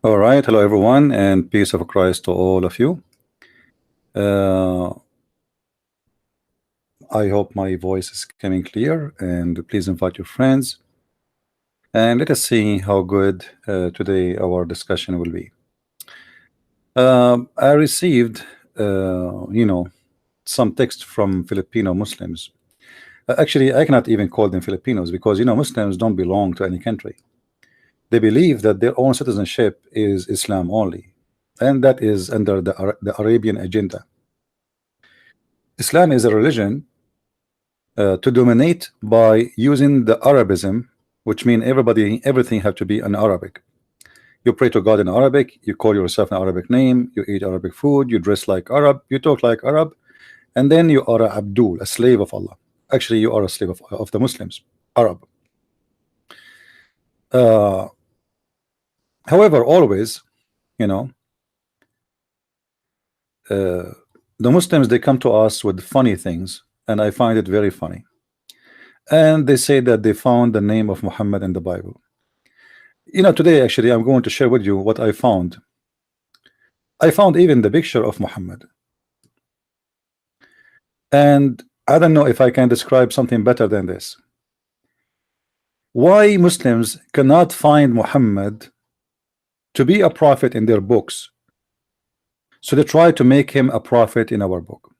All right, hello everyone, and peace of Christ to all of you. Uh, I hope my voice is coming clear, and please invite your friends. And let us see how good today our discussion will be. I received, some text from Filipino Muslims. Actually, I cannot even call them Filipinos because Muslims don't belong to any country. They believe that their own citizenship is Islam only, and that is under the Arabian agenda. Islam is a religion to dominate by using the Arabism, which means everything have to be in Arabic. You pray to God in Arabic, you call yourself an Arabic name, you eat Arabic food, you dress like Arab, you talk like Arab, and then you are a Abdul, a slave of Allah. Actually, you are a slave of the Muslims, Arab. Uh, However, always, you know, the Muslims, they come to us with funny things, and I find it very funny. And they say that they found the name of Muhammad in the Bible. Today actually I'm going to share with you what I found. I found even the picture of Muhammad, and I don't know if I can describe something better than this. Why Muslims cannot find Muhammad to be a prophet in their books, so they try to make him a prophet in our book.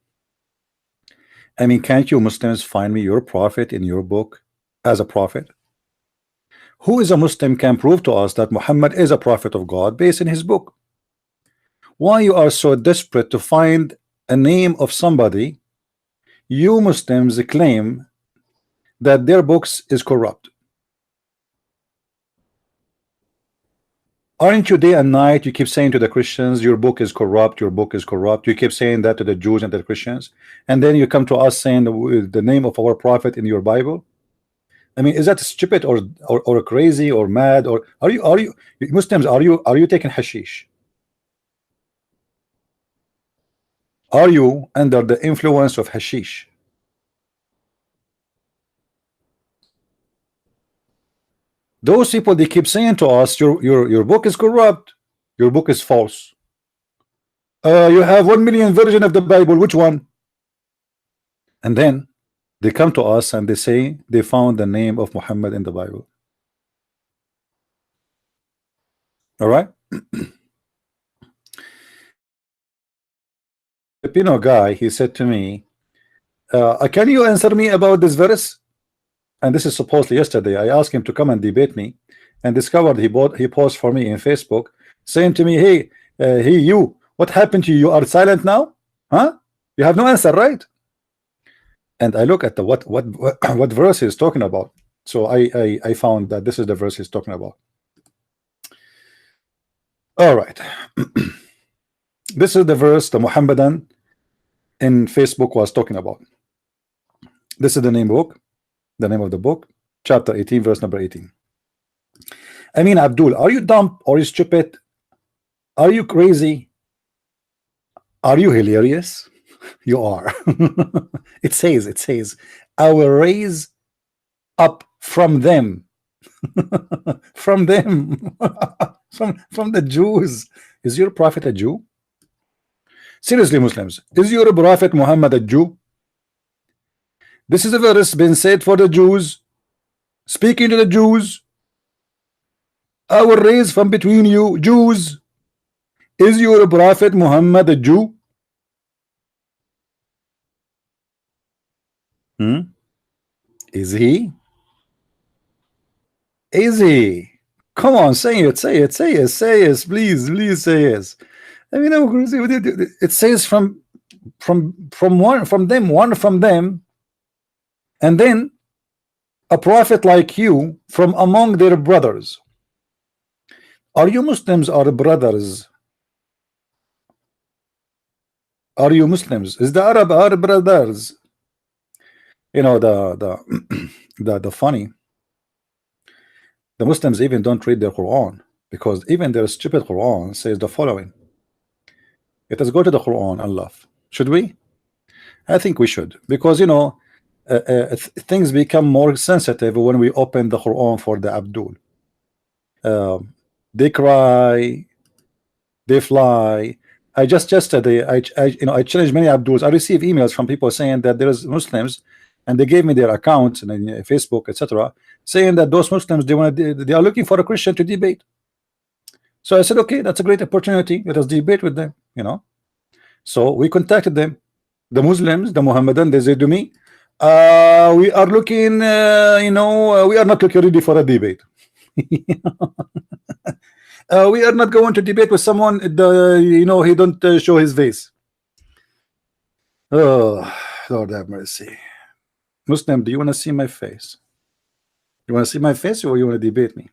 I mean, can't you Muslims find me your prophet in your book as a prophet? Who is a Muslim can prove to us that Muhammad is a prophet of God based in his book? Why you are so desperate to find a name of somebody you Muslims claim that their books is corrupt? Aren't you day and night you keep saying to the Christians your book is corrupt, your book is corrupt? You keep saying that to the Jews and the Christians, and then you come to us saying the name of our prophet in your Bible? I mean, is that stupid or crazy or mad? Or are you Muslims, are you taking hashish? Are you under the influence of hashish? Those people, they keep saying to us your book is corrupt, your book is false. You have 1 million version of the Bible, which one? And then they come to us and they say they found the name of Muhammad in the Bible. All right. Filipino guy, he said to me, can you answer me about this verse? And this is supposedly yesterday. I asked him to come and debate me, and discovered he posted for me in Facebook saying to me, hey, you, what happened to you? You are silent now, huh? You have no answer, right? And I look at the what verse he's talking about. So I found that this is the verse he's talking about. All right. This is the verse the Muhammadan in Facebook was talking about. This is the name of the book, chapter 18, verse number 18. I mean, Abdul, are you dumb or you stupid? Are you crazy? Are you hilarious? You are. It says I will raise up from them from them from the Jews. Is your prophet a Jew? Seriously, Muslims, is your prophet Muhammad a Jew? This is a verse been said for the Jews, speaking to the Jews. I will raise from between you Jews. Is your prophet Muhammad a Jew? Is he? Is he? Come on, say it, please say it. I mean, it says one from them, and then a prophet like you from among their brothers. Are you Muslims or brothers? Are you Muslims? Is the Arab our brothers? You know, the funny, the Muslims even don't read their Quran, because even their stupid Quran says the following. Let us go to the Quran and laugh. Should we? I think we should, because things become more sensitive when we open the Quran for the Abdul. They cry, they fly. I just yesterday, I challenged many Abduls. I receive emails from people saying that there is Muslims, and they gave me their accounts and Facebook, etc., saying that those Muslims they are looking for a Christian to debate. So I said, okay, that's a great opportunity. Let us debate with them. So we contacted them. The Muslims, the Muhammadan, they said to me, we are looking, we are not looking ready for a debate. We are not going to debate with someone, he don't show his face. Oh, Lord have mercy. Muslim, do you want to see my face? You want to see my face, or you want to debate me?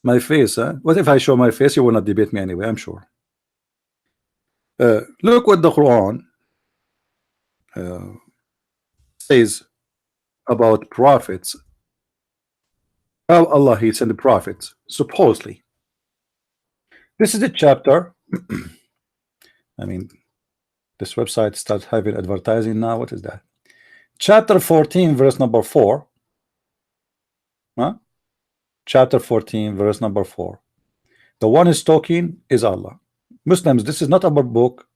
My face, huh? What if I show my face? You will not debate me anyway, I'm sure. Look what the Quran says about prophets. How Allah He sent the prophets, supposedly. This is a chapter. I mean, this website starts having advertising now. What is that? Chapter 14, verse number 4. Huh? Chapter 14, verse number 4. The one is talking is Allah. Muslims, this is not our book.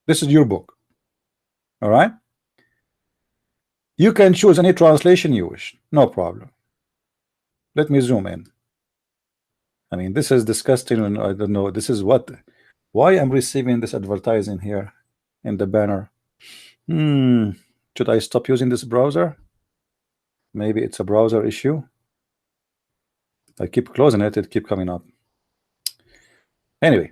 This is your book. All right? You can choose any translation you wish. No problem. Let me zoom in. I mean, this is disgusting. And I don't know. This is why I'm receiving this advertising here in the banner. Should I stop using this browser? Maybe it's a browser issue. I keep closing it, it keep coming up. Anyway,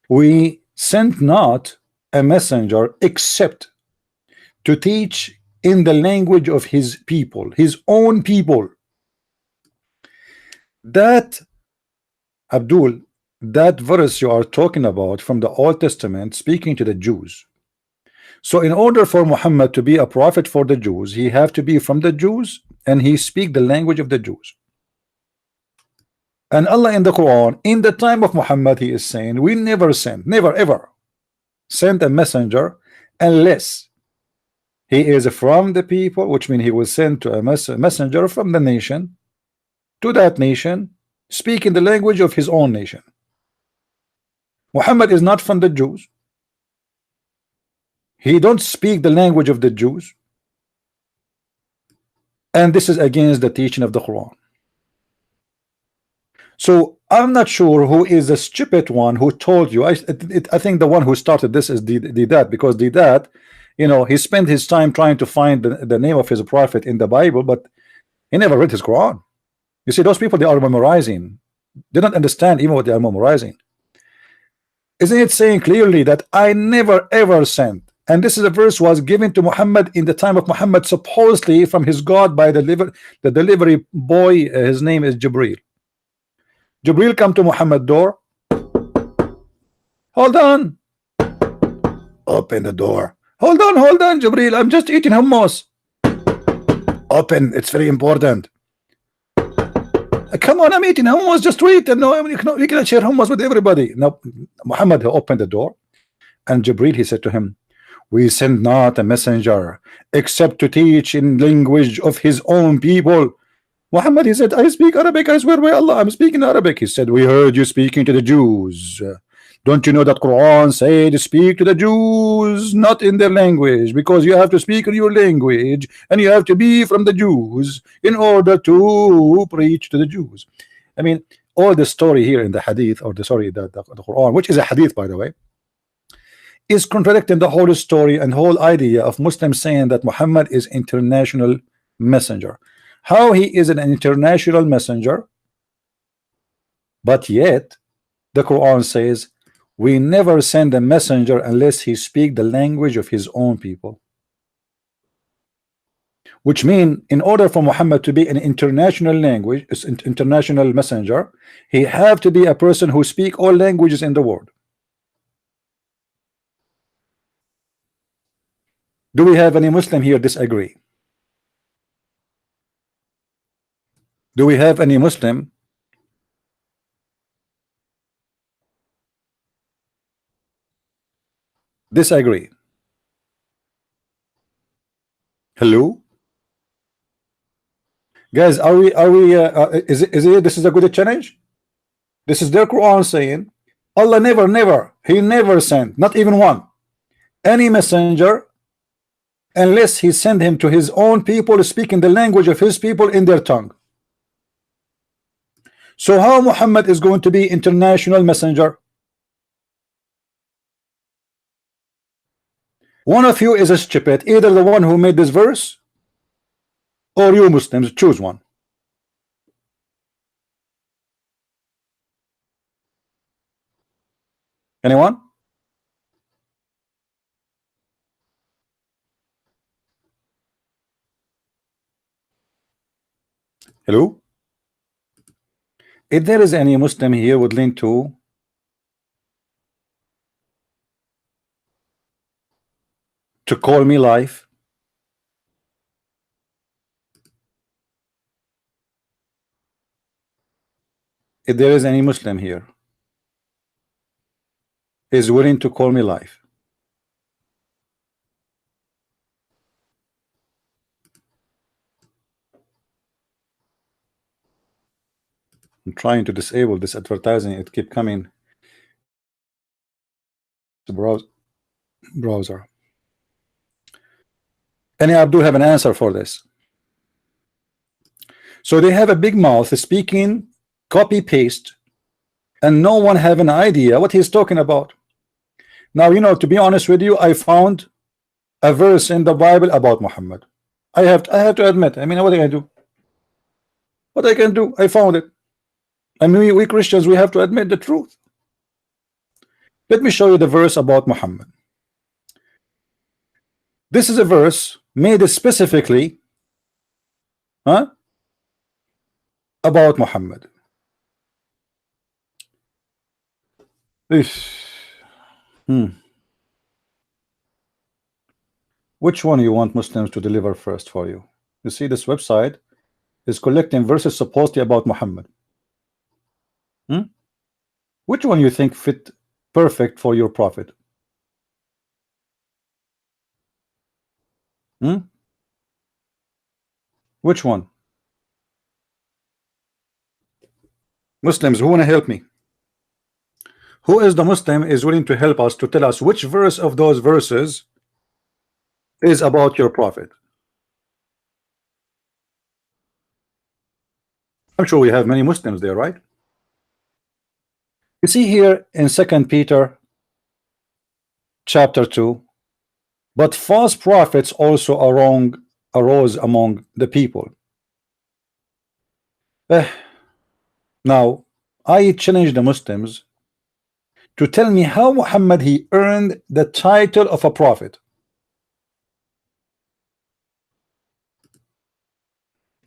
we sent not a messenger except to teach in the language of his people, his own people. That, Abdul, that verse you are talking about from the Old Testament, speaking to the Jews. So in order for Muhammad to be a prophet for the Jews, he have to be from the Jews, and he speak the language of the Jews. And Allah in the Quran, in the time of Muhammad, he is saying, we never sent, never ever sent a messenger unless he is from the people, which means he was sent to a messenger from the nation to that nation, speaking the language of his own nation. Muhammad is not from the Jews. He don't speak the language of the Jews, and this is against the teaching of the Quran. So I'm not sure who is the stupid one who told you. I think the one who started this is Didat, because Didat, he spent his time trying to find the name of his prophet in the Bible, but he never read his Quran. You see, those people, they are memorizing. They don't understand even what they are memorizing. Isn't it saying clearly that I never ever sent? And this is a verse was given to Muhammad in the time of Muhammad, supposedly from his God by the delivery boy. His name is Jibril. Jibril come to Muhammad door. Hold on. Open the door. Hold on, Jibril. I'm just eating hummus. Open. It's very important. Come on, I'm eating hummus. Just wait. No, you cannot share hummus with everybody. Now, Muhammad opened the door, and Jibril, he said to him, we send not a messenger except to teach in language of his own people. Muhammad, he said, I speak Arabic, I swear by Allah, I'm speaking Arabic. He said, we heard you speaking to the Jews. Don't you know that Quran said speak to the Jews, not in their language, because you have to speak in your language, and you have to be from the Jews in order to preach to the Jews. I mean, all the story here in the hadith, or the Quran, which is a hadith, by the way, is contradicting the whole story and whole idea of Muslims saying that Muhammad is international messenger. How he is an international messenger, but yet the Quran says we never send a messenger unless he speak the language of his own people. Which means in order for Muhammad to be an international international messenger, he have to be a person who speak all languages in the world. Do we have any Muslim here disagree? Do we have any Muslim disagree? Hello, guys, are we is it this is a good challenge? This is their Quran saying Allah never, he never sent, not even one, any messenger, unless he sent him to his own people speaking the language of his people in their tongue. So how Muhammad is going to be international messenger? One of you is a stupid, either the one who made this verse or you Muslims, choose one. Anyone? Hello? If there is any Muslim here would lean to call me live, if there is any Muslim here is willing to call me live, I'm trying to disable this advertising, it keep coming to browser. Any Abdul have an answer for this? So they have a big mouth speaking copy paste and no one have an idea what he's talking about. Now, you know, to be honest with you, I found a verse in the Bible about Muhammad. I have to admit, I mean, what I can do? What I can do? I found it. I mean, we Christians, we have to admit the truth. Let me show you the verse about Muhammad. This is a verse made specifically about Muhammad. Which one you want Muslims to deliver first for you? You see, this website is collecting verses supposedly about Muhammad. Which one you think fit perfect for your prophet? Which one? Muslims, who want to help me? Who is the Muslim is willing to help us to tell us which verse of those verses is about your prophet? I'm sure we have many Muslims there, right? You see here in 2 Peter chapter 2, but false prophets also arose among the people. Now, I challenge the Muslims to tell me how Muhammad he earned the title of a prophet.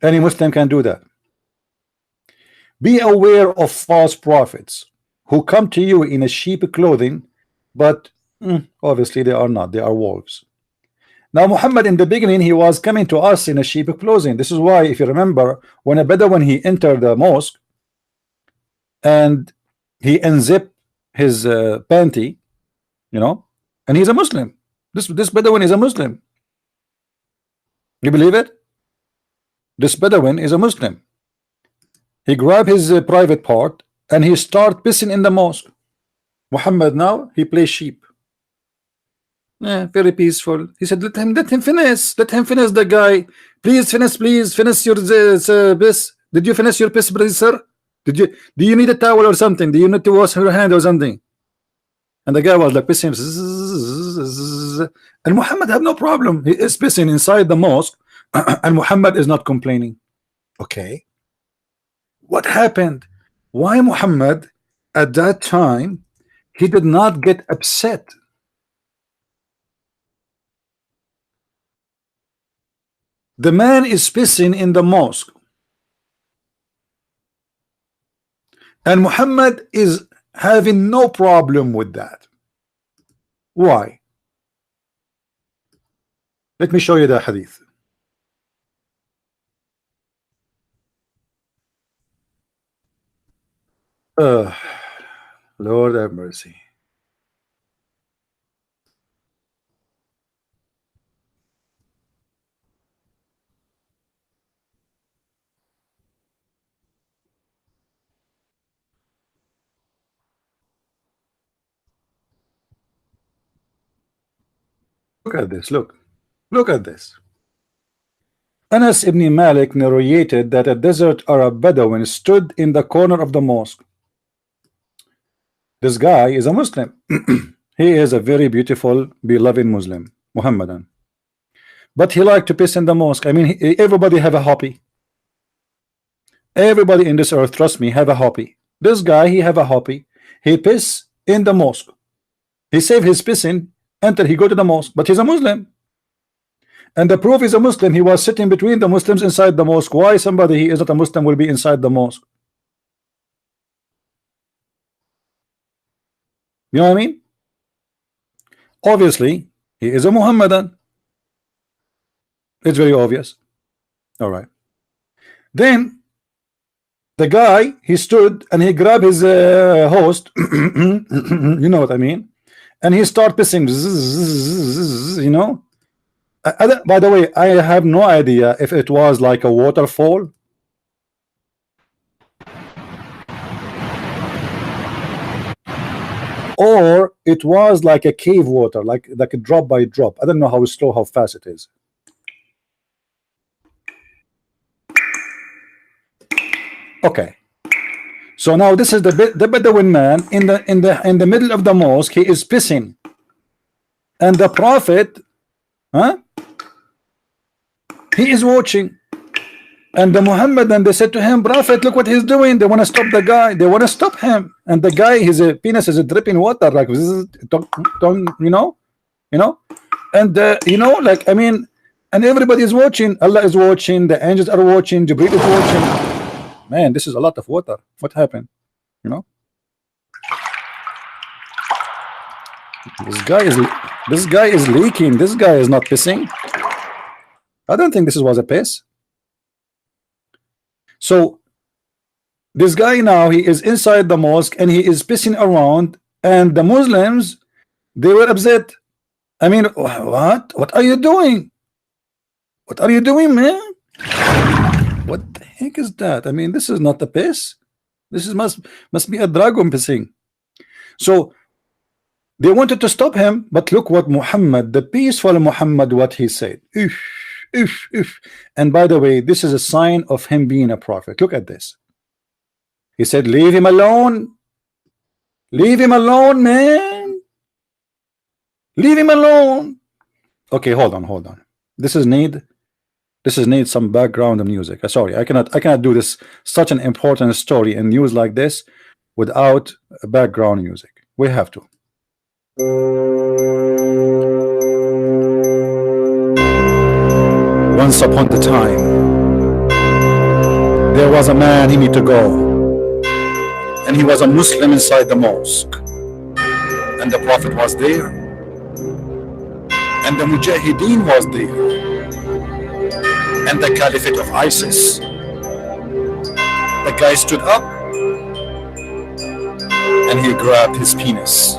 Any Muslim can do that. Be aware of false prophets who come to you in a sheep clothing, but obviously they are not, they are wolves. Now Muhammad in the beginning he was coming to us in a sheep clothing. This is why, if you remember, when a Bedouin he entered the mosque and he unzipped his panty, you know, and he's a Muslim. This Bedouin is a Muslim. You believe it? This Bedouin is a Muslim. He grabbed his private part and he start pissing in the mosque. Muhammad now he plays sheep. Very peaceful. He said, let him finish. Let him finish, the guy. Please finish your piss. Did you finish your piss, brother, sir? Do you need a towel or something? Do you need to wash your hand or something? And the guy was like pissing, and Muhammad had no problem. He is pissing inside the mosque, and Muhammad is not complaining. Okay, what happened? Why Muhammad at that time he did not get upset? The man is pissing in the mosque, and Muhammad is having no problem with that. Why? Let me show you the hadith. Lord have mercy. at this. Look at this. Anas ibn Malik narrated that a desert Arab Bedouin stood in the corner of the mosque. This guy is a Muslim. He is a very beautiful, beloved Muslim, Muhammadan. But he liked to piss in the mosque. I mean, everybody have a hobby. Everybody in this earth, trust me, have a hobby. This guy, he have a hobby. He piss in the mosque. He save his pissing until he go to the mosque. But he's a Muslim. And the proof is a Muslim. He was sitting between the Muslims inside the mosque. Why somebody he is not a Muslim will be inside the mosque? You know what I mean? Obviously, he is a Muhammadan. It's very obvious. All right. Then the guy, he stood and he grabbed his host. You know what I mean? And he started pissing. You know. By the way, I have no idea if it was like a waterfall or it was like a cave water, like a drop by drop. I don't know how slow, how fast it is. Okay, so now this is the Bedouin man in the middle of the mosque. He is pissing, and the Prophet, he is watching. And the Muhammadan, they said to him, Prophet, look what he's doing. They want to stop the guy. They want to stop him. And the guy, his penis is dripping water, like you know. And you know, like I mean, and everybody is watching. Allah is watching. The angels are watching. Jibreel is watching. Man, this is a lot of water. What happened? You know, this guy is leaking. This guy is not pissing. I don't think this was a piss. So this guy now, he is inside the mosque and he is pissing around, and the Muslims, they were upset. I mean, what are you doing? What are you doing, man? What the heck is that? I mean, this is not a piss. This is must be a dragon pissing. So they wanted to stop him, but look what Muhammad, the peaceful Muhammad, what he said. And by the way, this is a sign of him being a prophet. Look at this. He said, leave him alone. Leave him alone, man. Leave him alone. Okay, hold on. This is need some background music. Sorry, I cannot do this, such an important story and news like this without background music. We have to. Once upon a time, there was a man, he need to go, and he was a Muslim inside the mosque, and the Prophet was there, and the Mujahideen was there, and the Caliphate of ISIS. The guy stood up and he grabbed his penis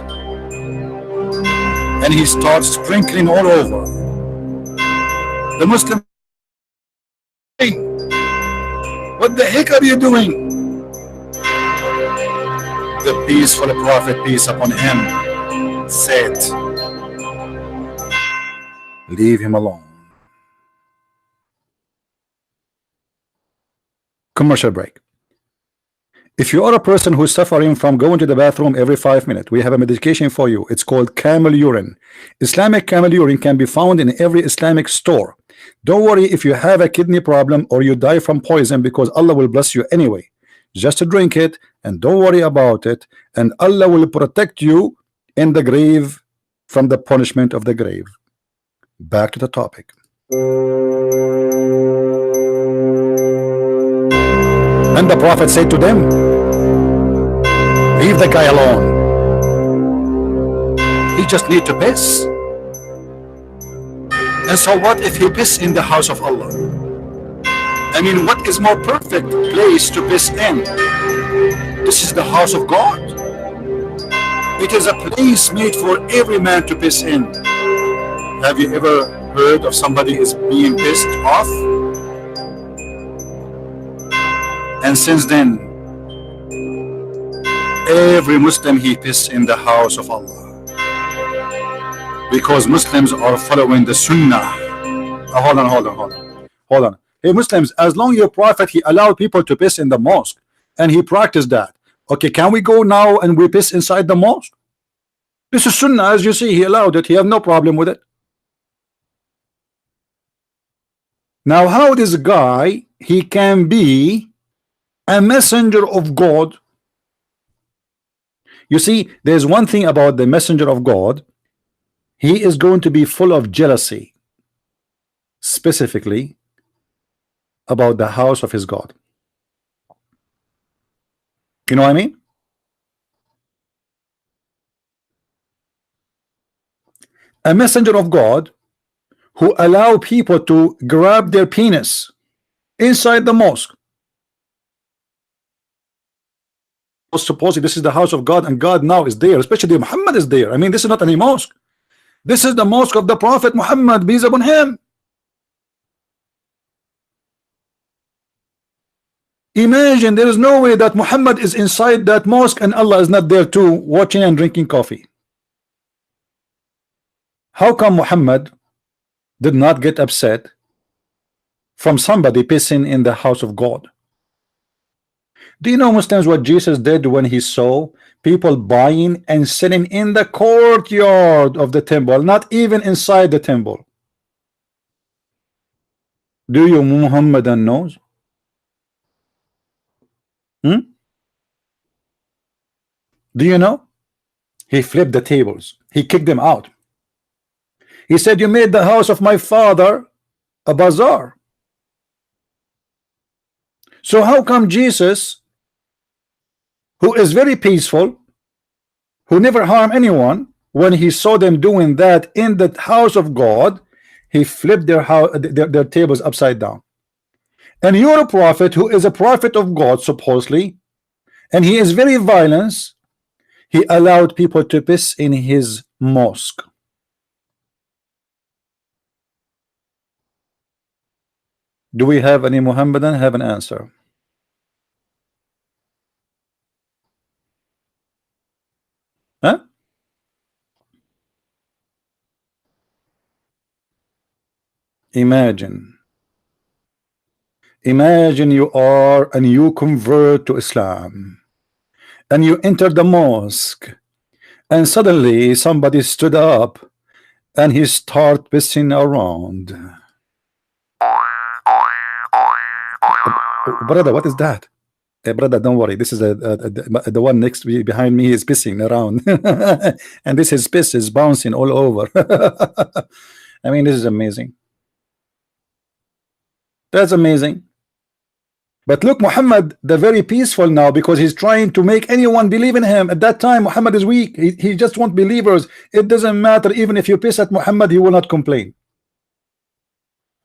and he started sprinkling all over. The Muslim, hey, what the heck are you doing? The peaceful Prophet, peace upon him, said, leave him alone. Commercial break. If you are a person who is suffering from going to the bathroom every 5 minutes, we have a medication for you. It's called camel urine. Islamic camel urine can be found in every Islamic store. Don't worry if you have a kidney problem or you die from poison, because Allah will bless you anyway. Just drink it and don't worry about it, and Allah will protect you in the grave from the punishment of the grave. Back to the topic. And the Prophet said to them, leave the guy alone. He just need to piss. And so what if he piss in the house of Allah? I mean, what is more perfect place to piss in? This is the house of God. It is a place made for every man to piss in. Have you ever heard of somebody is being pissed off? And since then, every Muslim, he pisses in the house of Allah. because Muslims are following the Sunnah. Hold on. Hey Muslims, as long as your prophet he allowed people to piss in the mosque and he practiced that. Okay, can we go now and we piss inside the mosque? This is Sunnah, as you see, he allowed it. He have no problem with it. Now, how this guy he can be a messenger of God? You see, there's one thing about the messenger of God. He is going to be full of jealousy, specifically about the house of his God. You know what I mean? A messenger of God who allow people to grab their penis inside the mosque. Supposedly this is the house of God and God now is there, especially Muhammad is there. I mean, this is not any mosque. This is the mosque of the Prophet Muhammad, peace upon him. Imagine there is no way that Muhammad is inside that mosque and Allah is not there too, watching and drinking coffee. How come Muhammad did not get upset from somebody pissing in the house of God? Do you know, Muslims, what Jesus did when he saw people buying and sitting in the courtyard of the temple, not even inside the temple? Do you Muhammadan knows? Do you know? He flipped the tables. He kicked them out. He said, you made the house of my father a bazaar. So how come Jesus, who is very peaceful, who never harm anyone, when he saw them doing that in the house of God, he flipped their tables upside down? And you're a prophet who is a prophet of God supposedly, and he is very violent. He allowed people to piss in his mosque. Do we have any Muhammadan have an answer? Huh? Imagine you are and you convert to Islam and you enter the mosque and suddenly somebody stood up and he start pissing around. Brother, what is that? Hey, brother, don't worry. This is the one next behind me is pissing around and this his piss is bouncing all over. I mean, this is amazing. That's amazing. But look, Muhammad, they're very peaceful now because he's trying to make anyone believe in him. At that time, Muhammad is weak. He just wants believers. It doesn't matter. Even if you piss at Muhammad, he will not complain.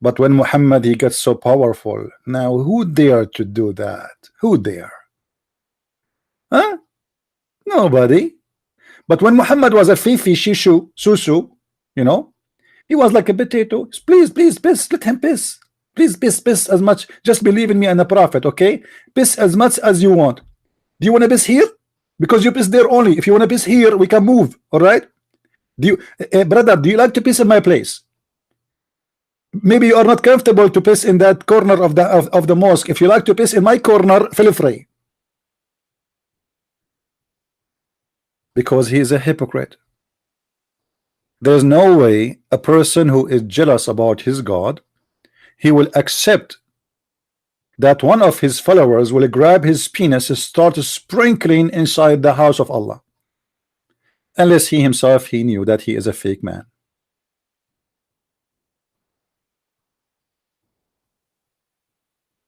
But when Muhammad, he gets so powerful, now who dare to do that? Who dare? Huh? Nobody. But when Muhammad was a fifi, shishu, susu, you know, he was like a potato. Please, please, piss. Let him piss. Please piss as much. Just believe in me and the prophet, okay? Piss as much as you want. Do you want to piss here? Because you piss there only. If you want to piss here, we can move. All right? Do you, brother? Do you like to piss in my place? Maybe you are not comfortable to piss in that corner of the mosque. If you like to piss in my corner, feel free. Because he is a hypocrite. There's no way a person who is jealous about his God, he will accept that one of his followers will grab his penis and start sprinkling inside the house of Allah, unless he himself he knew that he is a fake man.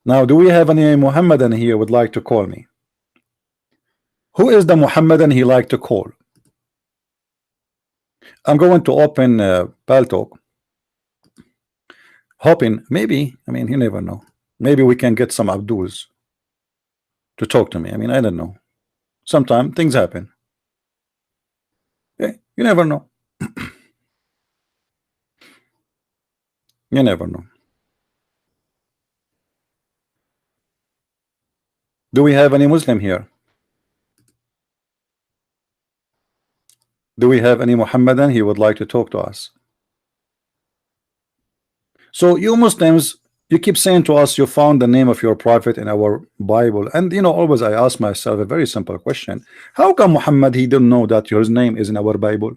Now, do we have any Muhammadan here would like to call me? Who is the Muhammadan he like to call? I'm going to open Paltalk, hoping maybe, I mean, you never know, maybe we can get some Abduls to talk to me. I mean, I don't know. Sometimes things happen. Okay? You never know. You never know. Do we have any Muslim here? Do we have any Muhammadan he would like to talk to us? So you Muslims, you keep saying to us you found the name of your prophet in our Bible, and you know, always I ask myself a very simple question: how come Muhammad he didn't know that his name is in our Bible?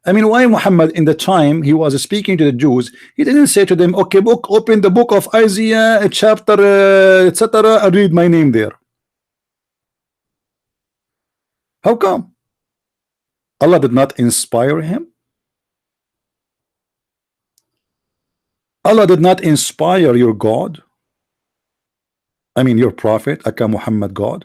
I mean, why Muhammad in the time he was speaking to the Jews, he didn't say to them, okay, book, open the book of Isaiah chapter etc. and read my name there? How come? Allah did not inspire him? Allah did not inspire your God? I mean your prophet, Aka Muhammad God?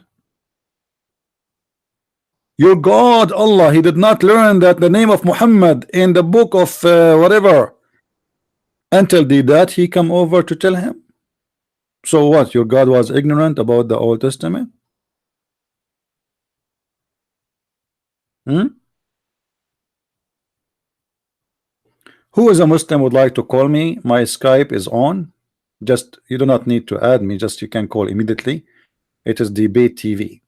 Your God, Allah, he did not learn that the name of Muhammad in the book of whatever until did that he come over to tell him? So what, your God was ignorant about the Old Testament? Hmm? Who is a Muslim would like to call me? My Skype is on. Just you do not need to add me, just you can call immediately. It is Debate TV.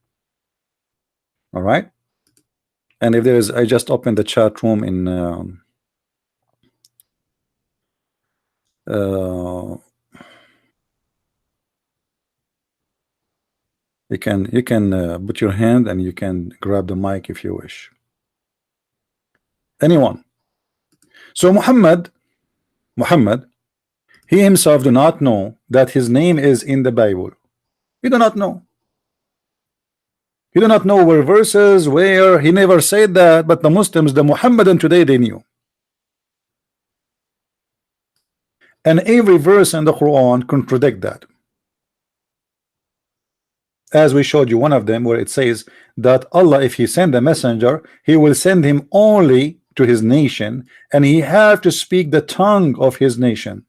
All right. And if there is, I just opened the chat room in you can put your hand and you can grab the mic if you wish. Anyone. So Muhammad, he himself do not know that his name is in the Bible. He do not know. He do not know where verses, where, he never said that, but the Muslims, the Muhammadan today, they knew. And every verse in the Quran contradict that. As we showed you one of them where it says that Allah, if he send a messenger, he will send him only to his nation, and he have to speak the tongue of his nation.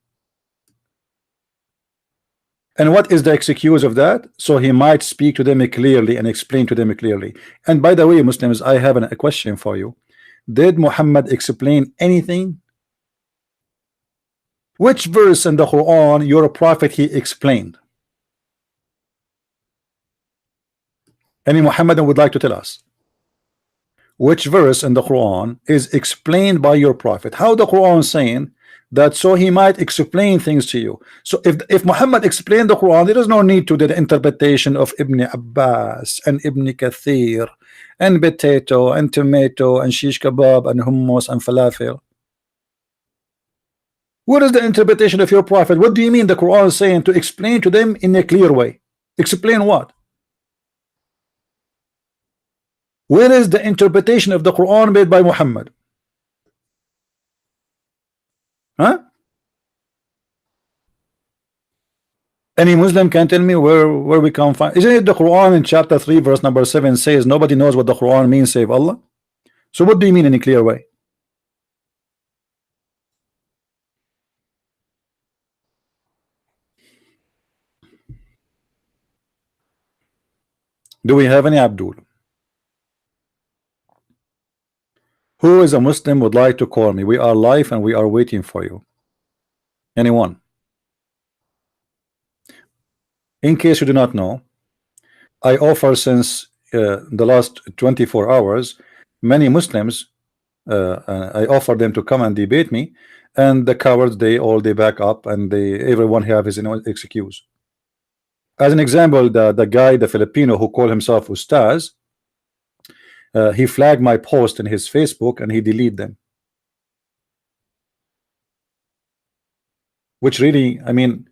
And what is the excuse of that? So he might speak to them clearly and explain to them clearly. And by the way, Muslims, I have a question for you. Did Muhammad explain anything? Which verse in the Quran your prophet he explained? Any Muhammadan would like to tell us which verse in the Quran is explained by your prophet? How the Quran saying that so he might explain things to you? So if Muhammad explained the Quran, there is no need to the interpretation of Ibn Abbas and Ibn Kathir and potato and tomato and shish kebab and hummus and falafel. What is the interpretation of your prophet? What do you mean the Quran is saying to explain to them in a clear way? Explain what? Where is the interpretation of the Quran made by Muhammad? Huh? Any Muslim can tell me where we can find? Isn't it the Quran in chapter 3 verse number 7 says nobody knows what the Quran means save Allah? So what do you mean in a clear way? Do we have any Abdul? Who is a Muslim would like to call me? We are live and we are waiting for you. Anyone? In case you do not know, I offer since the last 24 hours many Muslims, I offer them to come and debate me, and the cowards they back up, and everyone have his excuse. As an example, the guy, the Filipino who called himself Ustaz, he flagged my post in his Facebook and he deleted them. Which really, I mean,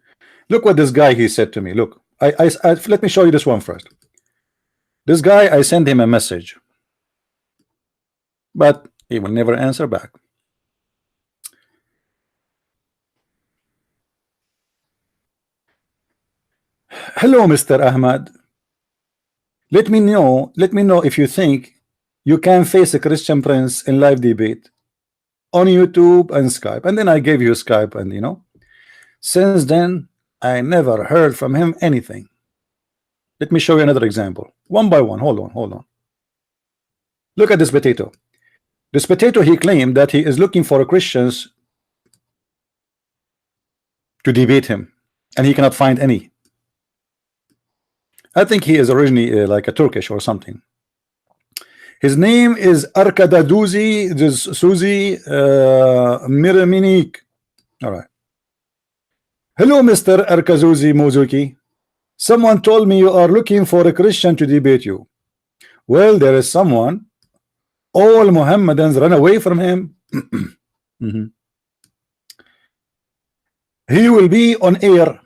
look what this guy he said to me. Look, I let me show you this one first. This guy, I sent him a message, but he will never answer back. Hello, Mr. Ahmad. Let me know if you think you can face a Christian Prince in live debate on YouTube and Skype. And then I gave you Skype, and you know, since then I never heard from him anything. Let me show you another example, one by one. Hold on. Look at this potato. This potato, he claimed that he is looking for Christians to debate him, and he cannot find any. I think he is originally like a Turkish or something. His name is Arkadaduzi Suzy Miraminik. All right. Hello, Mr. Arkazuzi Mozuki. Someone told me you are looking for a Christian to debate you. Well, there is someone. All Muhammadans run away from him. He will be on air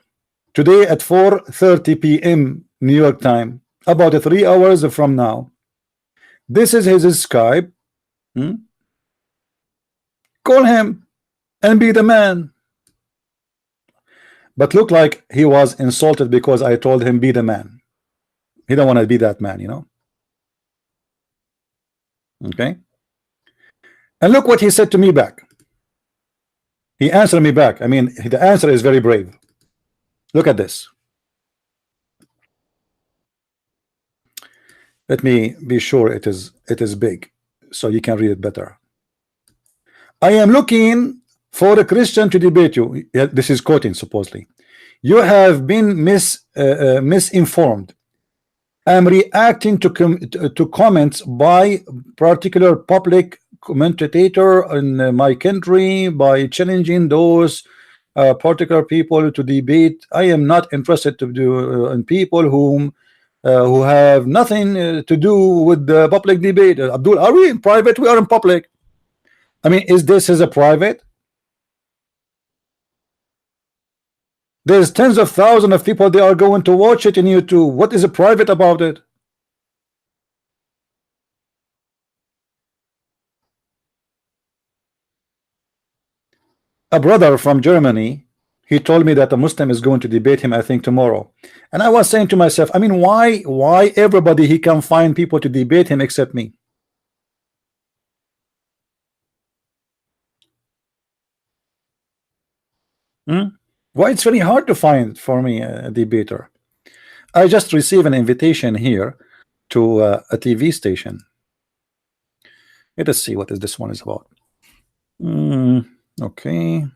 today at 4:30 p.m. New York time, about 3 hours from now. This is his Skype. Call him and be the man. But look like he was insulted because I told him be the man. He don't want to be that man, you know. Okay. And look what he said to me back. He answered me back. I mean, the answer is very brave. Look at this. Let me be sure it is big so you can read it better. I am looking for a Christian to debate you. This is quoting supposedly. You have been misinformed. I'm reacting to comments by particular public commentator in my country by challenging those particular people to debate. I am not interested to do in people who have nothing to do with the public debate. Abdul, are we in private? We are in public. I mean, is this a private? There's tens of thousands of people, they are going to watch it in YouTube. What is a private about it? A brother from Germany, he told me that a Muslim is going to debate him, I think tomorrow. And I was saying to myself, I mean, why everybody he can find people to debate him except me? Why it's very hard to find for me a debater. I just received an invitation here to a TV station. Let us see what this one is about. Okay.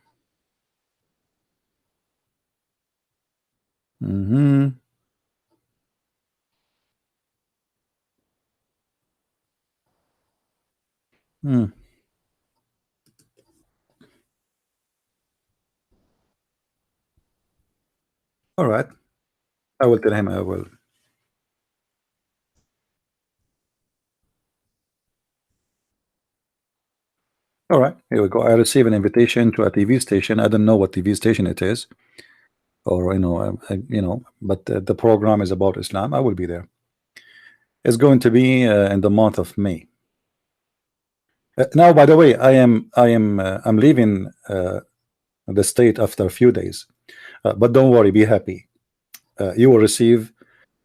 All right. I will tell him I will. All right, here we go. I received an invitation to a TV station. I don't know what TV station it is, or but the program is about Islam. I will be there. It's going to be in the month of May. Now, by the way, I'm leaving the state after a few days, but don't worry, be happy. You will receive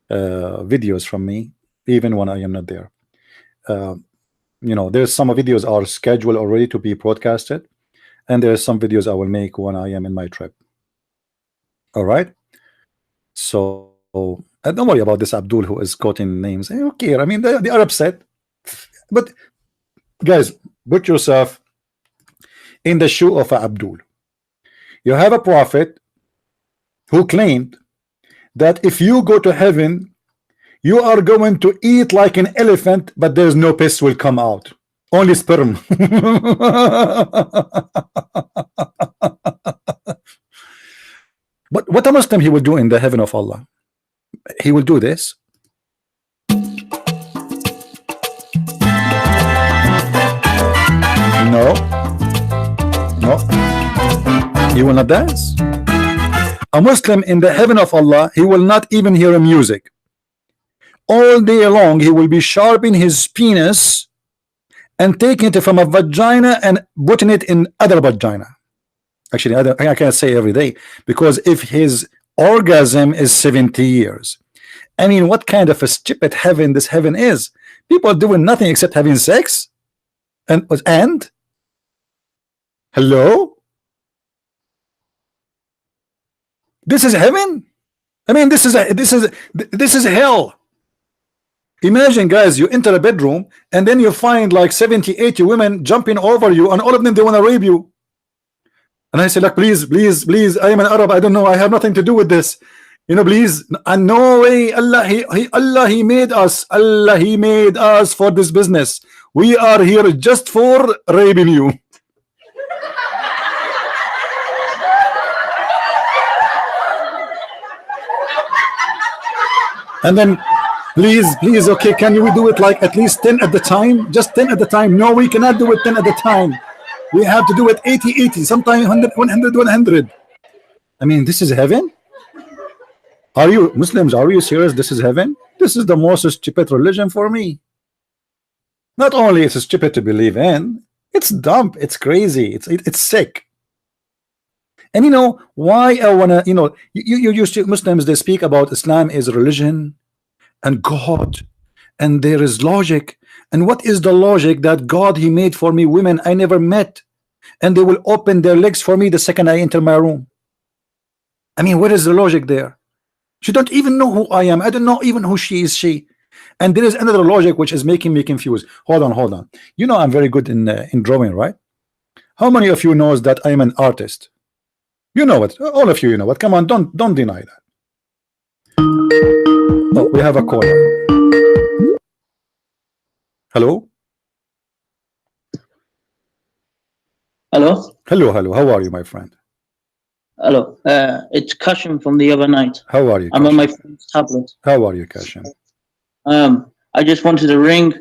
videos from me even when I am not there. There's some videos are scheduled already to be broadcasted, and there's some videos I will make when I am in my trip. All right, so don't worry about this Abdul who is quoting names. I don't care. I mean, they are upset, but guys, put yourself in the shoe of Abdul. You have a prophet who claimed that if you go to heaven, you are going to eat like an elephant, but there's no piss will come out, only sperm. But what a Muslim he will do in the heaven of Allah? He will do this. No, he will not dance. A Muslim in the heaven of Allah, he will not even hear music. All day long he will be sharpening his penis and taking it from a vagina and putting it in other vagina. Actually, I can't say every day, because if his orgasm is 70 years, I mean, what kind of a stupid heaven this heaven is? People doing nothing except having sex, and hello, this is heaven. I mean, this is hell. Imagine, guys, you enter a bedroom and then you find like 70, 80 women jumping over you, and all of them, they want to rape you. And I say, like, please, I am an Arab, I don't know, I have nothing to do with this. You know, please, and no way, Allah, He made us. Allah, He made us for this business. We are here just for raping you. And then, please, okay, can we do it like at least 10 at the time? Just 10 at the time. No, we cannot do it 10 at the time. We have to do it 80, sometimes 100. I mean, this is heaven? Are you Muslims? Are you serious? This is heaven? This is the most stupid religion for me. Not only is it stupid to believe in, it's dumb, it's crazy, it's sick. And you know why I wanna, you know, you used to Muslims, they speak about Islam is religion and God, and there is logic. And what is the logic that God, He made for me women I never met, and they will open their legs for me the second I enter my room? I mean, what is the logic there? She don't even know who I am. I don't know even who she is. And there is another logic which is making me confused. Hold on. You know I'm very good in drawing, right? How many of you knows that I am an artist? You know it. All of you know it. Come on, don't deny that. Oh, we have a caller. Hello. Hello. How are you, my friend? Hello, it's Kashim from the other night. How are you? I'm on my friend's tablet. How are you, Kashim? I just wanted to ring,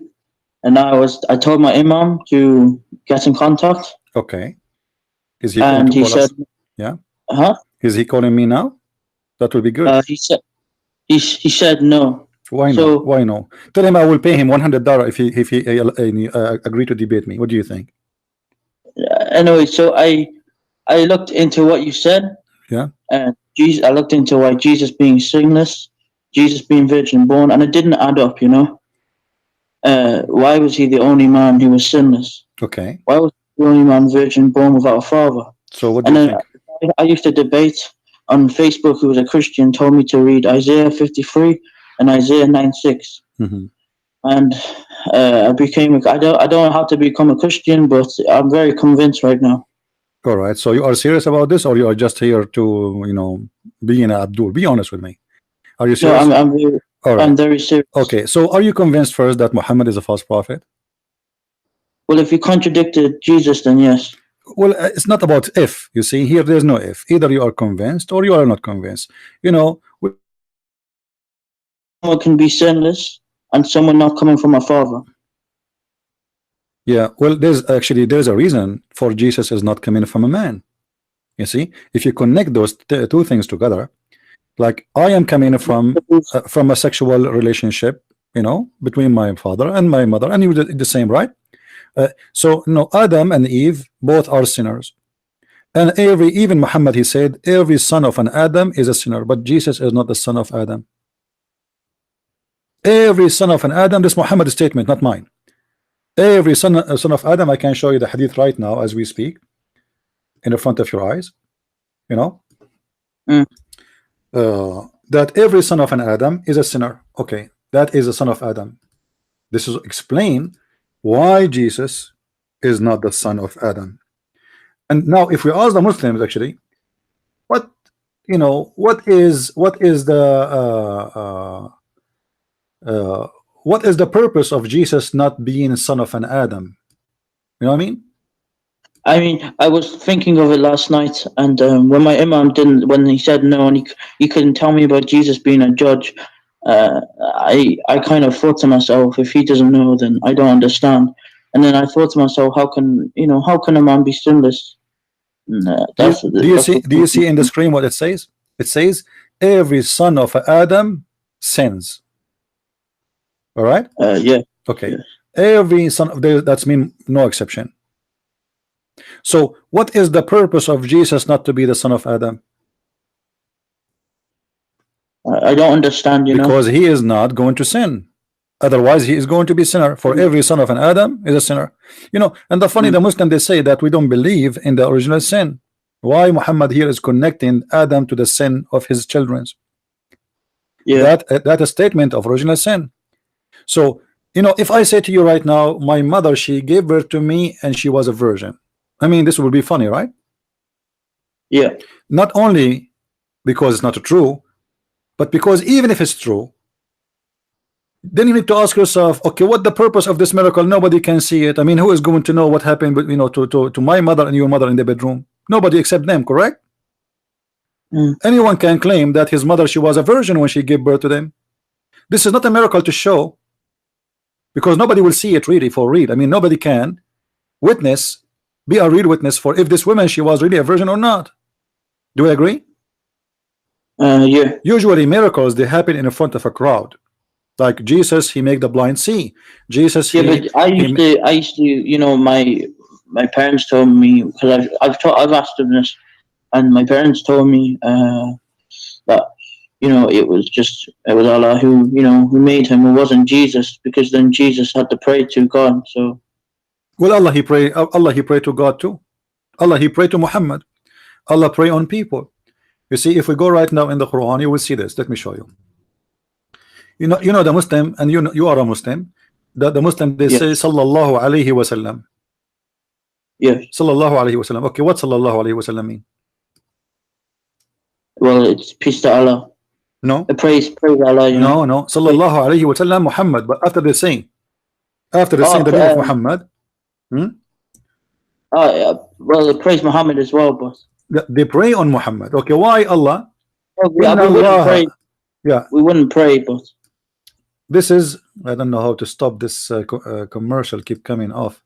and I told my imam to get in contact. Okay. Is he? And he said, yeah. Huh? Is he calling me now? That will be good. He said no. Why no? Why no? Tell him I will pay him $100 if he agree to debate me. What do you think? Anyway, so I looked into what you said. Yeah. And I looked into why Jesus being sinless, Jesus being virgin born, and it didn't add up, you know. Why was He the only man who was sinless? Okay. Why was He the only man virgin born without a father? So what do you think? I used to debate on Facebook, who was a Christian, told me to read Isaiah 53 and Isaiah 9:6. And I don't know how to become a Christian, but I'm very convinced right now. All right. So you are serious about this, or you are just here to, you know, be an Abdul? Be honest with me. Are you serious? No, I'm very serious. Okay. So are you convinced first that Muhammad is a false prophet? Well, if you contradicted Jesus, then yes. Well, it's not about if. You see, here there's no if. Either you are convinced or you are not convinced. You know, someone can be sinless and someone not coming from a father. Yeah, well, there's a reason for Jesus is not coming from a man. You see, if you connect those two things together, like I am coming from a sexual relationship, you know, between my father and my mother, and you did the same, right? So no, Adam and Eve both are sinners, and even Muhammad, he said every son of an Adam is a sinner, but Jesus is not the son of Adam. Every son of an Adam, this Muhammad's statement, not mine. Every son of Adam, I can show you the hadith right now as we speak, in the front of your eyes. You know, that every son of an Adam is a sinner. Okay, that is a son of Adam. This is explain why Jesus is not the son of Adam. And now, if we ask the Muslims, actually, what is the purpose of Jesus not being a son of an Adam? You know what I mean? I was thinking of it last night, and when my imam when he said no, and he couldn't tell me about Jesus being a judge, I kind of thought to myself, if he doesn't know, then I don't understand. And then I thought to myself, how can a man be sinless? Do you see in the screen what it says? It says every son of Adam sins. All right. Yeah. Okay. Yeah. Every son of that's mean no exception. So what is the purpose of Jesus not to be the son of Adam? I don't understand. Because he is not going to sin. Otherwise, he is going to be sinner. For every son of an Adam is a sinner. You know, and the funny, the Muslim, they say that we don't believe in the original sin. Why Muhammad here is connecting Adam to the sin of his children? Yeah. That a statement of original sin. So, you know, if I say to you right now, my mother, she gave birth to me and she was a virgin. I mean, this would be funny, right? Yeah. Not only because it's not true, But because even if it's true, then you need to ask yourself, okay, what the purpose of this miracle? Nobody can see it. I mean, who is going to know what happened, but to my mother and your mother in the bedroom? Nobody except them, correct? Anyone can claim that his mother, she was a virgin when she gave birth to them. This is not a miracle to show, because nobody will see it really for real. I mean, nobody can witness, be a real witness for if this woman, she was really a virgin or not. Do we agree? Yeah. Usually miracles, they happen in front of a crowd. Like Jesus, he make the blind see. Jesus, yeah, but I used to, you know, my parents told me, because I've asked them this, and my parents told me that, you know, it was Allah who, you know, who made him. It wasn't Jesus, because then Jesus had to pray to God. So, well, Allah he prayed to God too. Allah he prayed to Muhammad. Allah pray on people. You see, if we go right now in the Quran, you will see this. Let me show you. You know the Muslim, and you are a Muslim. The Muslim, they say Sallallahu Alaihi Wasallam. Yeah. Sallallahu Alaihi Wasallam. Okay, what Sallallahu Alaihi Wasallam mean? Well, it's peace to Allah. No. Praise Allah. You know? No. Sallallahu Alaihi Wasallam Muhammad. But after they saying the name of Muhammad. Well, they praise Muhammad as well, but they pray on Muhammad. Okay, why Allah? Well, we wouldn't pray. Yeah, we wouldn't pray, but this is, I don't know how to stop this commercial keep coming off.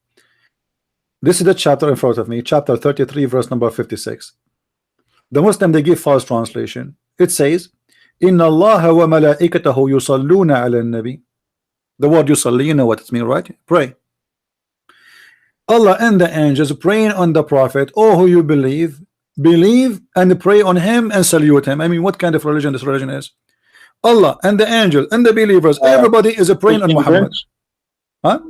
This is the chapter in front of me, chapter 33, verse number 56. The Muslim, they give false translation. It says, Inna Allah wa malaikatahu yusalluna ala nabi. The word yusalli, you know what it means, right? Pray. Allah and the angels praying on the Prophet. Oh, who you believe and pray on him and salute him. I mean, what kind of religion this religion is? Allah and the angels and the believers, everybody is praying on Muhammad. Huh?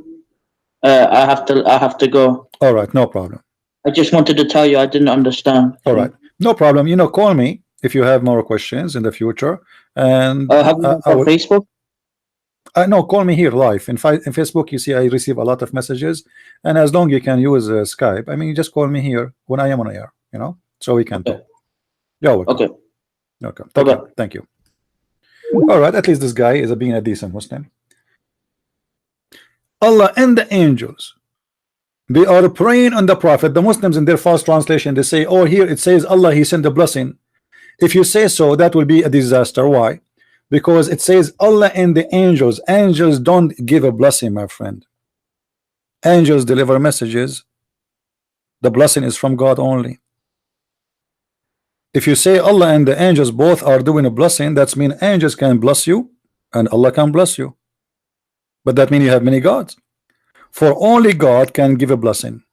I have to go. All right, no problem. I just wanted to tell you I didn't understand. All right, no problem. You know, call me if you have more questions in the future. And have you on Facebook? No, call me here live. In Facebook, you see, I receive a lot of messages, and as long you can use Skype, I mean, you just call me here when I am on air, you know, so we can talk. Yeah. Okay. Thank you. All right, at least this guy is being a decent Muslim. Allah and the angels, they are praying on the Prophet. The Muslims in their false translation, they say, oh, here it says Allah, he sent a blessing. If you say so, that will be a disaster. Why? Because it says Allah and the angels. Angels don't give a blessing, my friend. Angels deliver messages. The blessing is from God only. If you say Allah and the angels both are doing a blessing, that means angels can bless you and Allah can bless you. But that means you have many gods. For only God can give a blessing.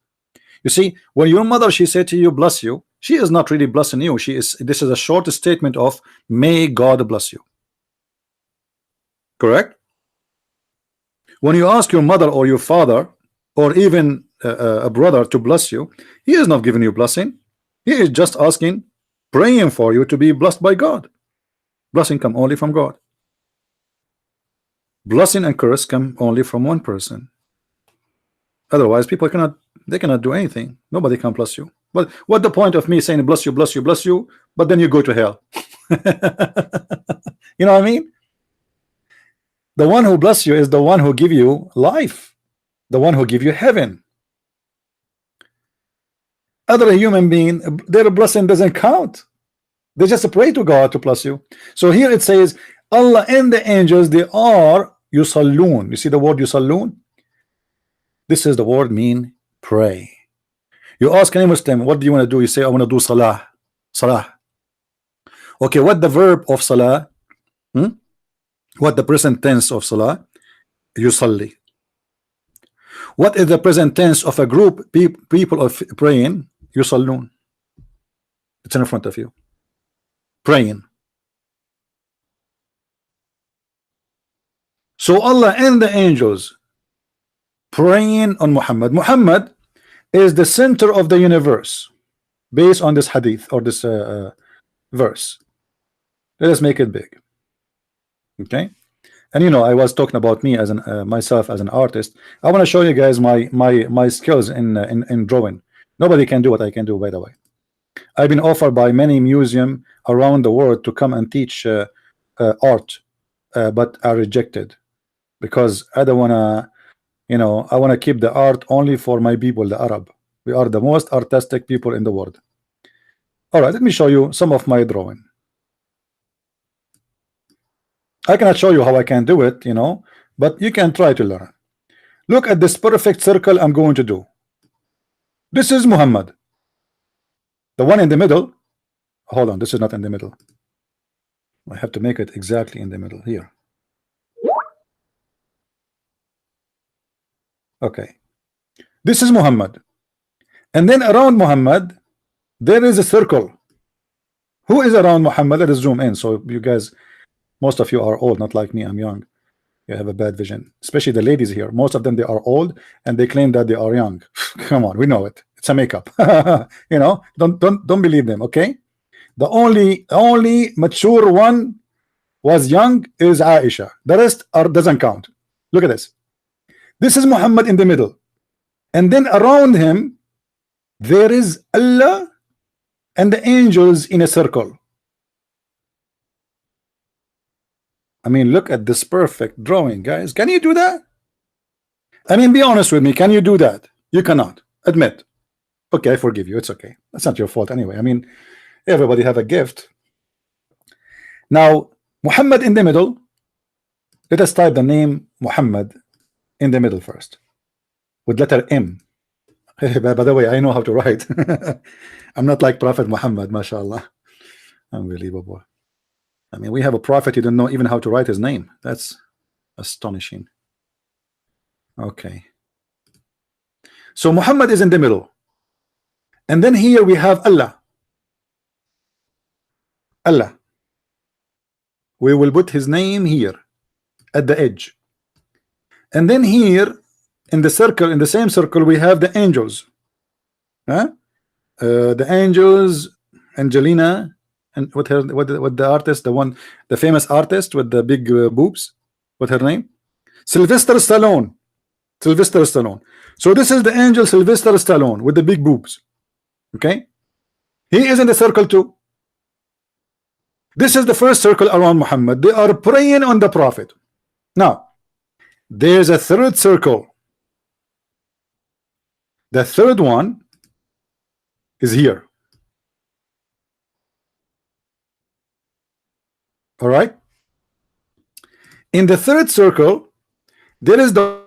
You see, when your mother, she said to you, bless you, she is not really blessing you. This is a short statement of may God bless you. Correct? When you ask your mother or your father or even a brother to bless you, he is not giving you blessing. He is just asking, praying for you to be blessed by God. Blessing come only from God. Blessing and curse come only from one person. Otherwise, people cannot do anything. Nobody can bless you. But what the point of me saying bless you, bless you, bless you, but then you go to hell? You know what I mean? The one who bless you is the one who give you life, the one who give you heaven. Other human being, their blessing doesn't count. They just pray to God to bless you. So here it says Allah and the angels, they are yusallun. You see the word yusallun? This is the word mean pray. You ask any Muslim, what do you want to do? You say, I want to do salah. Salah. Okay, what the verb of salah? What the present tense of salah? Yusalli. What is the present tense of a group people of praying? Yusallun. It's in front of you. Praying. So Allah and the angels praying on Muhammad. Muhammad is the center of the universe based on this hadith or this verse. Let us make it big. Okay, and you know, I was talking about me as myself as an artist. I want to show you guys my skills in drawing. Nobody can do what I can do, by the way. I've been offered by many museums around the world to come and teach art, but are rejected because I don't wanna, I want to keep the art only for my people, the Arab. We are the most artistic people in the world. All right, let me show you some of my drawing. I cannot show you how I can do it, but you can try to learn. Look at this perfect circle I'm going to do. This is Muhammad. The one in the middle, hold on, this is not in the middle. I have to make it exactly in the middle here. Okay, this is Muhammad, and then around Muhammad there is a circle. Who is around Muhammad? Let us zoom in so you guys, most of you are old, not like me, I'm young. You have a bad vision, especially the ladies here. Most of them, they are old and they claim that they are young. Come on, we know it. It's a makeup. Don't believe them. Okay, the only mature one was young is Aisha. The rest doesn't count. Look at this. This is Muhammad in the middle, and then around him there is Allah and the angels in a circle. I mean, look at this perfect drawing, guys. Can you do that? I mean, be honest with me. Can you do that? You cannot. Admit. Okay, I forgive you. It's okay. That's not your fault anyway. I mean, everybody have a gift. Now, Muhammad in the middle. Let us type the name Muhammad in the middle first with letter M. By the way, I know how to write. I'm not like Prophet Muhammad, mashallah. Unbelievable. I mean, we have a prophet who didn't know even how to write his name. That's astonishing. Okay. So Muhammad is in the middle. And then here we have Allah. Allah. We will put his name here at the edge. And then here in the circle, in the same circle, we have the angels. The angels, Angelina, and what the artist, the famous artist with the big boobs, what her name? Sylvester Stallone. Sylvester Stallone. So this is the angel Sylvester Stallone with the big boobs. Okay, he is in the circle too. This is the first circle around Muhammad. They are praying on the Prophet. Now there's a third circle. The third one is here. All right. In the third circle, there is the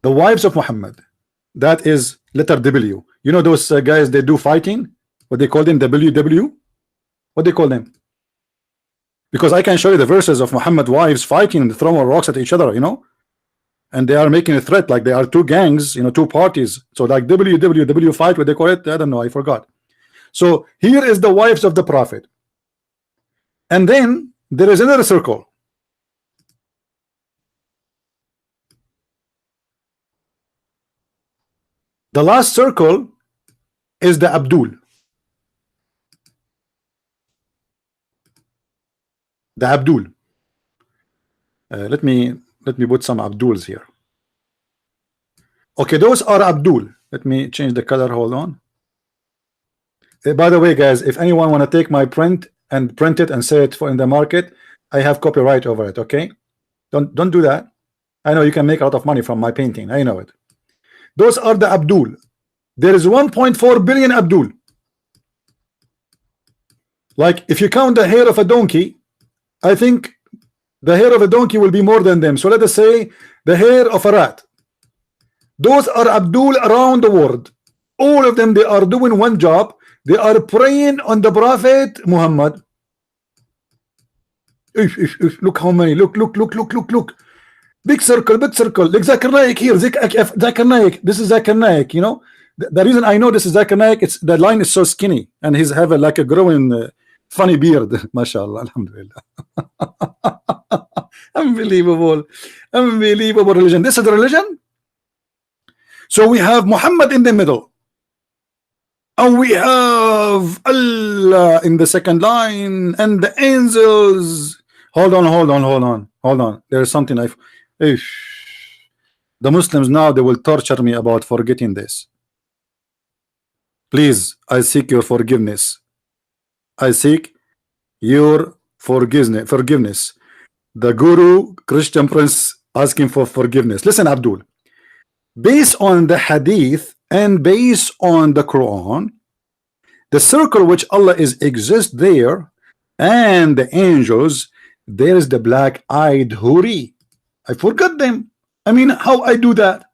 wives of Muhammad. That is letter W. You know those guys, they do fighting. What they call them, WW. What they call them? Because I can show you the verses of Muhammad wives fighting and throwing rocks at each other. And they are making a threat like they are two gangs, two parties. So like WWW fight, what they call it, I don't know, I forgot. So here is the wives of the Prophet. And then there is another circle. The last circle is the Abdul. The Abdul. Let me put some Abduls here. Okay, those are Abdul. Let me change the color. Hold on. By the way, guys, if anyone want to take my print and print it and sell it for in the market, I have copyright over it. Okay, don't do that. I know you can make a lot of money from my painting. I know it. Those are the Abdul. There is 1.4 billion Abdul. Like if you count the hair of a donkey, I think the hair of a donkey will be more than them. So let us say the hair of a rat. Those are Abdul around the world. All of them, they are doing one job. They are praying on the Prophet Muhammad. Look how many. Look. Big circle. Like Zakir Naik here. Zakir Naik. This is Zakir Naik. The reason I know this is Zakir Naik, it's the line is so skinny and he's have like a growing funny beard. MashaAllah. Alhamdulillah. Unbelievable religion. This is the religion. So we have Muhammad in the middle, and we have Allah in the second line, and the angels. Hold on. There is something the Muslims now, they will torture me about forgetting this. Please, I seek your forgiveness. I seek your forgiveness. The Guru, Christian Prince, asking for forgiveness. Listen, Abdul, based on the hadith and based on the Quran, the circle which Allah is exist there, and the angels, there is the black-eyed Huri. I forgot them. I mean, how I do that?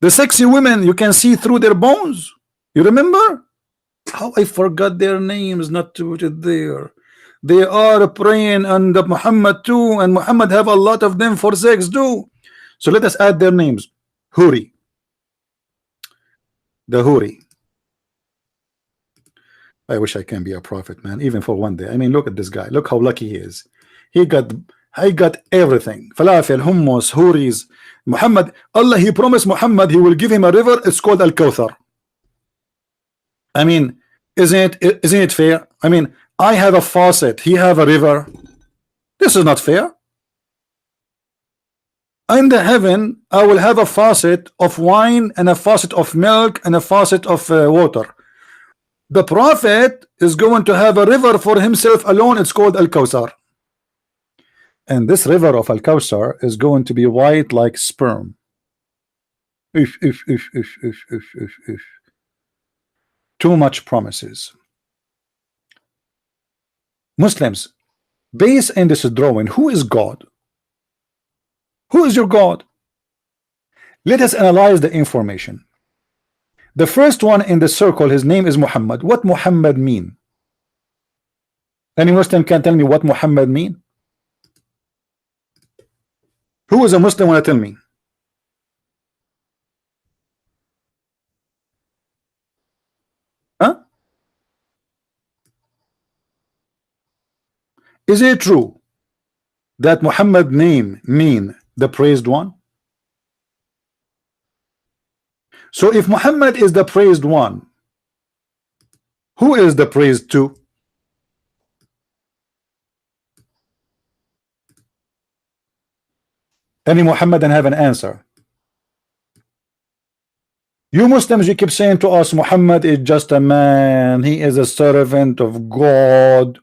The sexy women, you can see through their bones. You remember? How I forgot their names, not to put it there. They are praying on the Muhammad too, and Muhammad have a lot of them for sex too. So let us add their names. Huri. The Huri. I wish I can be a prophet, man, even for one day. I mean, look at this guy. Look how lucky he is. He got everything. Falafel, hummus, Huris. Muhammad, Allah, he promised Muhammad he will give him a river. It's called Al-Kawthar. I mean, isn't it fair? I mean, I have a faucet, he have a river. This is not fair. In the heaven, I will have a faucet of wine and a faucet of milk and a faucet of water. The prophet is going to have a river for himself alone. It's called Al-Kawthar. And this river of Al-Kawthar is going to be white like sperm. If. Too much promises. Muslims, based in this drawing, who is God? Who is your God? Let us analyze the information. The first one in the circle, his name is Muhammad. What Muhammad mean? Any Muslim can tell me what Muhammad mean? Who is a Muslim want to tell me? Huh? Is it true that Muhammad name mean the praised one? So if Muhammad is the praised one, who is the praised two? Any Muhammadan have an answer? You Muslims, you keep saying to us Muhammad is just a man, he is a servant of God.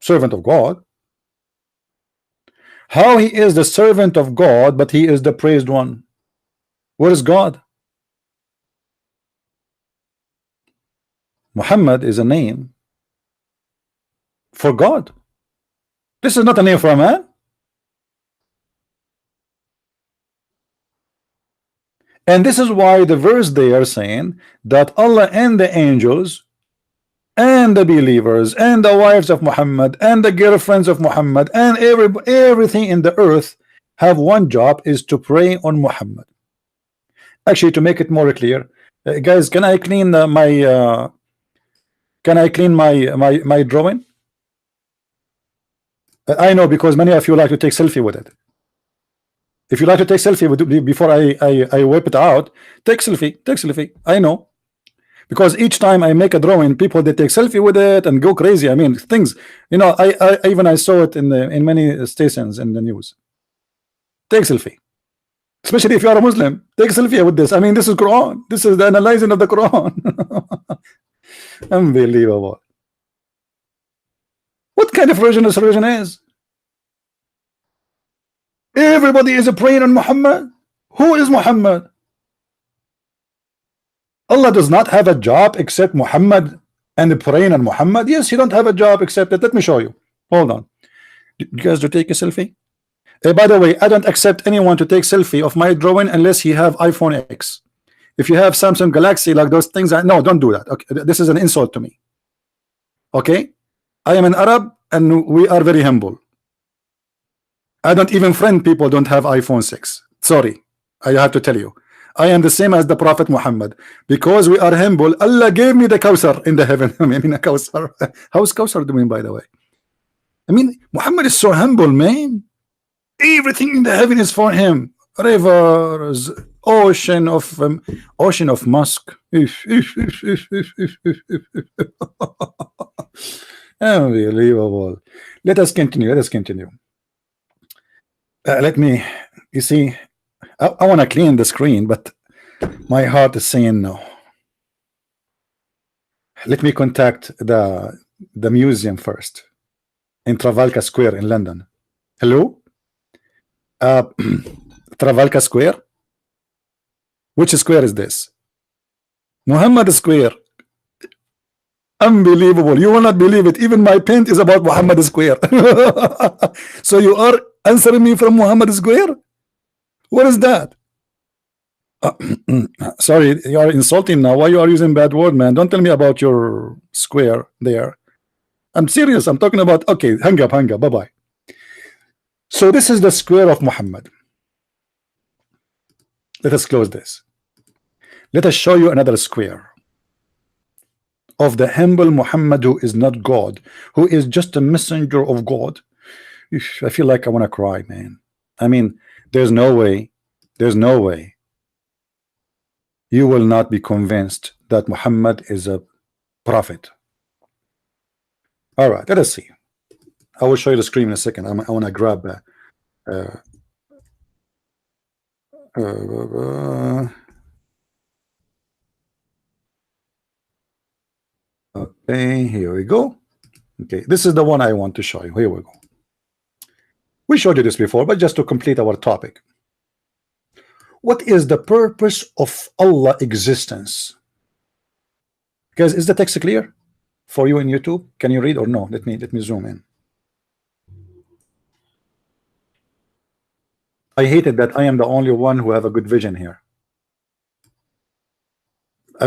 Servant of God? How he is the servant of God, but he is the praised one? Where is God? Muhammad is a name for God. This is not a name for a man. And this is why the verse they are saying that Allah and the angels and the believers and the wives of Muhammad and the girlfriends of Muhammad and everything in the earth have one job, is to pray on Muhammad. Actually, to make it more clear, guys, can I clean my drawing? I know, because many of you like to take selfie with it. If you like to take selfie with it before I wipe it out, take selfie. I know, because each time I make a drawing, people they take selfie with it and go crazy. I mean, things, you know, I saw it in many stations in the news. Take selfie, especially if you are a Muslim. Take selfie with this. I mean, this is Quran. This is the analyzing of the Quran. Unbelievable. What kind of religion this religion is? Everybody is praying on Muhammad. Who is Muhammad? Allah does not have a job except Muhammad and praying on Muhammad. Yes, he don't have a job except that. Let me show you. Hold on. You guys do take a selfie? By the way, I don't accept anyone to take selfie of my drawing unless he have iPhone X. If you have Samsung Galaxy, like those things, no, don't do that. Okay, this is an insult to me. Okay, I am an Arab and we are very humble. I don't even friend people don't have iPhone 6. Sorry, I have to tell you, I am the same as the Prophet Muhammad, because we are humble. Allah gave me the Kawthar in the heaven. I mean, a Kawthar. How is Kawthar doing, by the way? I mean, Muhammad is so humble, man. Everything in the heaven is for him. Rivers, ocean of musk. Unbelievable. Let us continue. Let me, you see, I want to clean the screen, but my heart is saying no. Let me contact the the museum first in Trafalgar Square in London. Hello? Trafalgar Square? Which square is this? Muhammad Square. Unbelievable. You will not believe it. Even my paint is about Muhammad Square. So you are answering me from Muhammad Square? What is that? Sorry, you are insulting now. Why you are using bad word, man? Don't tell me about your square there. I'm serious. I'm talking about, okay, hang up, bye-bye. So this is the square of Muhammad. Let us close this. Let us show you another square of the humble Muhammad, who is not God, who is just a messenger of God. I feel like I want to cry, man. I mean, there's no way you will not be convinced that Muhammad is a prophet. All right, let us see. I will show you the screen in a second. I want to grab okay, here we go. Okay, this is the one I want to show you. Here we go. We showed you this before, but just to complete our topic. What is the purpose of Allah existence? Guys, is the text clear for you in YouTube? Can you read or no? Let me zoom in. I hated that I am the only one who have a good vision here.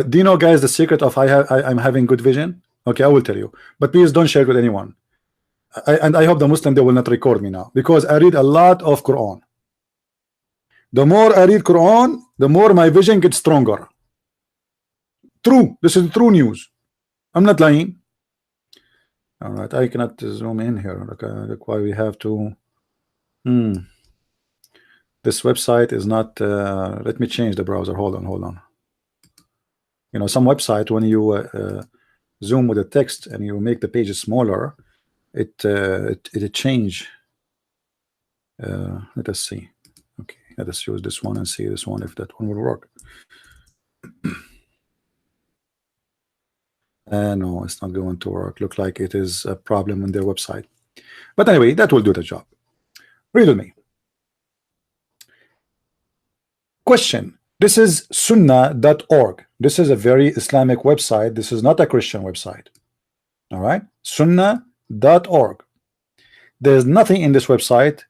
Do you know, guys, the secret of I'm having good vision? Okay, I will tell you, but please don't share it with anyone. And I hope the Muslim, they will not record me now, because I read a lot of Quran. The more I read Quran, the more my vision gets stronger. True, this is true news. I'm not lying. All right, I cannot zoom in here. Look why we have to. This website is not. Let me change the browser. Hold on. You know, some website, when you zoom with the text and you make the pages smaller, it change. Let us see. Okay, let us use this one and see this one if that one will work. No, it's not going to work. Look like it is a problem in their website. But anyway, that will do the job. Read with me. Question. This is sunnah.org. This is a very Islamic website. This is not a Christian website. All right. Sunnah.org. There's nothing in this website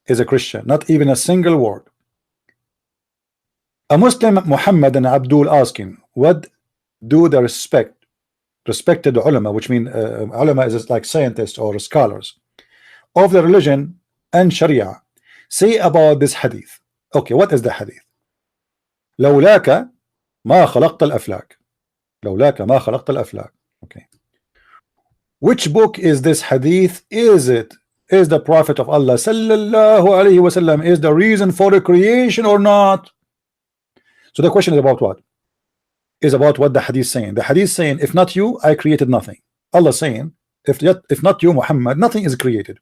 is a Christian. Not even a single word. A Muslim, Muhammad and Abdul, asking, what do the respected ulama, which mean ulama is like scientists or scholars of the religion and Sharia, say about this hadith? Okay, what is the hadith? لولاك ما خلقت الأفلاك. لولاك ما خلقت الأفلاك. Okay. Which book is this hadith? Is the Prophet of Allah sallallahu alaihi wasallam is the reason for the creation or not? So the question is about what? Is about what the hadith saying. The hadith saying, if not you, I created nothing. Allah saying, if not you, Muhammad, nothing is created.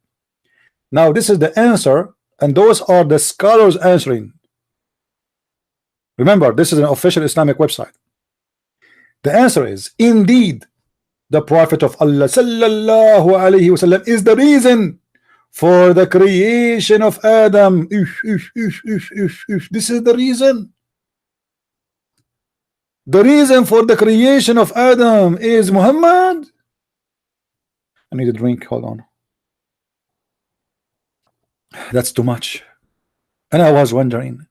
Now this is the answer, and those are the scholars answering. Remember, this is an official Islamic website. The answer is, indeed, the Prophet of Allah sallallahu alaihi wasallam is the reason for the creation of Adam. This is the reason. The reason for the creation of Adam is Muhammad. I need a drink. Hold on. That's too much. And I was wondering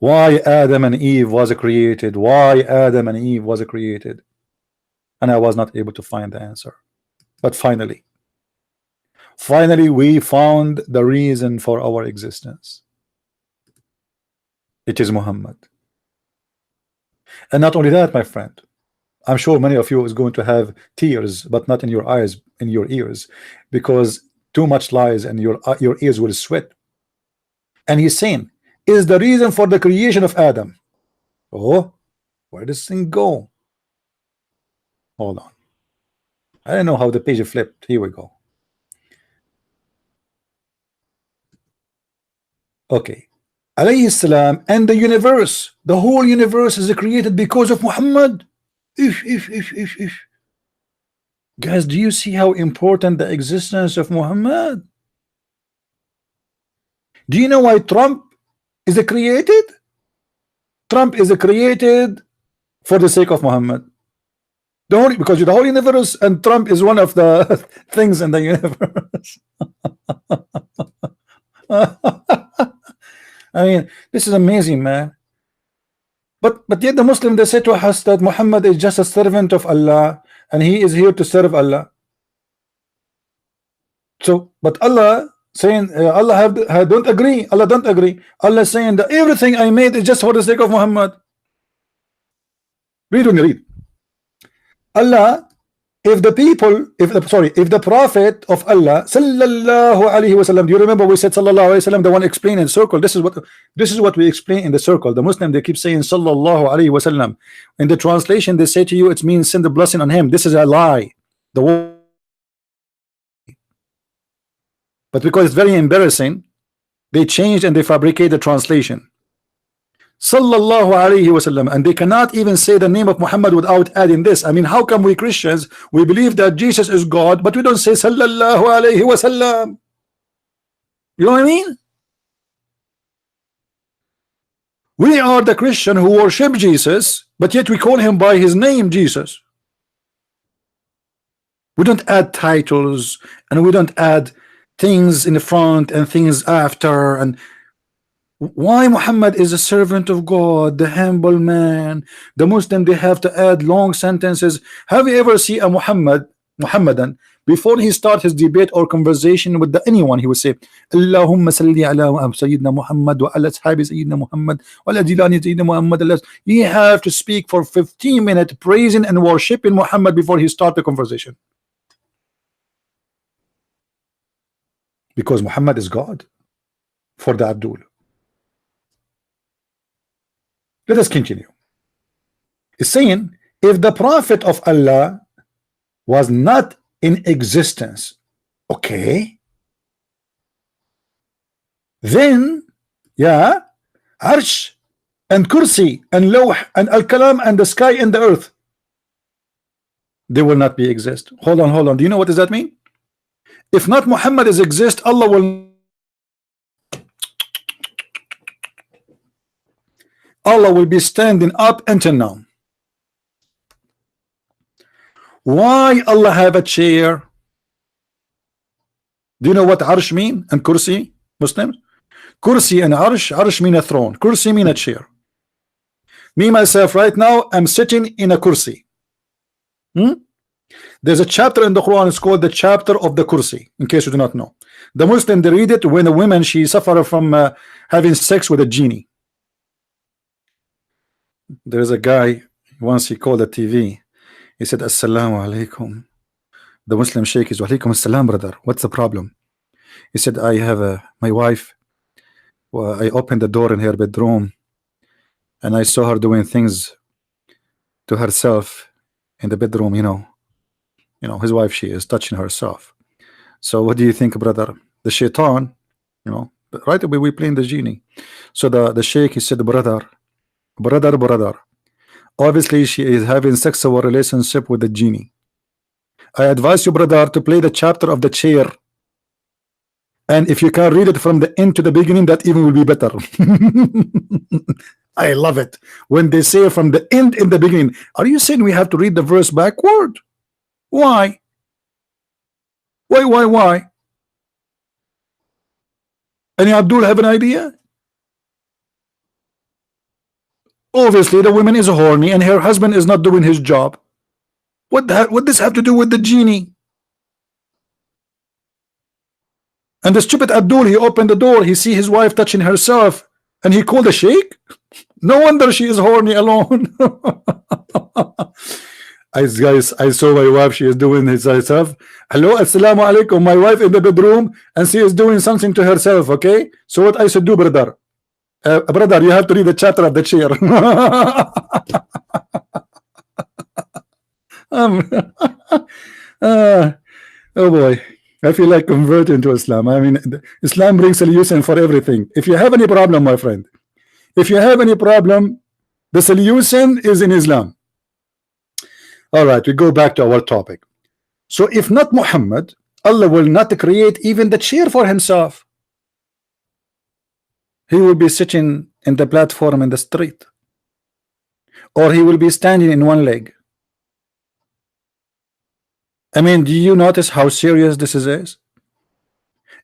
why Adam and Eve was created. Why Adam and Eve was created. And I was not able to find the answer. But finally we found the reason for our existence. It is Muhammad. And not only that, my friend, I'm sure many of you is going to have tears, but not in your eyes, in your ears, because too much lies and your ears will sweat. And he's saying, is the reason for the creation of Adam. Oh, where does this thing go? Hold on. I don't know how the page flipped. Here we go. Okay. Alayhi salam, and the universe, the whole universe is created because of Muhammad. Guys, do you see how important the existence of Muhammad? Do you know why Trump is created? Trump is created for the sake of Muhammad. Because the whole universe, and Trump is one of the things in the universe. I mean, this is amazing, man. But yet the Muslim, they say to us that Muhammad is just a servant of Allah and he is here to serve Allah. So, but Allah saying don't agree. Allah don't agree. Allah saying that everything I made is just for the sake of Muhammad. Read when you read. Allah, if the prophet of Allah sallallahu alaihi wasallam, do you remember we said sallallahu alaihi wasallam, the one explained in circle? This is what we explain in the circle. The Muslim, they keep saying sallallahu alaihi wasallam. In the translation they say to you it means send the blessing on him. This is a lie. But because it's very embarrassing, they changed and they fabricate the translation. Sallallahu alayhi wasallam, and they cannot even say the name of Muhammad without adding this. I mean, how come we Christians, we believe that Jesus is God, but we don't say sallallahu alayhi wasallam? You know what I mean? We are the Christian who worship Jesus, but yet we call him by his name, Jesus. We don't add titles, and we don't add things in the front and things after. And why Muhammad is a servant of God, the humble man? The Muslim, they have to add long sentences. Have you ever seen a Muhammadan before he start his debate or conversation with anyone, he would say Allahumma salli ala Sayyidina Muhammad wa ala ashabi Sayyidina Muhammad wa ala jilani Sayyidina Muhammad. You have to speak for 15 minutes praising and worshiping Muhammad before he start the conversation, because Muhammad is God for the Abdul. Let us continue. It's saying if the prophet of Allah was not in existence, okay, then yeah, Arsh and Kursi and Lawh and Al-Kalam and the sky and the earth, they will not be exist. Hold on. Do you know what does that mean? If not Muhammad is exist, Allah will be standing up until now. Why Allah have a chair? Do you know what Arsh mean and Kursi, Muslims? Kursi and Arsh mean a throne, Kursi mean a chair. Me myself right now, I'm sitting in a Kursi. There's a chapter in the Quran, it's called the chapter of the Kursi, in case you do not know. The Muslim, they read it when a woman, she suffered from having sex with a genie. There's a guy, once he called the TV, he said assalamu alaikum. The Muslim sheikh is wa alaikum assalam, brother, what's the problem? He said, I have my wife, I opened the door in her bedroom and I saw her doing things to herself in the bedroom. You know, his wife, she is touching herself. So what do you think, brother? The shaitan, right away we playing the genie. So the sheikh, he said, brother, obviously she is having sexual relationship with the genie. I advise you, brother, to play the chapter of the chair, and if you can read it from the end to the beginning, that even will be better. I love it when they say from the end in the beginning. Are you saying we have to read the verse backward? Why? Any Abdul have an idea? Obviously the woman is horny and her husband is not doing his job. What this have to do with the genie? And the stupid Abdul, he opened the door, he see his wife touching herself, and he called the sheikh. No wonder she is horny alone. Guys, I saw my wife, she is doing herself. Hello, assalamu alaikum, my wife in the bedroom and she is doing something to herself. Okay, so what I should do, brother? Brother, you have to read the chapter of the chair. Oh boy, I feel like converting to Islam. I mean, Islam brings solution for everything. If you have any problem, my friend, if you have any problem, the solution is in Islam. All right, we go back to our topic. So if not Muhammad, Allah will not create even the chair for himself. He will be sitting in the platform in the street, or he will be standing in one leg. I mean, do you notice how serious this is?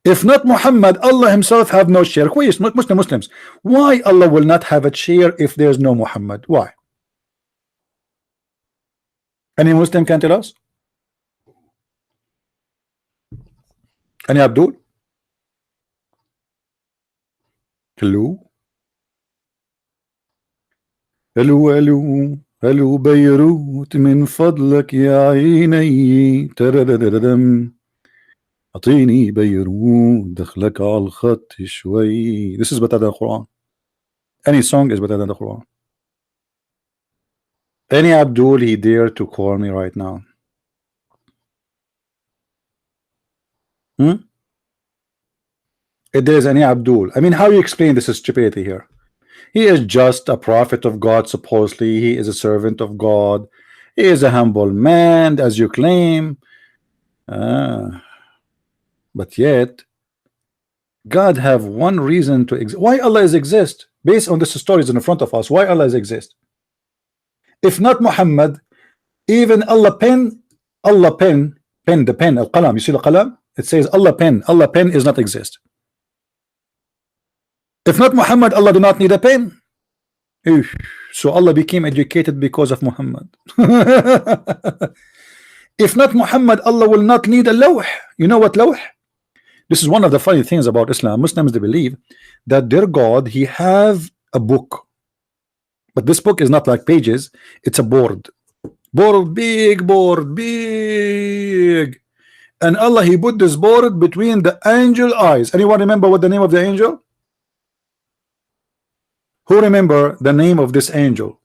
If not Muhammad, Allah himself have no chair. Muslims, why Allah will not have a chair if there's no Muhammad? Why? Any Muslim can tell us? Any Abdul? Hello? Hello, hello, hello بيروت من فضلك يا عيني تردددم أعطيني بيروت دخلك على الخط شوي. This is better than the Quran. Any song is better than the Quran. Any Abdul, he dare to call me right now? If there's any Abdul, I mean, how you explain this stupidity here? He is just a prophet of God, supposedly. He is a servant of God. He is a humble man, as you claim. But yet, God have one reason to exist. Why Allah is exist? Based on this stories in front of us, why Allah is exist? If not Muhammad, even Allah pen, the pen, al-qalam. You see the qalam? It says Allah pen is not exist. If not Muhammad, Allah do not need a pen. So Allah became educated because of Muhammad. If not Muhammad, Allah will not need a lawh. You know what lawh? This is one of the funny things about Islam. Muslims, they believe that their God, he have a book, but this book is not like pages, it's a board, big, and Allah, he put this board between the angel eyes. Anyone remember what the name of the angel? Who remember the name of this angel?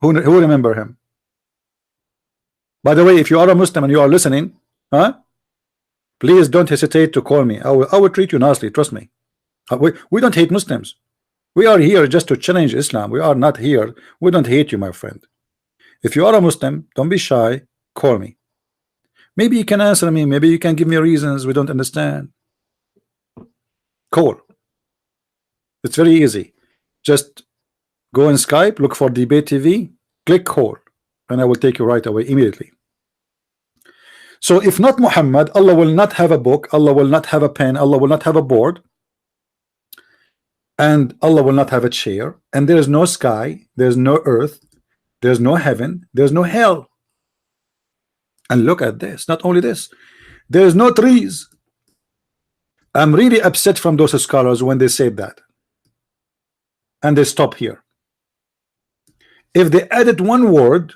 Who remember him? By the way, if you are a Muslim and you are listening, please don't hesitate to call me. I will treat you nicely, trust me. We don't hate Muslims. We are here just to challenge Islam. We are not here. We don't hate you, my friend. If you are a Muslim, don't be shy, call me. Maybe you can answer me, maybe you can give me reasons we don't understand. Call. It's very easy. Just go in Skype, look for Debate TV, click call, and I will take you right away immediately. So if not Muhammad, Allah will not have a book, Allah will not have a pen, Allah will not have a board, and Allah will not have a chair, and there is no sky, there's no earth, there's no heaven, there's no hell. And look at this, not only this, there's no trees. I'm really upset from those scholars when they said that, and they stop here. If they added one word,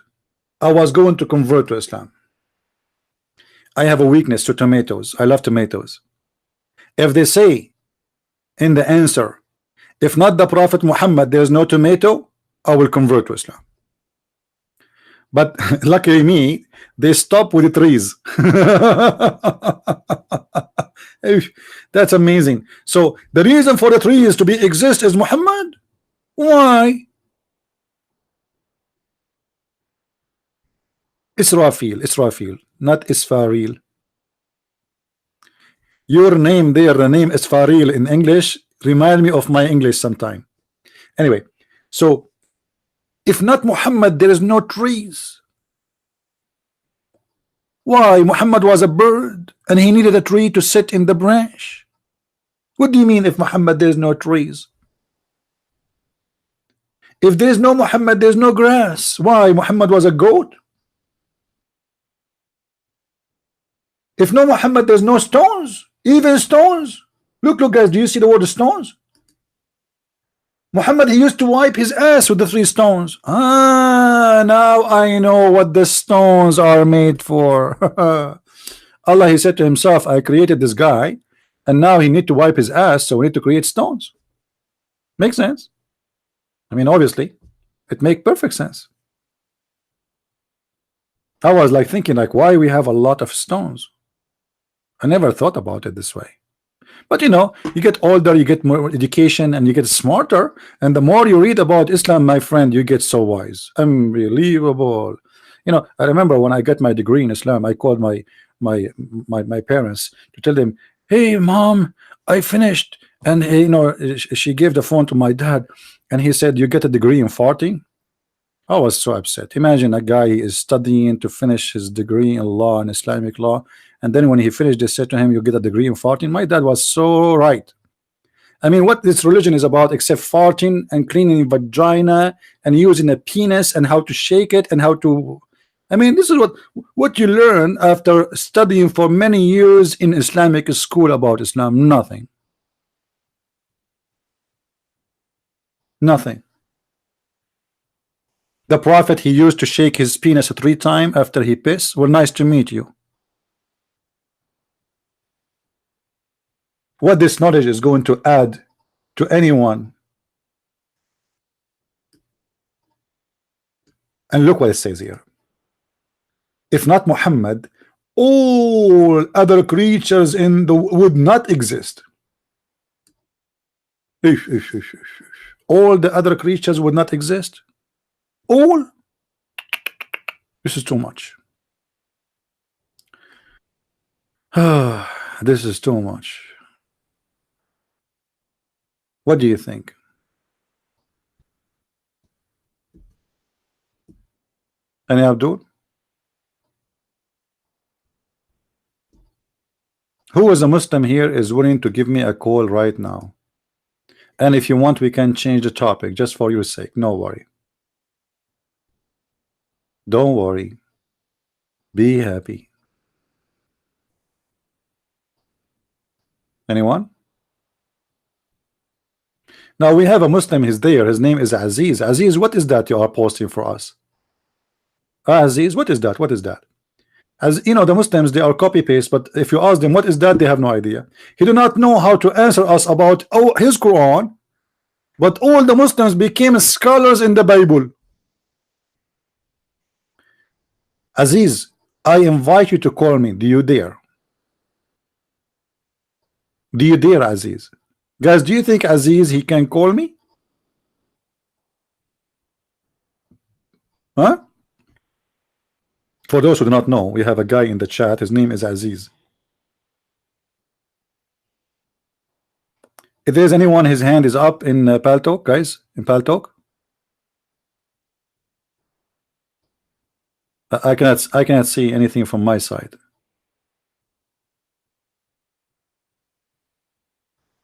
I was going to convert to Islam. I have a weakness to tomatoes. I love tomatoes. If they say in the answer, if not the Prophet Muhammad, there's no tomato, I will convert to Islam. But luckily me, they stop with the trees. That's amazing. So the reason for the trees to be exist is Muhammad. Why? Israfil, not Isfaril. Your name there, the name Isfaril in English, remind me of my English sometime. Anyway, so if not Muhammad, there is no trees. Why? Muhammad was a bird and he needed a tree to sit in the branch. What do you mean if Muhammad there is no trees? If there is no Muhammad, there is no grass. Why? Muhammad was a goat. If no Muhammad, there's no stones. Even stones. Look guys, do you see the word stones? Muhammad, he used to wipe his ass with the 3 stones. Now I know what the stones are made for. Allah, he said to himself, I created this guy, and now he need to wipe his ass, so we need to create stones. Makes sense? I mean, obviously, it makes perfect sense. I was like thinking, like, why we have a lot of stones? I never thought about it this way. But you know, you get older, you get more education, and you get smarter, and the more you read about Islam, my friend, you get so wise. Unbelievable. You know, I remember when I got my degree in Islam, I called my parents to tell them, hey mom, I finished. And you know, she gave the phone to my dad, and he said, you get a degree in farting? I was so upset. Imagine a guy is studying to finish his degree in law and Islamic law, and then when he finished, they said to him, you get a degree in farting? My dad was so right. I mean, what this religion is about except farting and cleaning vagina and using a penis and how to shake it and how to, I mean, this is what you learn after studying for many years in Islamic school about Islam. Nothing. Nothing. The Prophet, he used to shake his penis 3 times after he pissed. Well, nice to meet you. What this knowledge is going to add to anyone. And look what it says here. If not Muhammad, all other creatures in the would not exist. All the other creatures would not exist. All. This is too much. This is too much. What do you think? Any Abdul? Who is a Muslim here is willing to give me a call right now? And if you want, we can change the topic just for your sake. No worry. Don't worry. Be happy. Anyone? Now we have a Muslim. He's there. His name is Aziz. Aziz, what is that you are posting for us? Aziz, what is that? What is that? As you know, the Muslims, they are copy paste, but if you ask them what is that, they have no idea. He do not know how to answer us about his Quran, but all the Muslims became scholars in the Bible. Aziz, I invite you to call me. Do you dare? Do you dare, Aziz? Guys, do you think Aziz, he can call me? Huh? For those who do not know, we have a guy in the chat. His name is Aziz. If there's anyone, his hand is up in Paltalk, guys, in Paltalk. I cannot see anything from my side.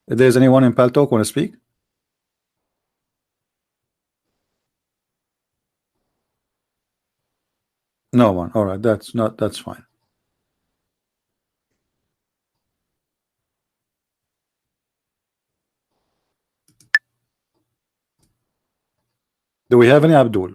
If there's anyone in Paltalk want to speak? No one. All right, that's fine. Do we have any Abdul?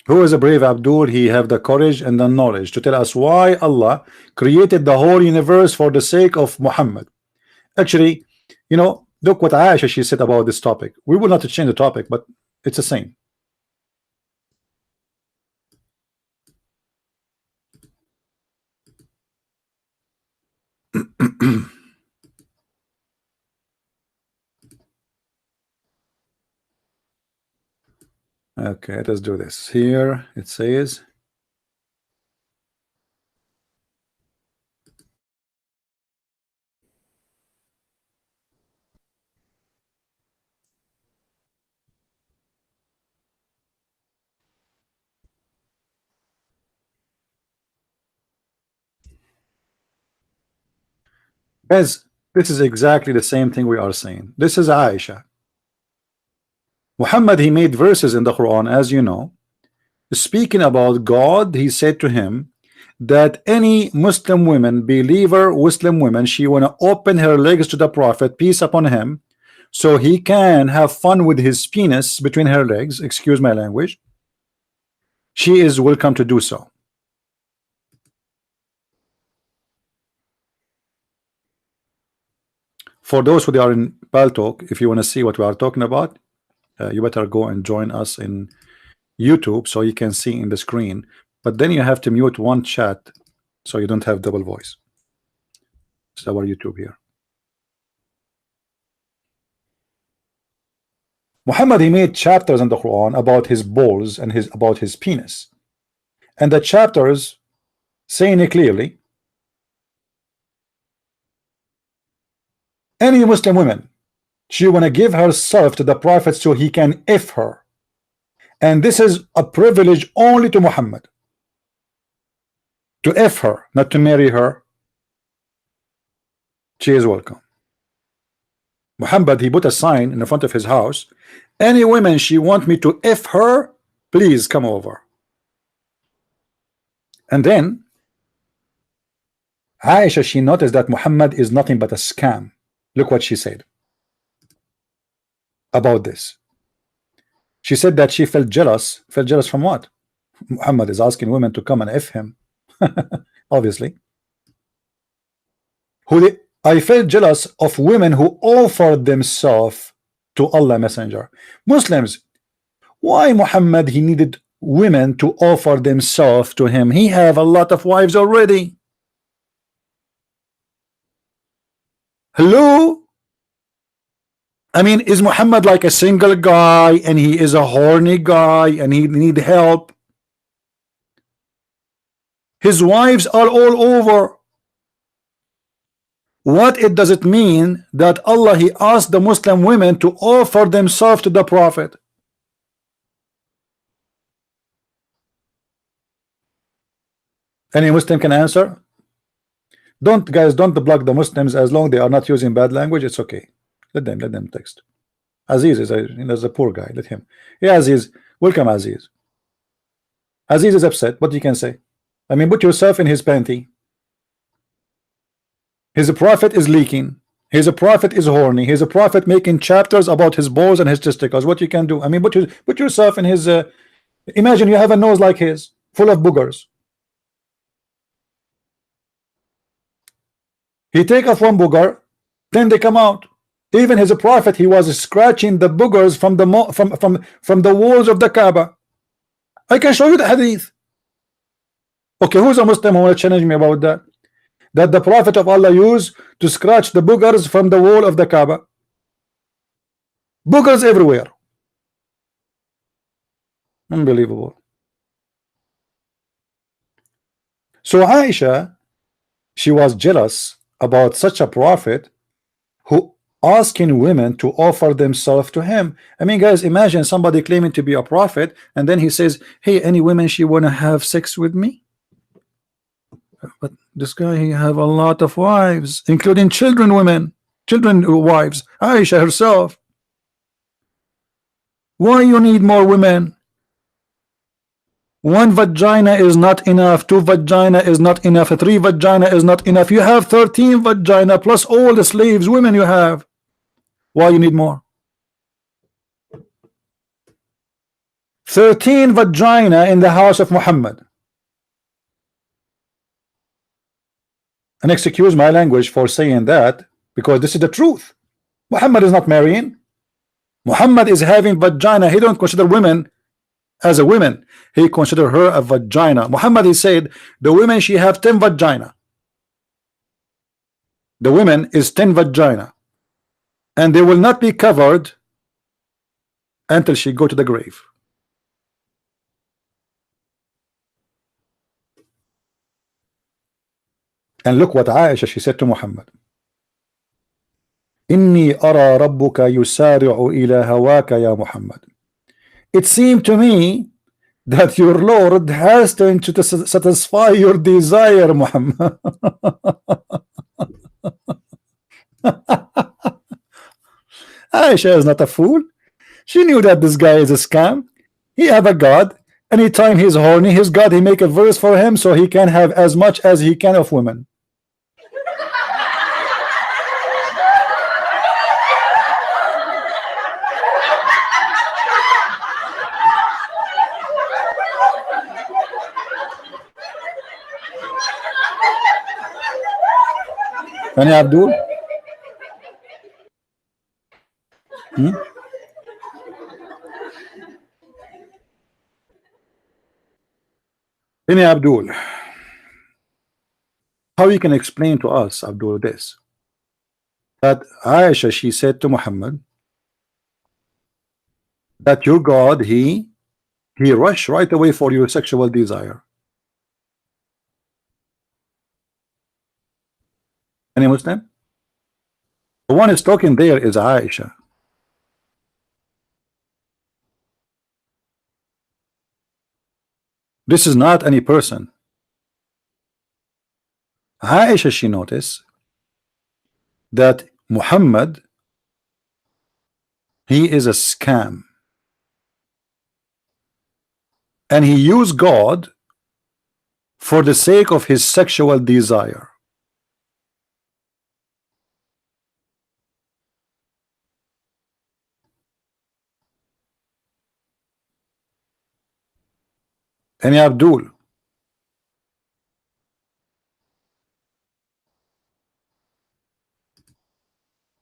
Who is a brave Abdul? He have the courage and the knowledge to tell us why Allah created the whole universe for the sake of Muhammad. Actually, you know, look what Aisha she said about this topic. We will not change the topic, but it's the same. Okay, let's do this. Here it says, guys, this is exactly the same thing we are saying. This is Aisha. Muhammad, he made verses in the Quran, as you know, speaking about God. He said to him that any Muslim woman, believer Muslim woman, she want to open her legs to the Prophet, peace upon him, so he can have fun with his penis between her legs, excuse my language, she is welcome to do so. For those who are in Paltalk, if you want to see what we are talking about, you better go and join us in YouTube so you can see in the screen, but then you have to mute one chat so you don't have double voice. It's our YouTube here. Muhammad, he made chapters in the Quran about his balls and about his penis, and the chapters saying it clearly, any Muslim woman, she wanna give herself to the Prophet so he can F her, and this is a privilege only to Muhammad, to F her, not to marry her. She is welcome. Muhammad, he put a sign in the front of his house, any woman she want me to F her, please come over. And then Aisha, she noticed that Muhammad is nothing but a scam. Look what she said about this. She said that she felt jealous. Felt jealous from what? Muhammad is asking women to come and F him. Obviously. I felt jealous of women who offered themselves to Allah Messenger. Muslims, why Muhammad he needed women to offer themselves to him? He have a lot of wives already. Hello? I mean, is Muhammad like a single guy and he is a horny guy and he need help? His wives are all over. What does it mean that Allah he asked the Muslim women to offer themselves to the Prophet? Any Muslim can answer? Don't block the Muslims as long they are not using bad language. It's okay. Let them text. Aziz is a poor guy. Let him. Yeah, Aziz. Welcome, Aziz. Aziz is upset. What you can say? I mean, put yourself in his panty. His prophet is leaking. His prophet is horny. His prophet making chapters about his balls and his testicles. What you can do? I mean, put yourself in his. Imagine you have a nose like his, full of boogers. He take off one booger, then they come out. Even his prophet, he was scratching the boogers from the walls of the Kaaba. I can show you the hadith. Okay, who's a Muslim who will challenge me about that? That the Prophet of Allah used to scratch the boogers from the wall of the Kaaba. Boogers everywhere. Unbelievable. So Aisha, she was jealous about such a prophet who asking women to offer themselves to him. I mean, guys, imagine somebody claiming to be a prophet and then he says, hey, any women she wanna have sex with me? But this guy, he have a lot of wives, including children wives, Aisha herself. Why you need more women? One vagina is not enough, two vagina is not enough, three vagina is not enough. You have 13 vagina plus all the slaves, women you have. Why you need more? 13 vagina in the house of Muhammad. And excuse my language for saying that, because this is the truth. Muhammad is not marrying. Muhammad is having vagina. He don't consider women as a woman. He consider her a vagina. Muhammad, he said the women she have 10 vagina. The women is 10 vagina, and they will not be covered until she go to the grave. And look what Aisha, she said to Muhammad. Inni ara rabbuka yusari'u ila hawaka ya Muhammad. It seemed to me that your Lord has to satisfy your desire, Muhammad. Aisha is not a fool. She knew that this guy is a scam. He have a God. Anytime he's horny, his God, he make a verse for him so he can have as much as he can of women. Any Abdul? Any Abdul? How you can explain to us, Abdul, this? That Aisha, she said to Muhammad, that your God, he rush right away for your sexual desire. Any Muslim? The one is talking there is Aisha. This is not any person. Aisha, she noticed that Muhammad, he is a scam, and he used God for the sake of his sexual desire. And Abdul,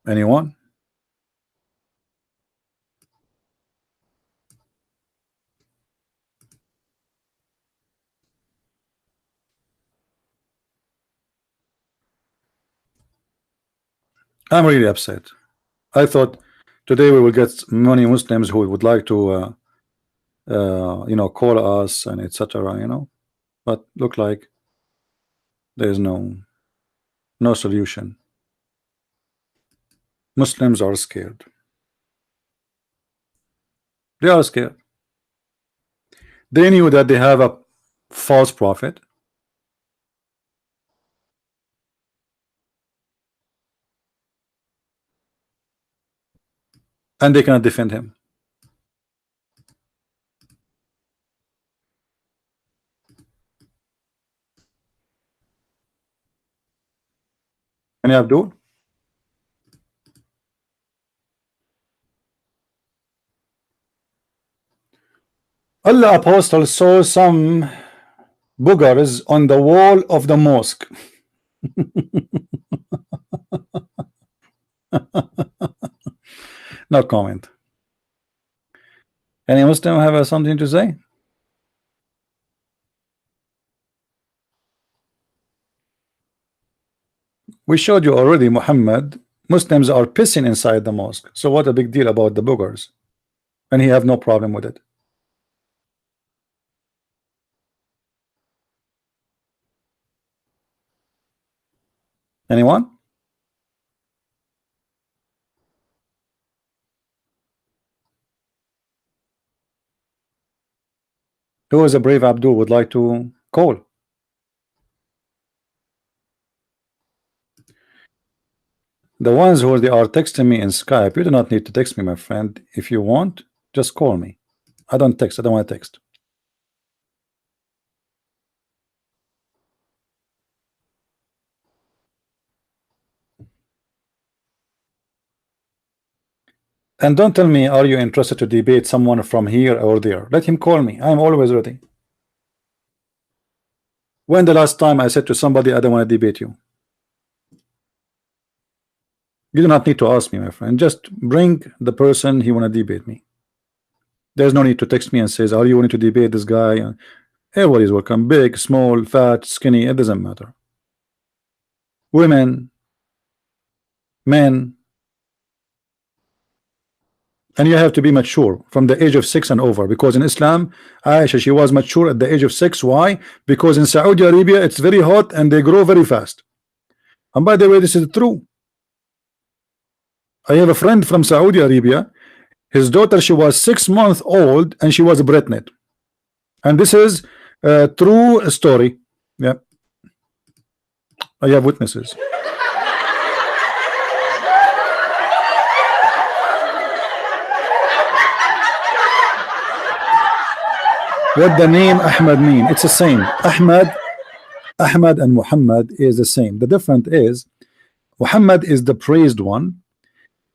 anyone? I'm really upset. I thought today we will get many Muslims who would like to you know, call us and etc., you know, but look like there's no solution. Muslims are scared. They are scared. They knew that they have a false prophet, and they cannot defend him. Any Abdul? Allah Apostle saw some boogers on the wall of the mosque. No comment. Any Muslim have something to say? We showed you already, Muhammad. Muslims are pissing inside the mosque. So what a big deal about the boogers? And he have no problem with it. Anyone? Who is a brave Abdul would like to call? The ones who they are texting me in Skype, you do not need to text me, my friend. If you want, just call me. I don't text. I don't want to text. And don't tell me, are you interested to debate someone from here or there? Let him call me. I'm always ready. When the last time I said to somebody, I don't want to debate you? You do not need to ask me, my friend. Just bring the person he want to debate me. There's no need to text me and says, are you willing to debate this guy? Everybody's welcome. Big, small, fat, skinny, it doesn't matter. Women, men. And you have to be mature from the age of 6 and over, because in Islam, Aisha, she was mature at the age of 6. Why? Because in Saudi Arabia it's very hot and they grow very fast. And by the way, this is true. I have a friend from Saudi Arabia. His daughter, she was 6 months old and she was pregnant. And this is a true story. Yeah, I have witnesses. What the name Ahmad mean? It's the same. Ahmad and Muhammad is the same. The difference is Muhammad is the praised one.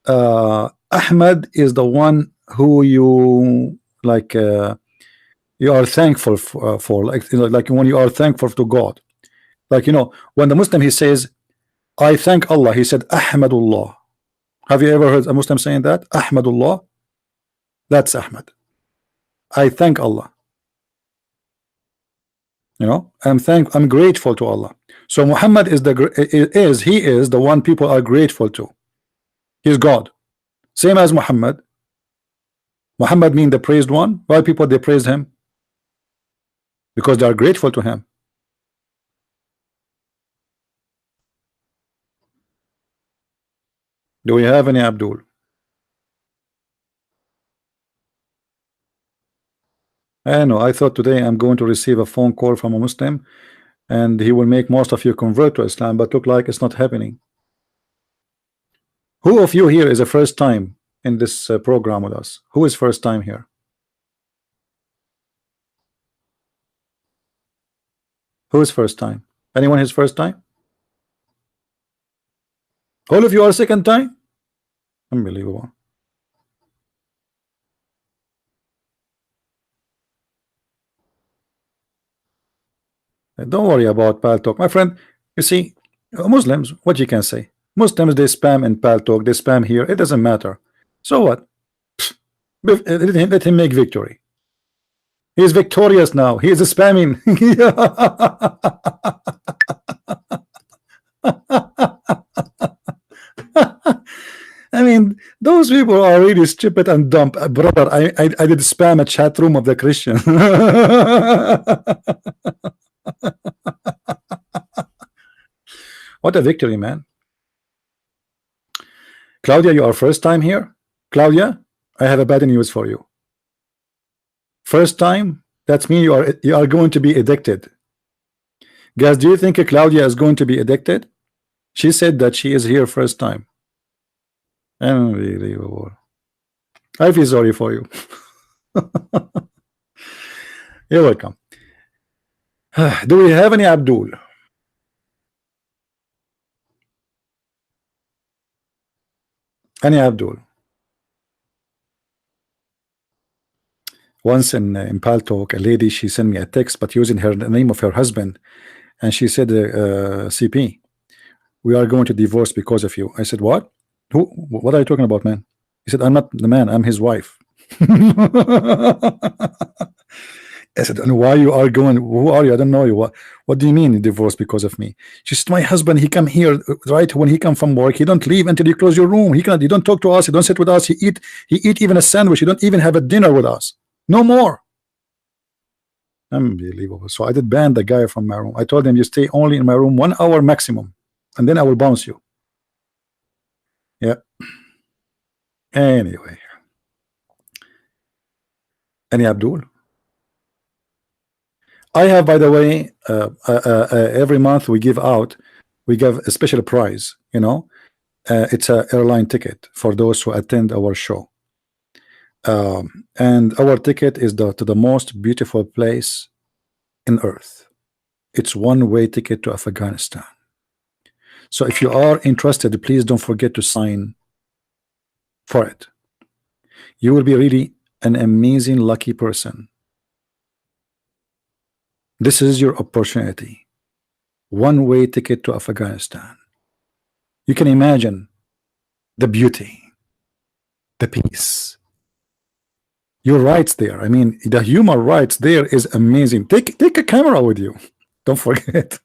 Ahmad is the one who you like. You are thankful for, like, you know, like when you are thankful to God. Like, you know, when the Muslim he says, I thank Allah, he said Ahmadullah. Have you ever heard a Muslim saying that? Ahmadullah? That's Ahmad. I thank Allah. You know, I'm grateful to Allah. So Muhammad is the one people are grateful to. He's God, same as Muhammad. Muhammad mean the praised one. Why people they praise him? Because they are grateful to him. Do we have any Abdul? I know. I thought today I'm going to receive a phone call from a Muslim and he will make most of you convert to Islam, but look like it's not happening. Who of you here is a first time in this program with us? Who is first time here? Who is first time? Anyone is first time? All of you are second time? Unbelievable. Don't worry about Paltalk, my friend. You see, Muslims, what you can say? Muslims, they spam in Paltalk, they spam here. It doesn't matter. So what? Let him make victory. He is victorious now. He is spamming. I mean, those people are really stupid and dumb, brother. I did spam a chat room of the Christian. What a victory, man. Claudia, you are first time here. Claudia, I have a bad news for you. First time, that means you are going to be addicted. Guys, do you think Claudia is going to be addicted? She said that she is here first time. Unbelievable. I feel sorry for you. You're welcome. Do we have any Abdul? Any Abdul? Once in Paltalk, a lady, she sent me a text, but using the name of her husband, and she said, CP, we are going to divorce because of you. I said, what? Who? What are you talking about, man? He said, I'm not the man, I'm his wife. I said, and why you are going? Who are you? I don't know you. What do you mean divorce because of me? She said, my husband, he come here right when he come from work. He don't leave until you close your room. He don't talk to us. He don't sit with us. He eat even a sandwich. He don't even have a dinner with us. No more. Unbelievable. So I did ban the guy from my room. I told him you stay only in my room 1 hour maximum, and then I will bounce you. Yeah. Anyway, any Abdul? I have, by the way, every month we give a special prize. You know, it's an airline ticket for those who attend our show. And our ticket is to the most beautiful place in earth. It's one-way ticket to Afghanistan. So if you are interested, please don't forget to sign for it. You will be really an amazing lucky person. This is your opportunity. One-way ticket to Afghanistan. You can imagine the beauty, the peace, your rights there. I mean, the human rights there is amazing. Take a camera with you. Don't forget.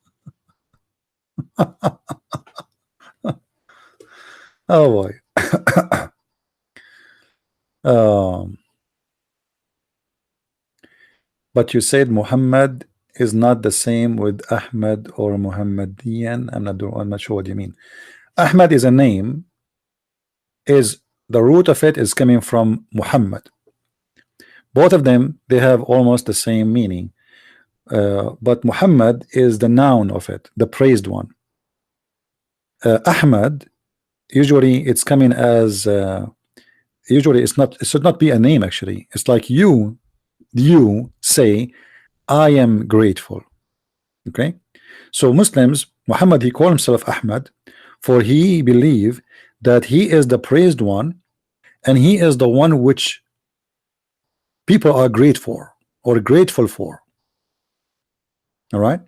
Oh boy. But you said Muhammad is not the same with Ahmed or Muhammadian. I'm not sure what you mean. Ahmed is a name. Is the root of it is coming from Muhammad. Both of them, they have almost the same meaning. But Muhammad is the noun of it, the praised one. Ahmad, usually it's coming as usually it should not be a name. Actually, it's like you say I am grateful. Okay, so Muslims, Muhammad, he called himself Ahmad, for he believed that he is the praised one, and he is the one which people are grateful for. All right,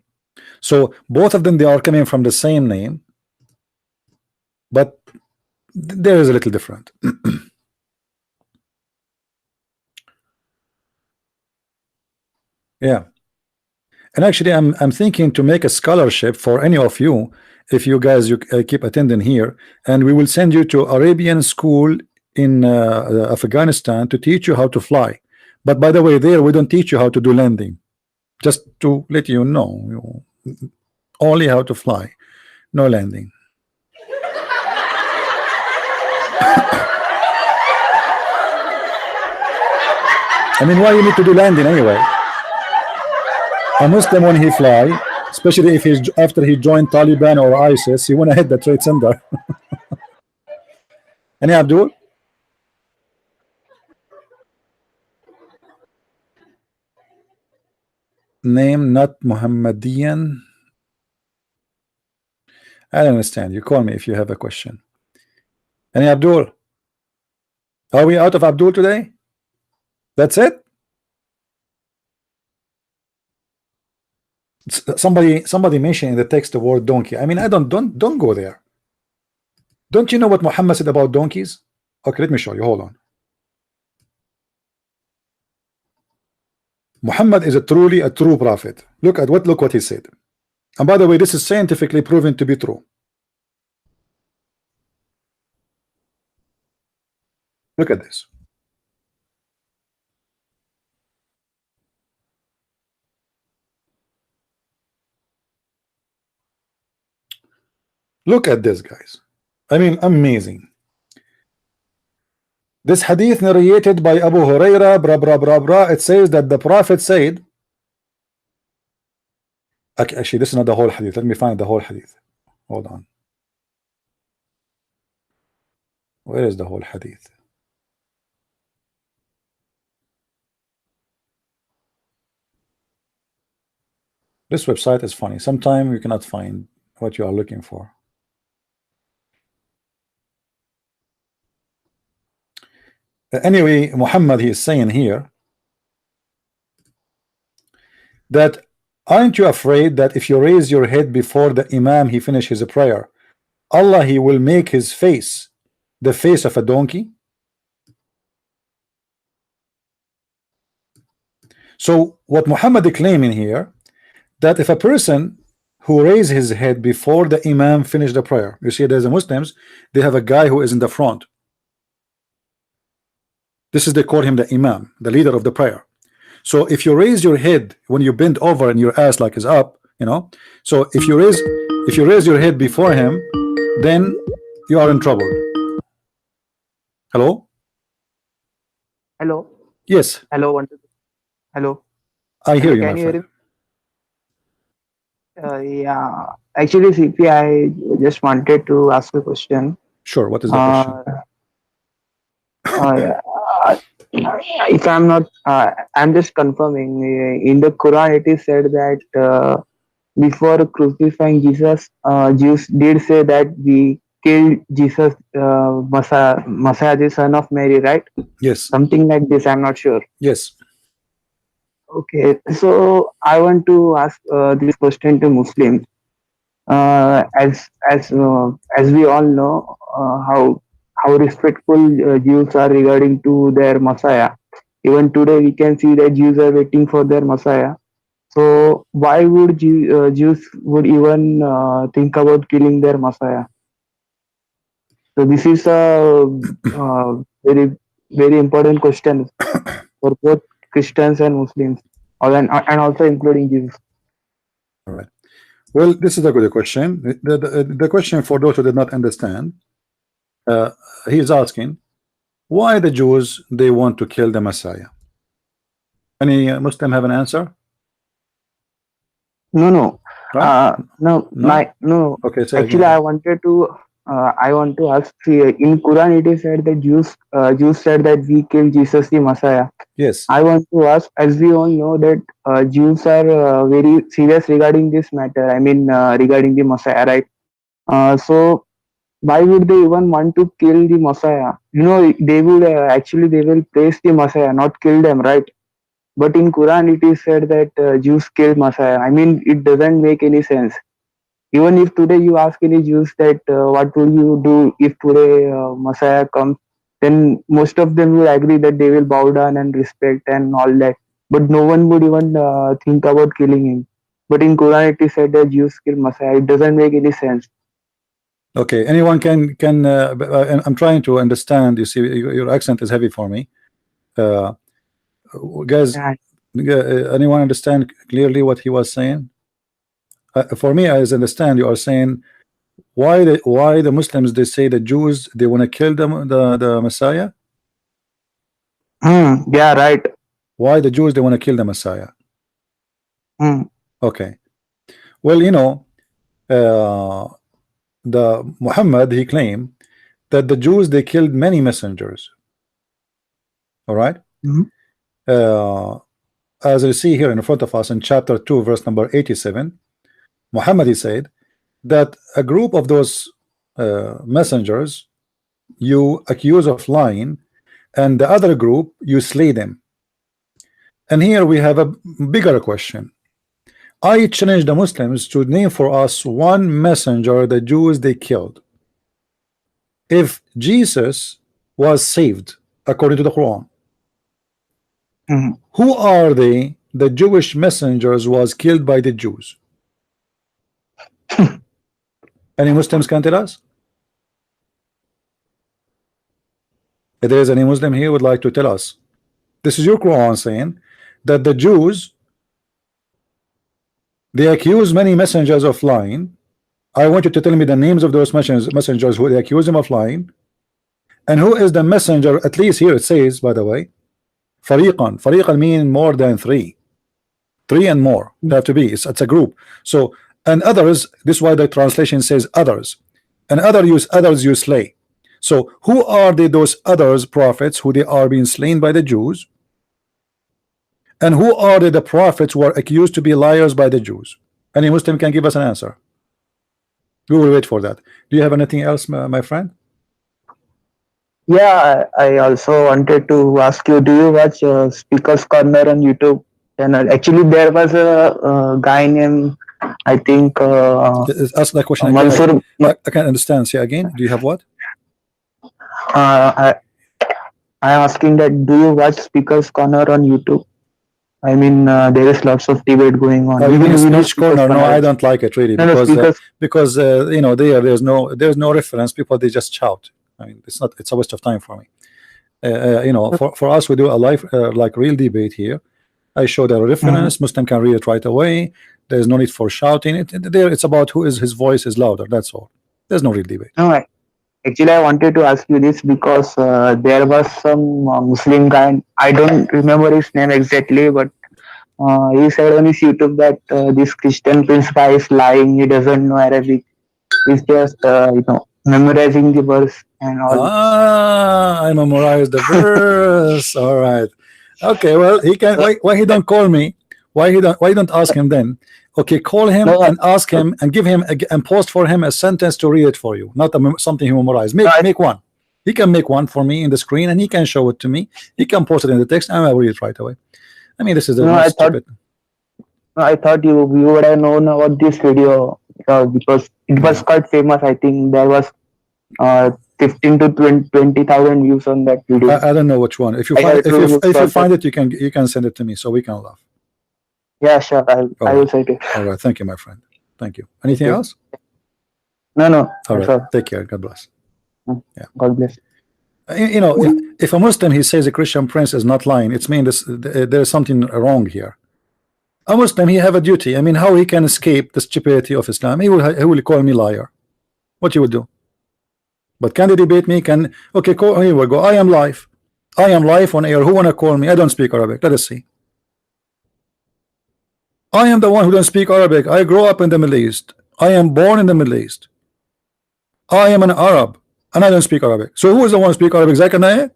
so both of them, they are coming from the same name, but there is a little different. Yeah, and actually I'm thinking to make a scholarship for any of you, if you guys keep attending here, and we will send you to Arabian school in Afghanistan to teach you how to fly. But by the way, there we don't teach you how to do landing. Just to let you know, only how to fly, no landing. I mean, why you need to do landing anyway? A Muslim, when he fly, especially if he's after he joined Taliban or ISIS, he want to hit the Trade Center. Any Abdul? Name not Muhammadian. I don't understand. You call me if you have a question. Any Abdul? Are we out of Abdul today? That's it? Somebody mentioned in the text the word donkey. I mean, I don't go there. Don't you know what Muhammad said about donkeys? Okay, let me show you. Hold on. Muhammad is truly a true prophet. Look what he said. And by the way, this is scientifically proven to be true. Look at this. Look at this, guys. I mean, amazing. This hadith narrated by Abu Huraira, it says that the Prophet said, actually, this is not the whole hadith. Let me find the whole hadith. Hold on. Where is the whole hadith? This website is funny. Sometimes you cannot find what you are looking for. Anyway, Muhammad, he is saying here that aren't you afraid that if you raise your head before the Imam, he finishes a prayer, Allah, he will make his face the face of a donkey? So what Muhammad is claiming here, that if a person who raises his head before the Imam finish the prayer, you see there's a Muslims, they have a guy who is in the front. This is, they call him the Imam, the leader of the prayer. So if you raise your head when you bend over and your ass like is up, you know, so if you raise your head before him, then you are in trouble. Hello? Hello. Yes. Hello. Hello. I hear you, Can my you friend. hear me? Yeah. Actually, CP, I just wanted to ask a question. Sure. What is the question? If I'm not, I'm just confirming. In the Quran, it is said that before crucifying Jesus, Jews did say that we killed Jesus, Messiah, the son of Mary, right? Yes. Something like this. I'm not sure. Yes. Okay, so I want to ask this question to Muslims. As we all know, how respectful Jews are regarding to their Messiah. Even today, we can see that Jews are waiting for their Messiah. So why would Jews would even think about killing their Messiah? So this is a very very important question for both Christians and Muslims, and also including Jews. All right. Well, this is a good question. The question for those who did not understand, he is asking, why the Jews, they want to kill the Messiah? Any Muslim have an answer? No. Right? No. Okay, say Actually, again. I want to ask. In Quran, it is said that Jews said that we killed Jesus the Messiah. Yes. I want to ask, as we all know that Jews are very serious regarding this matter. I mean, regarding the Messiah, right? So why would they even want to kill the Messiah? You know, they would they will praise the Messiah, not kill them, right? But in Quran, it is said that Jews killed Messiah. I mean, it doesn't make any sense. Even if today you ask any Jews that what will you do if today Messiah comes, then most of them will agree that they will bow down and respect and all that. But no one would even think about killing him. But in Quran, it is said that Jews kill Messiah. It doesn't make any sense. Okay, anyone can I'm trying to understand. You see, your accent is heavy for me. Guys, Yeah. anyone understand clearly what he was saying? For me, as I understand, you are saying why the Muslims, they say the Jews, they want to kill the Messiah. Yeah, right. Why the Jews, they want to kill the Messiah? Hmm. Okay, well, the Muhammad, he claimed that the Jews, they killed many messengers. All right. Mhm. As you see here in front of us in chapter 2 verse number 87, Muhammad, he said that a group of those messengers you accuse of lying, and the other group you slay them. And here we have a bigger question. I challenge the Muslims to name for us one messenger the Jews they killed. If Jesus was saved according to the Quran, Mhm. who are they? The Jewish messengers was killed by the Jews. Any Muslims can tell us? If there is any Muslim here would like to tell us, this is your Quran saying that the Jews, they accuse many messengers of lying. I want you to tell me the names of those messengers who they accuse them of lying, and who is the messenger. At least here it says, by the way, fariqan mean more than three and more. They have to be, it's a group. So, and others, this is why the translation says others, and others you slay. So who are those others prophets who they are being slain by the Jews, and who are the prophets who are accused to be liars by the Jews? Any Muslim can give us an answer. We will wait for that. Do you have anything else, my friend? Yeah, I also wanted to ask you, do you watch Speaker's Corner on YouTube channel? Actually, there was a guy named, I think, Ask that question again. Mansur. I can't understand. Say again. Do you have what? I am asking that, do you watch Speaker's Corner on YouTube? I mean, there is lots of debate going on. You mean We know speech Speaker's corner? No, Corner. I don't like it really, No, no, because you know, there's no reference. People, they just shout. I mean, it's a waste of time for me. You know, for us, we do a live like real debate here. I show the reference. Muslim can read it right away. There's no need for shouting. It's about who is his voice is louder. That's all. There's no real debate. No, actually, I wanted to ask you this because there was some Muslim guy. I don't remember his name exactly, but he said on his YouTube that this Christian prince guy is lying. He doesn't know Arabic. He's just memorizing the verse and all. I memorized the verse. All right. Okay. Well, he can. Why he don't call me? Why you don't ask him then? Okay, call him and ask him and give him and post for him a sentence to read it for you, not something he memorized. Make one. He can make one for me in the screen and he can show it to me. He can post it in the text and I will read it right away. I mean, this is the most stupid. I thought you would have known about this video because it was quite famous. I think there was 15 to 20,000 views on that video. I don't know which one. If you find it, you can send it to me so we can laugh. Yeah, sure. I will send it. All right. Thank you, my friend. Thank you. Anything else? No. All right. Take care. God bless. Yeah. God bless. You know, if a Muslim he says a Christian prince is not lying, it's means there's something wrong here. A Muslim, he have a duty. I mean, how he can escape the stupidity of Islam? He will call me liar. What you will do? But can they debate me? Okay, here we go. I am live on air. Who wanna call me? I don't speak Arabic. Let us see. I am the one who don't speak Arabic. I grew up in the Middle East. I am born in the Middle East. I am an Arab and I don't speak Arabic. So who is the one who speak Arabic? Zach and I?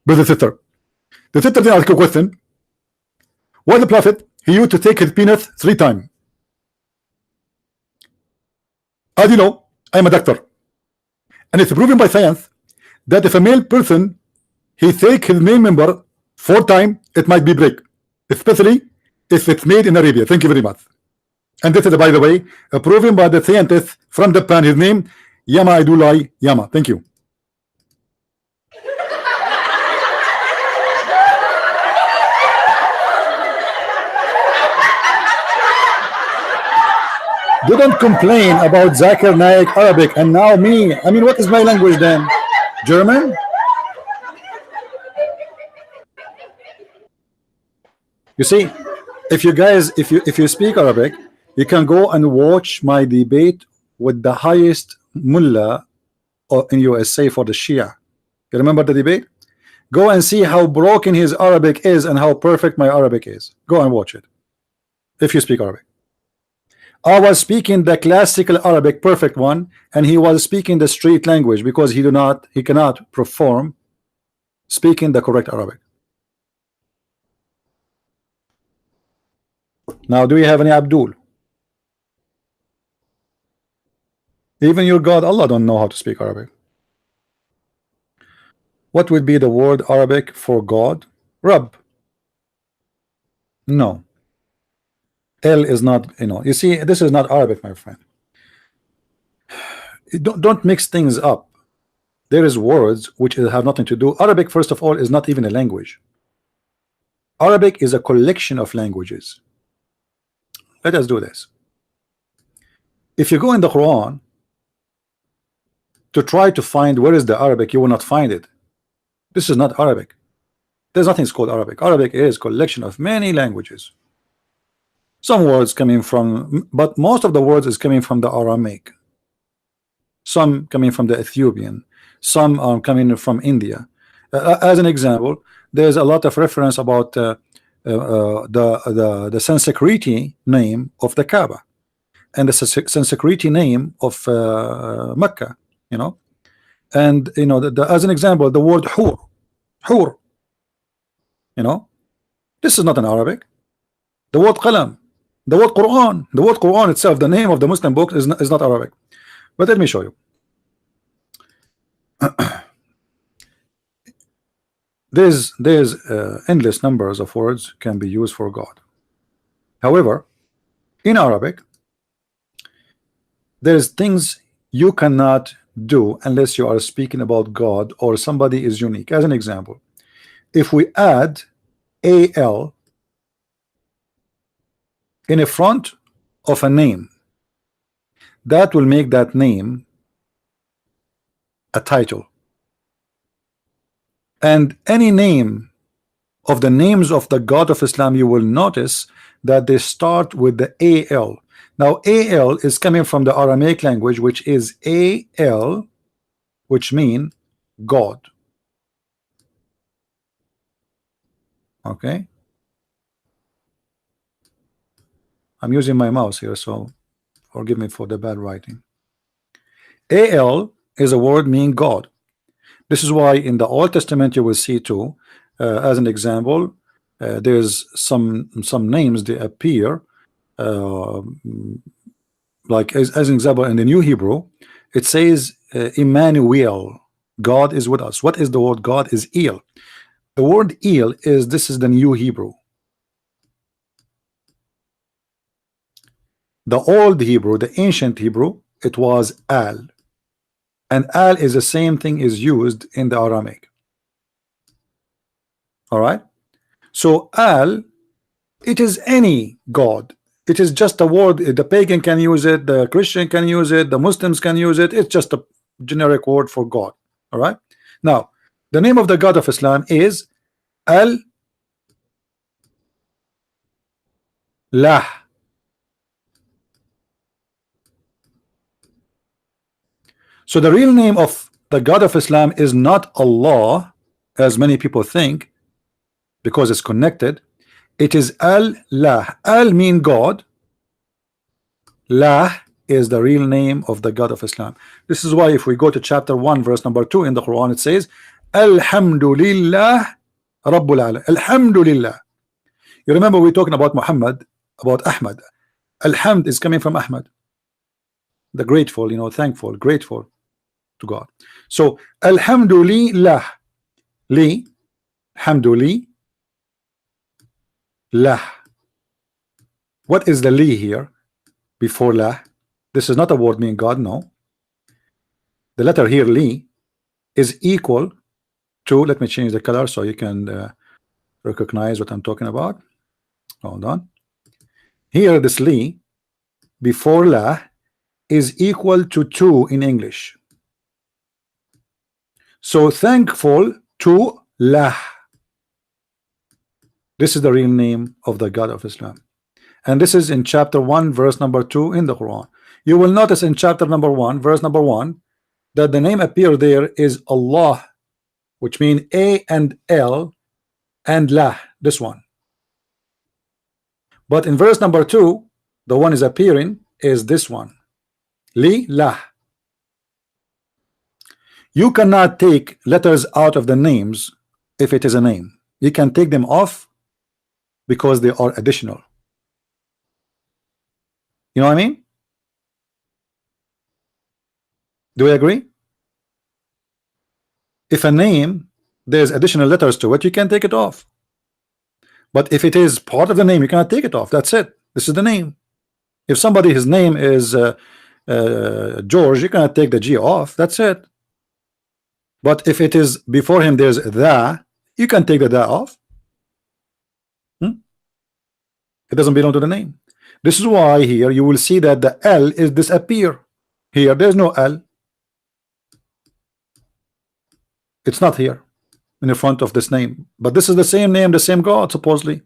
But the sitter didn't ask a question. Why the Prophet he used to take his penis 3 times? How do you know? I am a doctor. And it's proven by science that if a male person he take his male member 4 times, it might be break, especially if it's made in Arabia. Thank you very much. And this is, by the way, proven by the scientist from Japan. His name Yama Idulai Yama. Thank you. didn't complain about Zakir Naik Arabic, and now me. I mean, what is my language then? German? You see, if you guys, if you speak Arabic, you can go and watch my debate with the highest mullah in USA for the Shia. You remember the debate? Go and see how broken his Arabic is and how perfect my Arabic is. Go and watch it if you speak Arabic. I was speaking the classical Arabic, perfect one, and he was speaking the street language because he cannot perform speaking the correct Arabic. Now, do you have any Abdul? Even your God Allah don't know how to speak Arabic. What would be the word Arabic for God? Rabb. No. L is not, you see, this is not Arabic, my friend. Don't mix things up. There is words which have nothing to do. Arabic, first of all, is not even a language. Arabic is a collection of languages. Let us do this. If you go in the Quran to try to find where is the Arabic, you will not find it. This is not Arabic. There's nothing called Arabic. Arabic is a collection of many languages. Some words coming from, but most of the words is coming from the Aramaic. Some coming from the Ethiopian. Some are coming from India. As an example, there's a lot of reference about the Sanskrit name of the Kaaba and the Sanskrit name of Mecca. And as an example, the word hur, this is not in Arabic. The word qalam, the word Quran itself, the name of the Muslim book is not Arabic. But let me show you. There's endless numbers of words can be used for God. However, in Arabic, there's things you cannot do unless you are speaking about God or somebody is unique. As an example, if we add al in the front of a name, that will make that name a title. And any name of the names of the God of Islam, you will notice that they start with the al. Now al is coming from the Aramaic language, which is al, which mean God. Okay, I'm using my mouse here, so forgive me for the bad writing. Al is a word meaning God. This is why in the Old Testament you will see too, as an example, there's some names they appear like as an example in the New Hebrew, it says Emmanuel, God is with us. What is the word God? Is El. The word El is, this is the New Hebrew. The old Hebrew, the ancient Hebrew, it was Al, and Al is the same thing is used in the Aramaic. All right, so Al, it is any God. It is just a word. The pagan can use it, the Christian can use it, the Muslims can use it. It's just a generic word for God. All right, now the name of the God of Islam is Al-Lah. So the real name of the God of Islam is not Allah, as many people think, because it's connected. It is Al-Lah. Al mean God. Lah is the real name of the God of Islam. This is why if we go to chapter 1 verse number 2 in the Quran, it says Alhamdulillah Rabbul Alamin. Alhamdulillah. You remember we're talking about Muhammad, about Ahmad. Alhamd is coming from Ahmad, the grateful, thankful, grateful to God. So Alhamdulillah, li, Hamdulillah. What is the li here before lah? This is not a word meaning God, no. The letter here li is equal to, let me change the color so you can recognize what I'm talking about. Hold on. Here this li before la is equal to 2 in English. So thankful to lah. This is the real name of the God of Islam. And this is in chapter 1 verse number 2 in the Quran. You will notice in chapter number 1 verse number 1 that the name appear there is Allah, which means A and L and lah, this one. But in verse number 2, the one is appearing is this one, li lah. You cannot take letters out of the names if it is a name. You can take them off because they are additional. You know what I mean? Do we agree? If a name there's additional letters to it, you can take it off. But if it is part of the name, you cannot take it off. That's it. This is the name. If somebody, his name is George, you cannot take the G off. That's it. But if it is before him, there's the, you can take the da off. It doesn't belong to the name. This is why here you will see that the L is disappear. Here, there's no L. It's not here in the front of this name. But this is the same name, the same God, supposedly.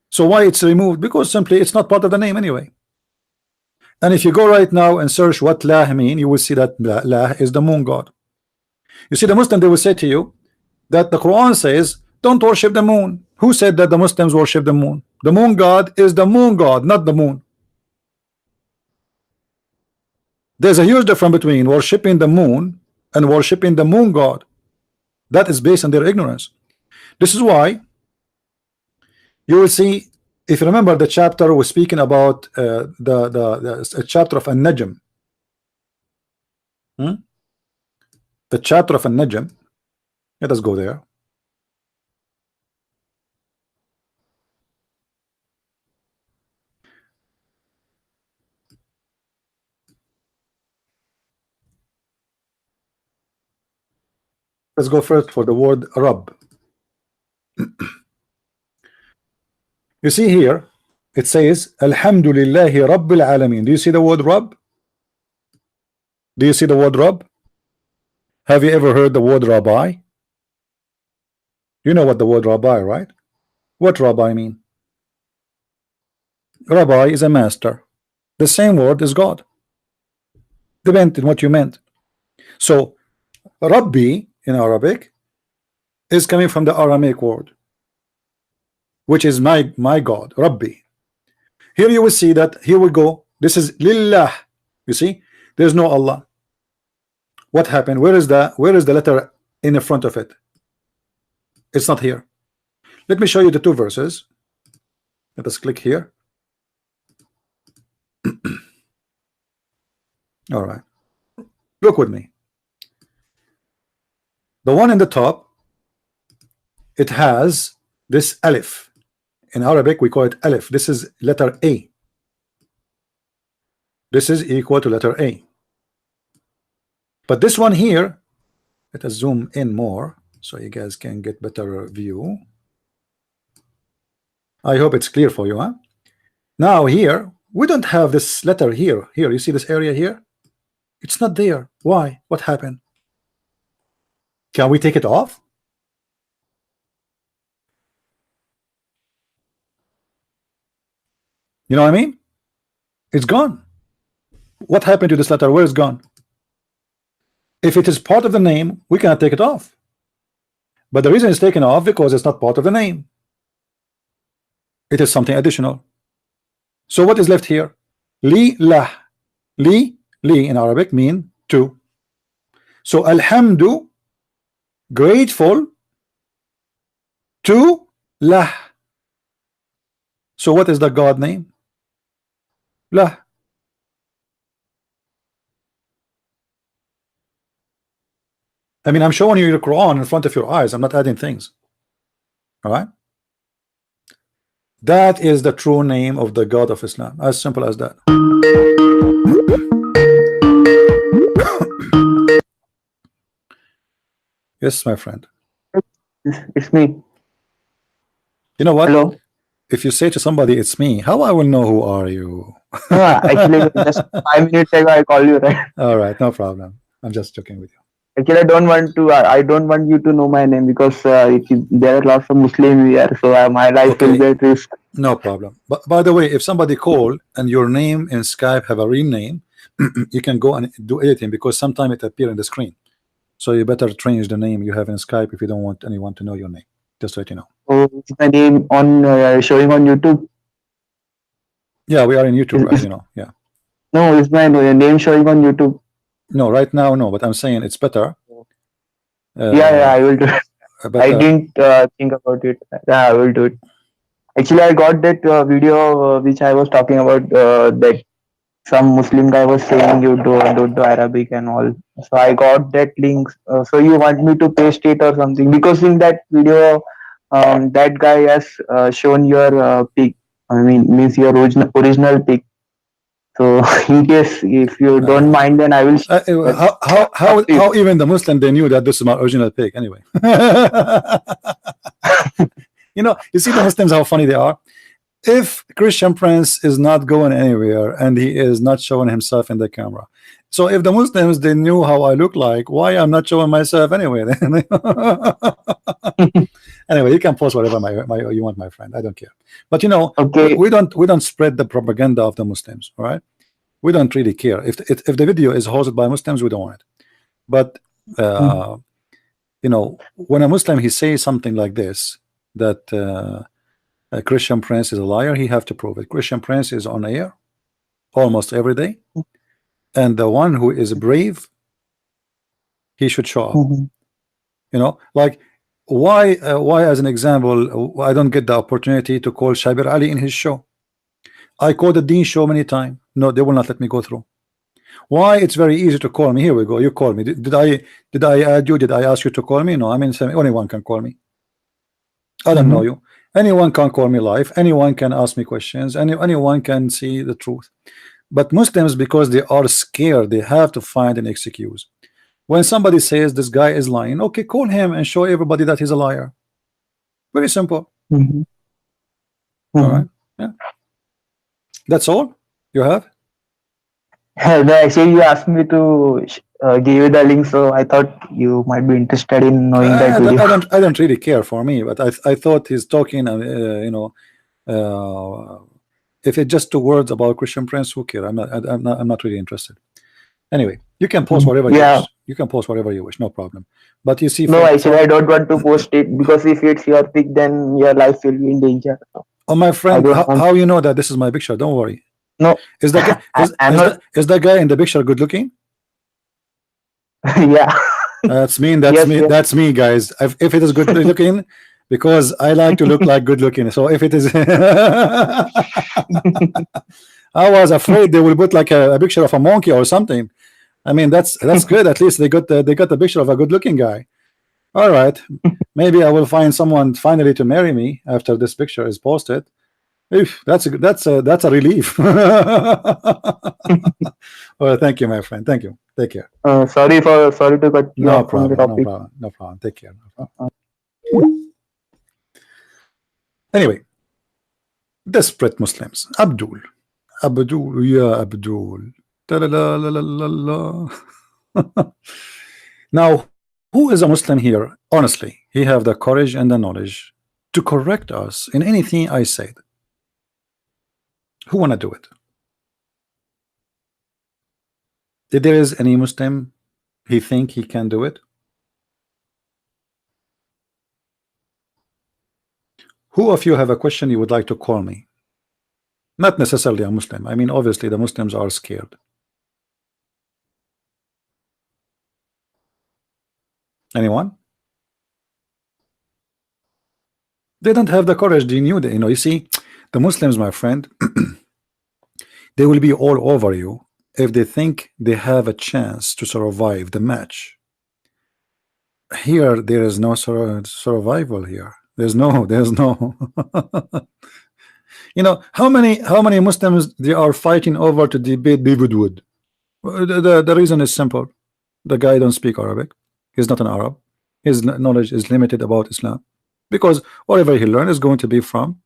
So why it's removed? Because simply it's not part of the name anyway. And if you go right now and search what lah mean, you will see that lah is the moon god. You see, the Muslim, they will say to you that the Quran says don't worship the moon. Who said that the Muslims worship the moon? The moon god is the moon god, not the moon. There's a huge difference between worshiping the moon and worshiping the moon god. That is based on their ignorance. This is why you will see, if you remember the chapter was speaking about the chapter of An-Najm. The chapter of An-Najm. Let us go there. Let's go first for the word Rabb. You see here, it says, Alhamdulillahi Rabbil Alameen. Do you see the word Rabb? Do you see the word Rabb? Have you ever heard the word Rabbi? You know what the word Rabbi, right? What Rabbi mean? Rabbi is a master. The same word is God. Depends on what you meant. So, Rabbi in Arabic is coming from the Aramaic word, which is my God, Rabbi. Here you will see that, here we go, this is Lillah. You see, there's no Allah. What happened? Where is the letter in the front of it? It's not here. Let me show you the two verses. Let us click here. All right, look with me. The one in the top, it has this alif. In Arabic we call it alif. This is letter A. This is equal to letter A. But this one here, let us zoom in more so you guys can get better view. I hope it's clear for you, huh? Now here we don't have this letter here. Here you see this area here, it's not there. Why? What happened? Can we take it off? You know what I mean? It's gone. What happened to this letter? Where is gone? If it is part of the name, we cannot take it off. But the reason it's taken off because it's not part of the name. It is something additional. So what is left here? Li lah. Li in Arabic mean to. So alhamdu, grateful to lah. So what is the God name? Lah. I mean, I'm showing you the Quran in front of your eyes. I'm not adding things. All right. That is the true name of the God of Islam. As simple as that. Yes, my friend. It's me. You know what? Hello. If you say to somebody, it's me, how I will know who are you? Actually, just 5 minutes ago I called you, right? All right, no problem. I'm just joking with you. Actually, I don't want to. I don't want you to know my name because there are lots of Muslims here, so my life will Okay, be at risk. no problem. But by the way, if somebody call and your name in Skype have a real name, you can go and do anything because sometimes it appear in the screen. So you better change the name you have in Skype if you don't want anyone to know your name. Just to let you know. So is my name on showing on YouTube? Yeah, we are in YouTube, as Is, you know. Yeah. no, is my name showing on YouTube? No, right now, no. But I'm saying it's better. Yeah, I will do it. I Better. didn't think about it. Yeah, I will do it. Actually, I got that video which I was talking about that some Muslim guy was saying you don't do Arabic and all. So I got that link. So you want me to paste it or something? Because in that video, that guy has shown your pic. I means your original pic. So in case if you don't mind, then I will. How even the Muslim they knew that this is my original pic anyway. You see the Muslims how funny they are. If Christian Prince is not going anywhere and he is not showing himself in the camera, so if the Muslims they knew how I look like, why I'm not showing myself anyway? Anyway, you can post whatever you want, my friend. I don't care. But Okay. we don't spread the propaganda of the Muslims. All right, we don't really care if the video is hosted by Muslims. We don't want it. But when a Muslim he says something like this, that a Christian Prince is a liar, he have to prove it. Christian Prince is on air almost every day, and the one who is brave, he should show up. Like why as an example, I don't get the opportunity to call Shabir Ali in his show. I called the Dean show many times. No, they will not let me go through. Why? It's very easy to call me. Here we go. You call me. Did I add you? Did I ask you to call me? No, I mean anyone can call me. I don't know you. Anyone can call me live. Anyone can ask me questions. Anyone can see the truth. But Muslims, because they are scared, they have to find an excuse. When somebody says this guy is lying, okay, call him and show everybody that he's a liar. Very simple. All right. Yeah. That's all you have. Actually, you asked me to give you the link, so I thought you might be interested in knowing that video. I don't really care for me, but I thought he's talking, if it's just 2 words about Christian Prince, who care? I'm not really interested. Anyway, you can post whatever you wish. You can post whatever you wish, no problem. But you see, no, actually, I don't want to post it because if it's your pic, then your life will be in danger. Oh, my friend, how you know that this is my picture? Don't worry. No, is that guy in the picture good looking? Yeah, that's me. That's me, guys. If it is good looking, because I like to look like good looking. So if it is, I was afraid they will put like a picture of a monkey or something. I mean, that's good. At least they got the picture of a good looking guy. All right, maybe I will find someone finally to marry me after this picture is posted. That's a relief. Well, thank you, my friend. Thank you. Take care. Sorry to cut you off from the topic. No problem. Take care. Anyway, desperate Muslims. Abdul, yeah, Abdul. Now, who is a Muslim here? Honestly, he have the courage and the knowledge to correct us in anything I said. Who wanna do it? If there is any Muslim, he think he can do it? Who of you have a question you would like to call me? Not necessarily a Muslim. I mean, obviously the Muslims are scared. Anyone? They don't have the courage. They knew that, you see, the Muslims, my friend, they will be all over you if they think they have a chance to survive the match. Here, there is no survival here. There's no how many Muslims they are fighting over to debate David Wood? The reason is simple. The guy don't speak Arabic. He's not an Arab. His knowledge is limited about Islam, because whatever he learned is going to be from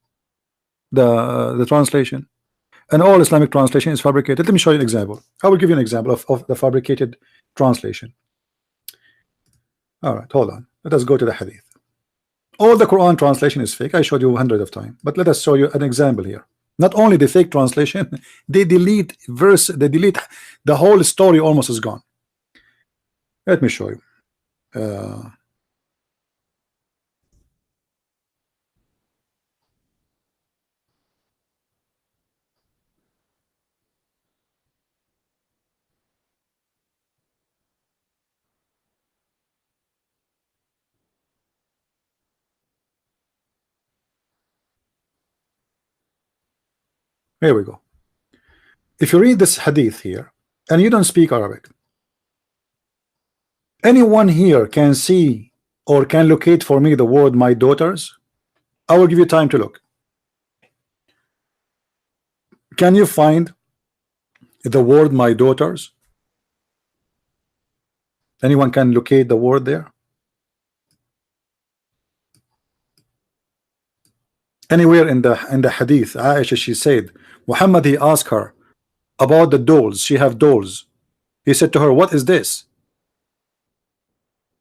the translation. and all Islamic translation is fabricated. Let me show you an example. I will give you an example of the fabricated translation. All right, hold on. Let us go to the hadith. All the Quran translation is fake. I showed you hundreds of times, but let us show you an example here. Not only the fake translation, they delete verse, they delete the whole story, almost is gone. Let me show you. Here we go. If you read this hadith here and you don't speak Arabic, anyone here can see or can locate for me the word my daughters? I will give you time to look. Can you find the word my daughters? Anyone can locate the word there? Anywhere in the hadith, Aisha, she said, Muhammad, he asked her about the dolls. She have dolls. He said to her, what is this?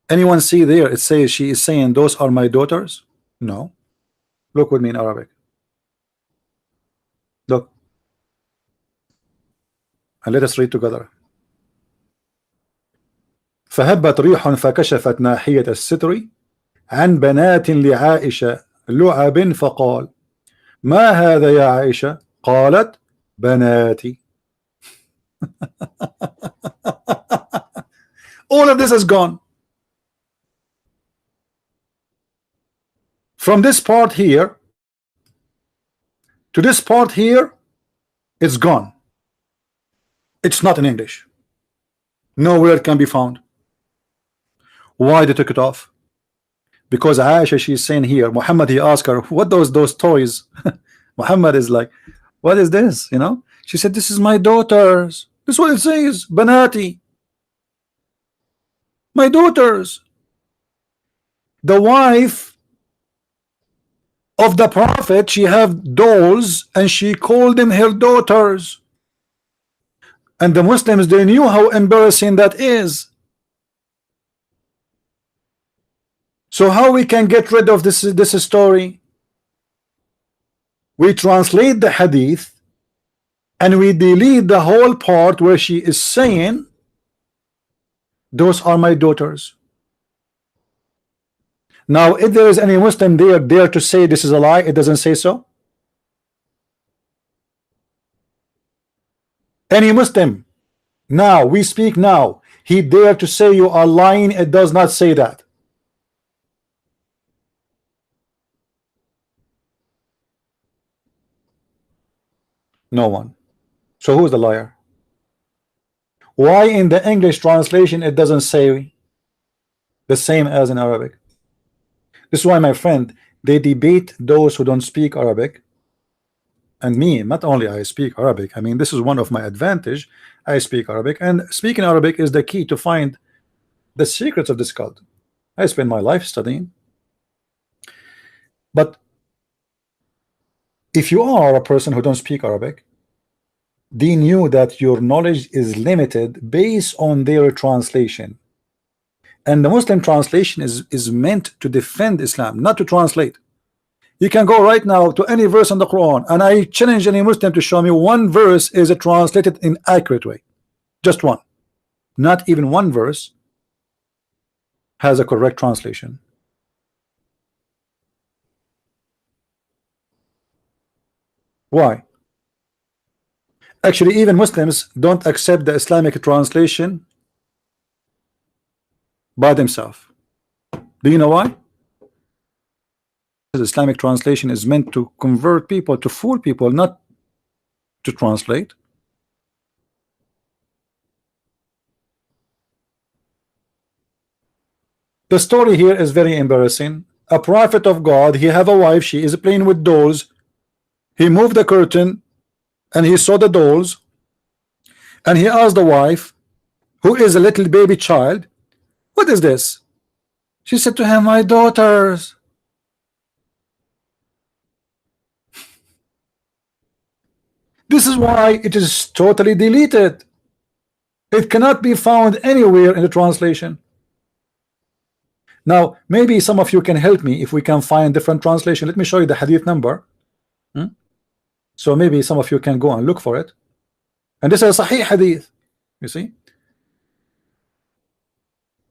Anyone see there? It says she is saying those are my daughters. No. Look with me in Arabic. Look. And let us read together. فهبت ريح فكشفت ناحية الستر عن بنات لعائشة لعب فقال ما هذا يا عائشة؟ قالت بناتي. All of this is gone. From this part here to this part here, it's gone. It's not in English. Nowhere it can be found. Why they took it off? Because Aisha, she's saying here, Muhammad, he asked her, what those toys? Muhammad is like, what is this? You know, she said, this is my daughters. This is what it says, Banati. My daughters. The wife of the prophet, she have dolls and she called them her daughters. And the Muslims, they knew how embarrassing that is. So how we can get rid of this story? We translate the hadith and we delete the whole part where she is saying those are my daughters. Now if there is any Muslim there to say this is a lie, it doesn't say so. Any Muslim now, we speak now, he dare to say you are lying, it does not say that. No one. So who is the liar? Why in the English translation it doesn't say the same as in Arabic? This is why, my friend, they debate those who don't speak Arabic. And me, not only I speak Arabic, I mean, this is one of my advantage. I speak Arabic, and speaking Arabic is the key to find the secrets of this cult. I spend my life studying. But if you are a person who don't speak Arabic, they knew that your knowledge is limited based on their translation. And the Muslim translation is meant to defend Islam, not to translate. You can go right now to any verse in the Quran, and I challenge any Muslim to show me one verse is translated in accurate way. Just one. Not even one verse has a correct translation. Why? Actually, even Muslims don't accept the Islamic translation by themselves. Do you know why? The Islamic translation is meant to convert people, to fool people, not to translate. The story here is very embarrassing. A prophet of God, he have a wife, she is playing with dolls. He moved the curtain and he saw the dolls, and he asked the wife, who is a little baby child, what is this? She said to him, my daughters. This is why it is totally deleted. It cannot be found anywhere in the translation. Now, maybe some of you can help me if we can find different translation. Let me show you the hadith number. So maybe some of you can go and look for it. And this is a Sahih hadith. You see?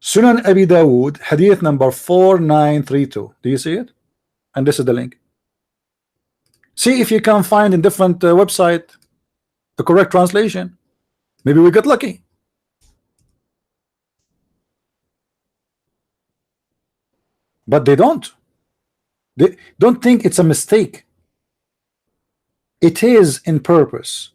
Sunan Abi Dawood, hadith number 4932. Do you see it? And this is the link. See if you can find in different website the correct translation. Maybe we get lucky. But they don't. They don't think it's a mistake. It is in purpose.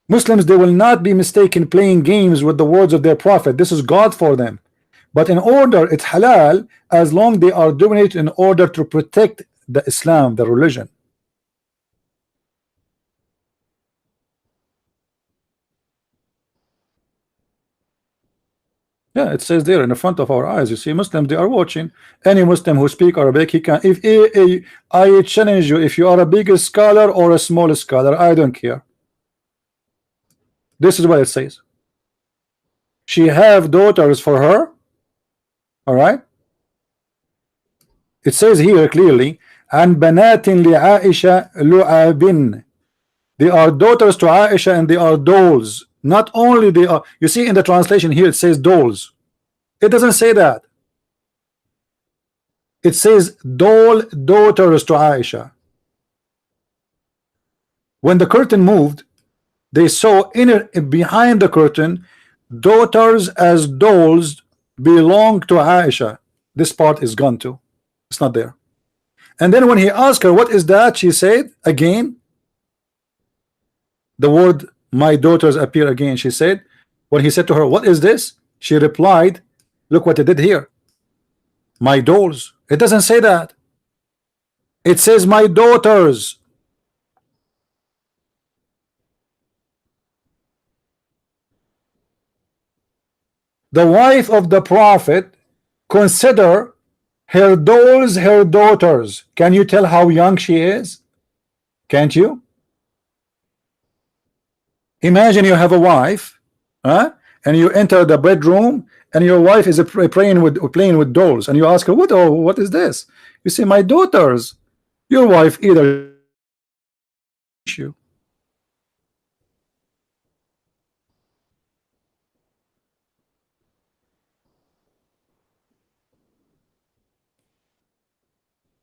Muslims, they will not be mistaken playing games with the words of their prophet. This is God for them. But in order, it's halal as long they are doing it in order to protect the Islam, the religion. Yeah, it says there in the front of our eyes. You see, Muslims, they are watching. Any Muslim who speak Arabic, he can. If I challenge you, if you are a big scholar or a small scholar, I don't care. This is what it says. She have daughters for her. All right. It says here clearly, "An banatin li Aisha lu'abin." They are daughters to Aisha and they are dolls. Not only they are, you see in the translation here it says dolls. It doesn't say that. It says doll daughters to Aisha. When the curtain moved, they saw behind the curtain daughters as dolls belong to Aisha. This part is gone too. It's not there. And then when he asked her what is that, she said again, the word my daughters appear again. She said, when he said to her, what is this? She replied, look what they did here. My dolls. It doesn't say that. It says my daughters. The wife of the prophet consider her dolls her daughters. Can you tell how young she is? Can't you? Imagine you have a wife, and you enter the bedroom and your wife is playing with dolls, and you ask her, what is this? You say, my daughters. Your wife either you.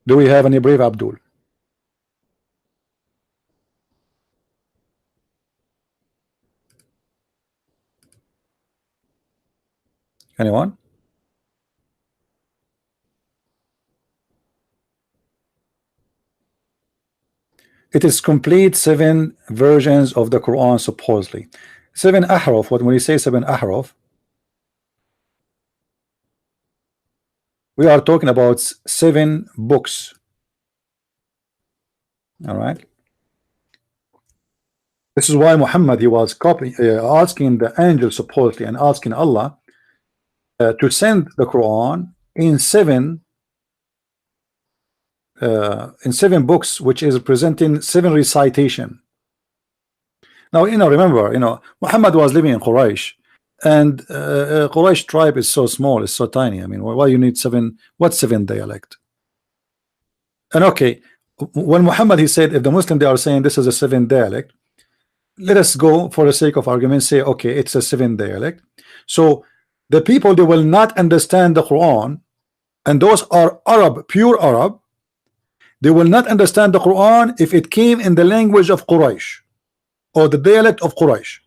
Do we have any brave Abdul? Anyone? It is complete 7 versions of the Quran supposedly. 7 ahraf. When we say 7 ahraf, we are talking about 7 books. All right. This is why Muhammad, he was asking the angel supposedly and asking Allah to send the Quran in 7 books, which is presenting 7 recitation. Now, remember, Muhammad was living in Quraysh, and Quraysh tribe is so small, it's so tiny. I mean, why you need 7? What 7 dialect? And okay, when Muhammad, he said, if the Muslim, they are saying this is a 7 dialect, let us go for the sake of argument, say, okay, it's a 7 dialect. So the people, they will not understand the Quran, and those are Arab, pure Arab. They will not understand the Quran if it came in the language of Quraysh or the dialect of Quraysh.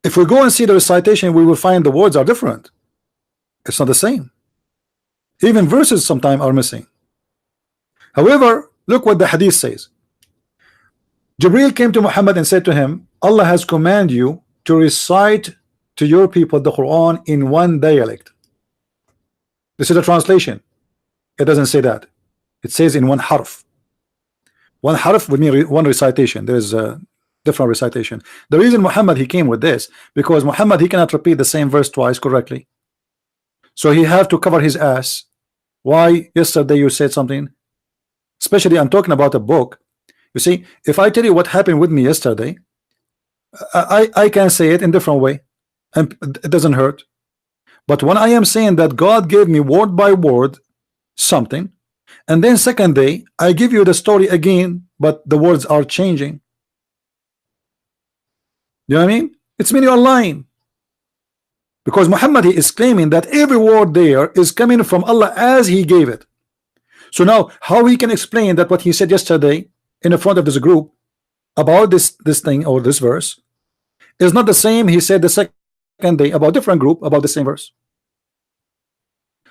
If we go and see the recitation, we will find the words are different. It's not the same. Even verses sometimes are missing. However, look what the hadith says. Jibreel came to Muhammad and said to him, Allah has commanded you to recite to your people the Quran in 1 dialect. This is a translation. It doesn't say that. It says in 1 harf. 1 harf would mean 1 recitation. There is a different recitation. The reason Muhammad, he came with this, because Muhammad, he cannot repeat the same verse twice correctly. So he have to cover his ass Why yesterday you said something? Especially I'm talking about a book. You see, if I tell you what happened with me yesterday, I can say it in different way, and it doesn't hurt. But when I am saying that God gave me word by word something, and then second day I give you the story again, but the words are changing. You know what I mean? It's mean you are lying. Because Muhammad is claiming that every word there is coming from Allah as he gave it. So now how he can explain that what he said yesterday in the front of this group about this thing or this verse is not the same he said the second day about different group about the same verse.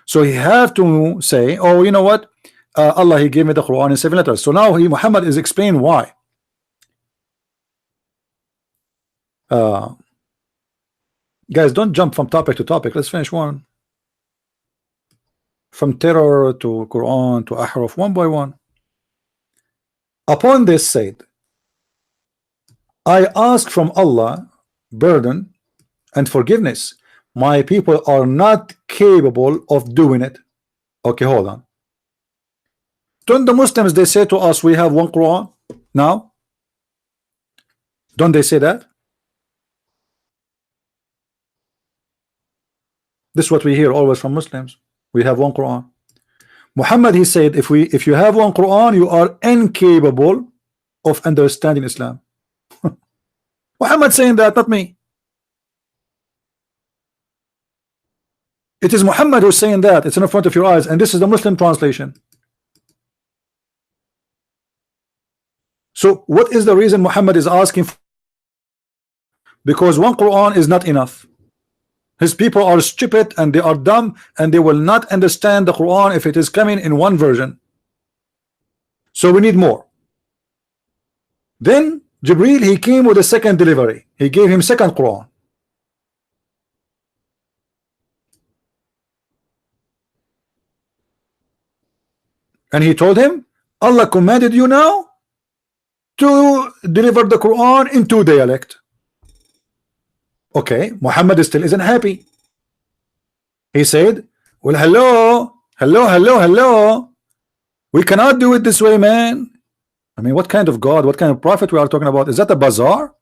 So he have to say, oh, you know what, Allah, he gave me the Quran in 7 letters. So now Muhammad is explaining why. Guys, don't jump from topic to topic. Let's finish one. From terror to Quran to Ahraf, one by one. Upon this said, I ask from Allah burden and forgiveness. My people are not capable of doing it. Okay, hold on. Don't the Muslims, they say to us, we have one Quran now? Don't they say that? This is what we hear always from Muslims. We have one Quran. Muhammad, he said, if you have one Quran, you are incapable of understanding Islam. Muhammad saying that, not me. It is Muhammad who's saying that. It's in front of your eyes, and this is the Muslim translation. So what is the reason Muhammad is asking for? Because one Quran is not enough. His people are stupid and they are dumb, and they will not understand the Quran if it is coming in one version. So we need more. Then Jibreel, he came with a second delivery. He gave him second Quran. And he told him, Allah commanded you now to deliver the Quran in 2 dialects. Okay, Muhammad still isn't happy. He said, well, hello. We cannot do it this way, man. I mean, what kind of God, what kind of prophet we are talking about? Is that a bazaar?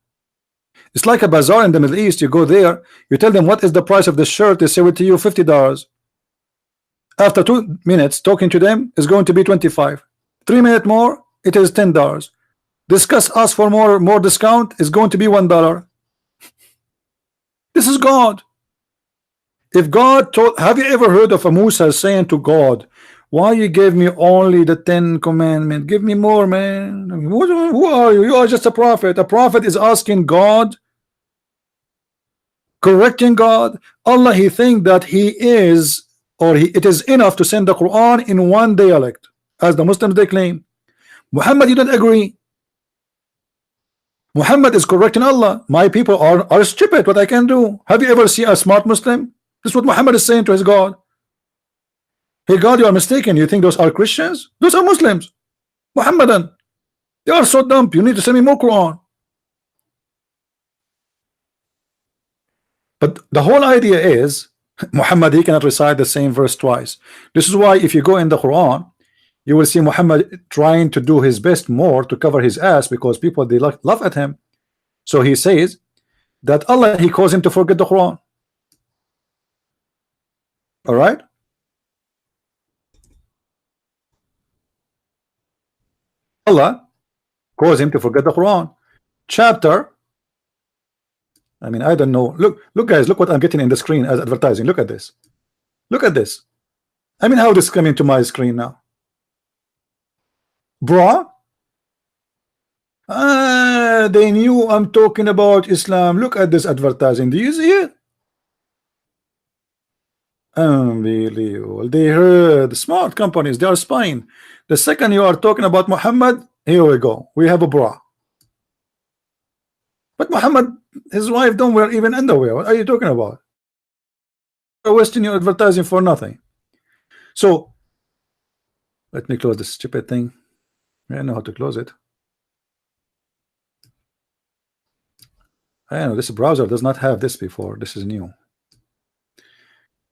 It's like a bazaar in the Middle East. You go there, you tell them what is the price of this shirt, they say it to you $50. After 2 minutes talking to them, it's going to be 25. 3 minutes more, it is $10. Ask for more discount, is going to be $1. This is God. If God told, have you ever heard of a Musa saying to God, why you gave me only the 10 commandments? Give me more, man. Who are you? You are just a prophet. A prophet is asking God, correcting God. Allah, he think that he is, or it is enough to send the Quran in one dialect, as the Muslims they claim. Muhammad, you don't agree. Muhammad is correcting Allah. My people are stupid. What I can do? Have you ever seen a smart Muslim? This is what Muhammad is saying to his God. Hey God, you are mistaken. You think those are Christians? Those are Muslims. Muhammadan. They are so dumb. You need to send me more Quran. But the whole idea is Muhammad, he cannot recite the same verse twice. This is why if you go in the Quran, you will see Muhammad trying to do his best more to cover his ass, because people, they laugh at him. So he says that Allah, he caused him to forget the Quran. All right. Allah caused him to forget the Quran. Chapter, I mean, I don't know. Look guys, look what I'm getting in the screen as advertising. Look at this. Look at this. I mean, how this coming to my screen now? Bruh. They knew I'm talking about Islam. Look at this advertising. Do you see it? Unbelievable. They heard. Smart companies, they are spying. The second you are talking about Muhammad, here we go. We have a bra. But Muhammad, his wife don't wear even underwear. What are you talking about? You're wasting your advertising for nothing. So let me close this stupid thing. I know how to close it. I know this browser does not have this before. This is new.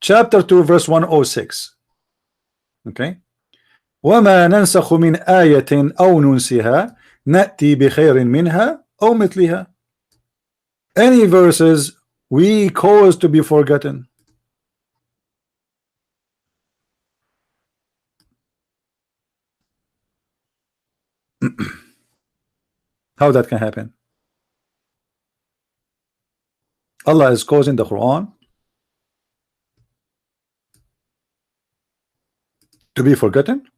Chapter 2 verse 106. Okay. وما ننسخ من آية أو ننسها نأتي بخير منها أو مثلها. Any verses we cause to be forgotten. How that can happen? Allah is causing the Quran to be forgotten.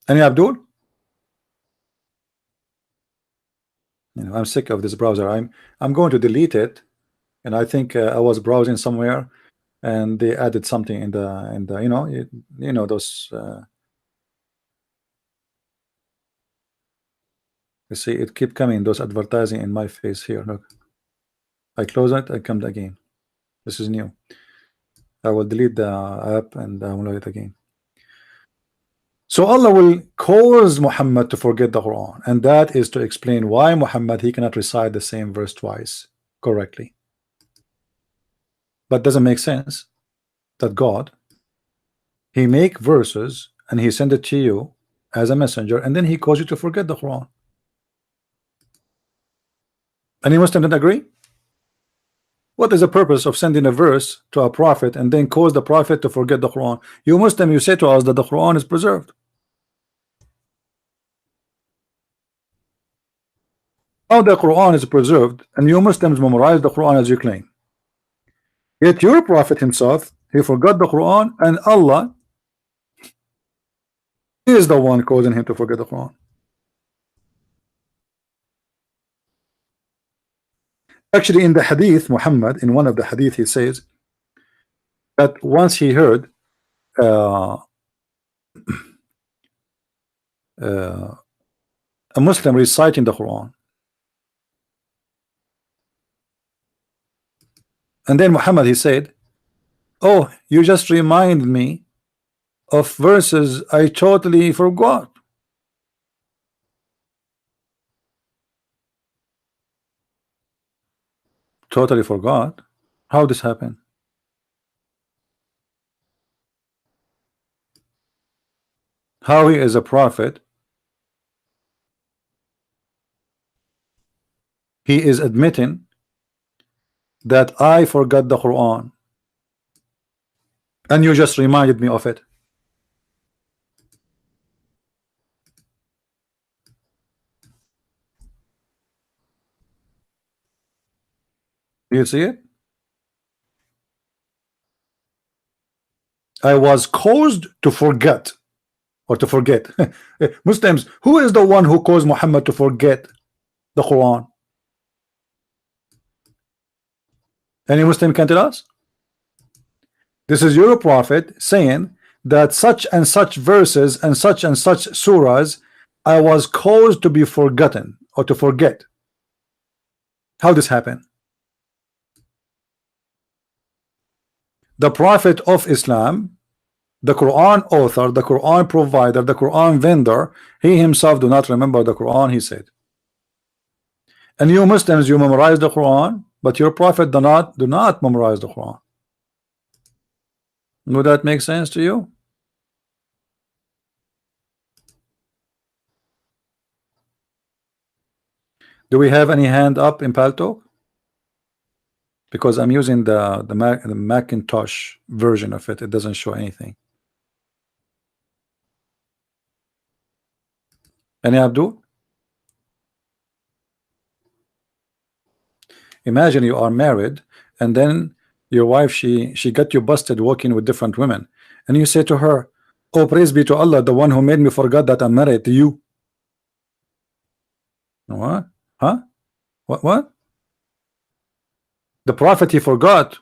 Any Abdul? You know, I'm sick of this browser. I'm going to delete it, and I think I was browsing somewhere, and they added something in the you know those. You see, it keep coming those advertising in my face here. Look, I close it, I come again. This is new. I will delete the app and download it again. So Allah will cause Muhammad to forget the Quran, and that is to explain why Muhammad he cannot recite the same verse twice correctly. But doesn't make sense that God he make verses and he send it to you as a messenger, and then he cause you to forget the Quran. Any Muslim don't agree? What is the purpose of sending a verse to a prophet and then cause the prophet to forget the Quran? You Muslim, you say to us that the Quran is preserved. How the Quran is preserved and you Muslims memorize the Quran as you claim? Yet your prophet himself, he forgot the Quran, and Allah is the one causing him to forget the Quran. Actually, in the hadith, Muhammad, in one of the hadith, he says that once he heard uh, a Muslim reciting the Quran, and then Muhammad he said, "Oh, you just remind me of verses I totally forgot." Totally forgot? How this happened? How he is a prophet? He is admitting that I forgot the Quran, and you just reminded me of it. Do you see it? I was caused to forget, or to forget. Muslims, who is the one who caused Muhammad to forget the Quran? Any Muslim can tell us? This is your prophet saying that such and such verses and such surahs I was caused to be forgotten or to forget. How this happened? The prophet of Islam, the Quran author, the Quran provider, the Quran vendor, he himself do not remember the Quran, he said. And you Muslims, you memorize the Quran, but your prophet do not memorize the Quran. Would that make sense to you? Do we have any hand up in Paltalk? Because I'm using the Macintosh version of it. It doesn't show anything. Any Abdul? Imagine you are married and then your wife she got you busted walking with different women, and you say to her, "Oh, praise be to Allah, the one who made me forget that I'm married to you." What? Huh? What? The prophet he forgot.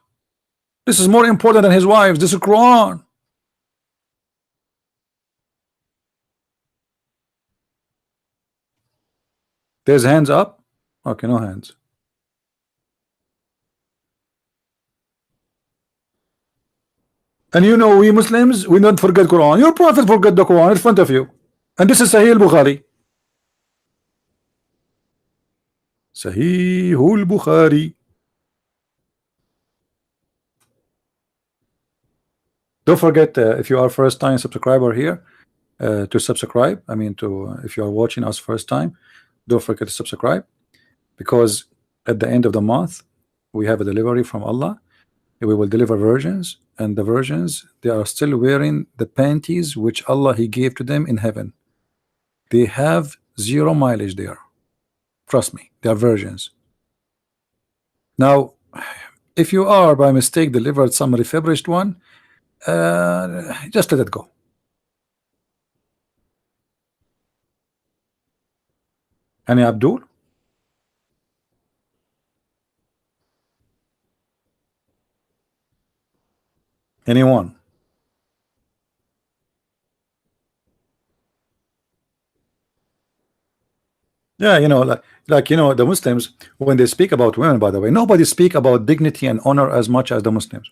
This is more important than his wives. This is Quran. There's hands up. Okay, no hands. And you know, we Muslims, we don't forget Quran. Your prophet forgot the Quran in front of you. And this is Sahih al-Bukhari. Sahih al-Bukhari. Don't forget, if you are first time subscriber here, to subscribe. I mean, to if you are watching us first time, don't forget to subscribe, because at the end of the month we have a delivery from Allah. We will deliver virgins, and the virgins, they are still wearing the panties which Allah He gave to them in heaven. They have 0 mileage there. Trust me, they are virgins. Now, if you are by mistake delivered some refurbished one, just let it go. Any Abdul? Anyone? Yeah, you know, like you know, the Muslims, when they speak about women, by the way, nobody speak about dignity and honor as much as the Muslims.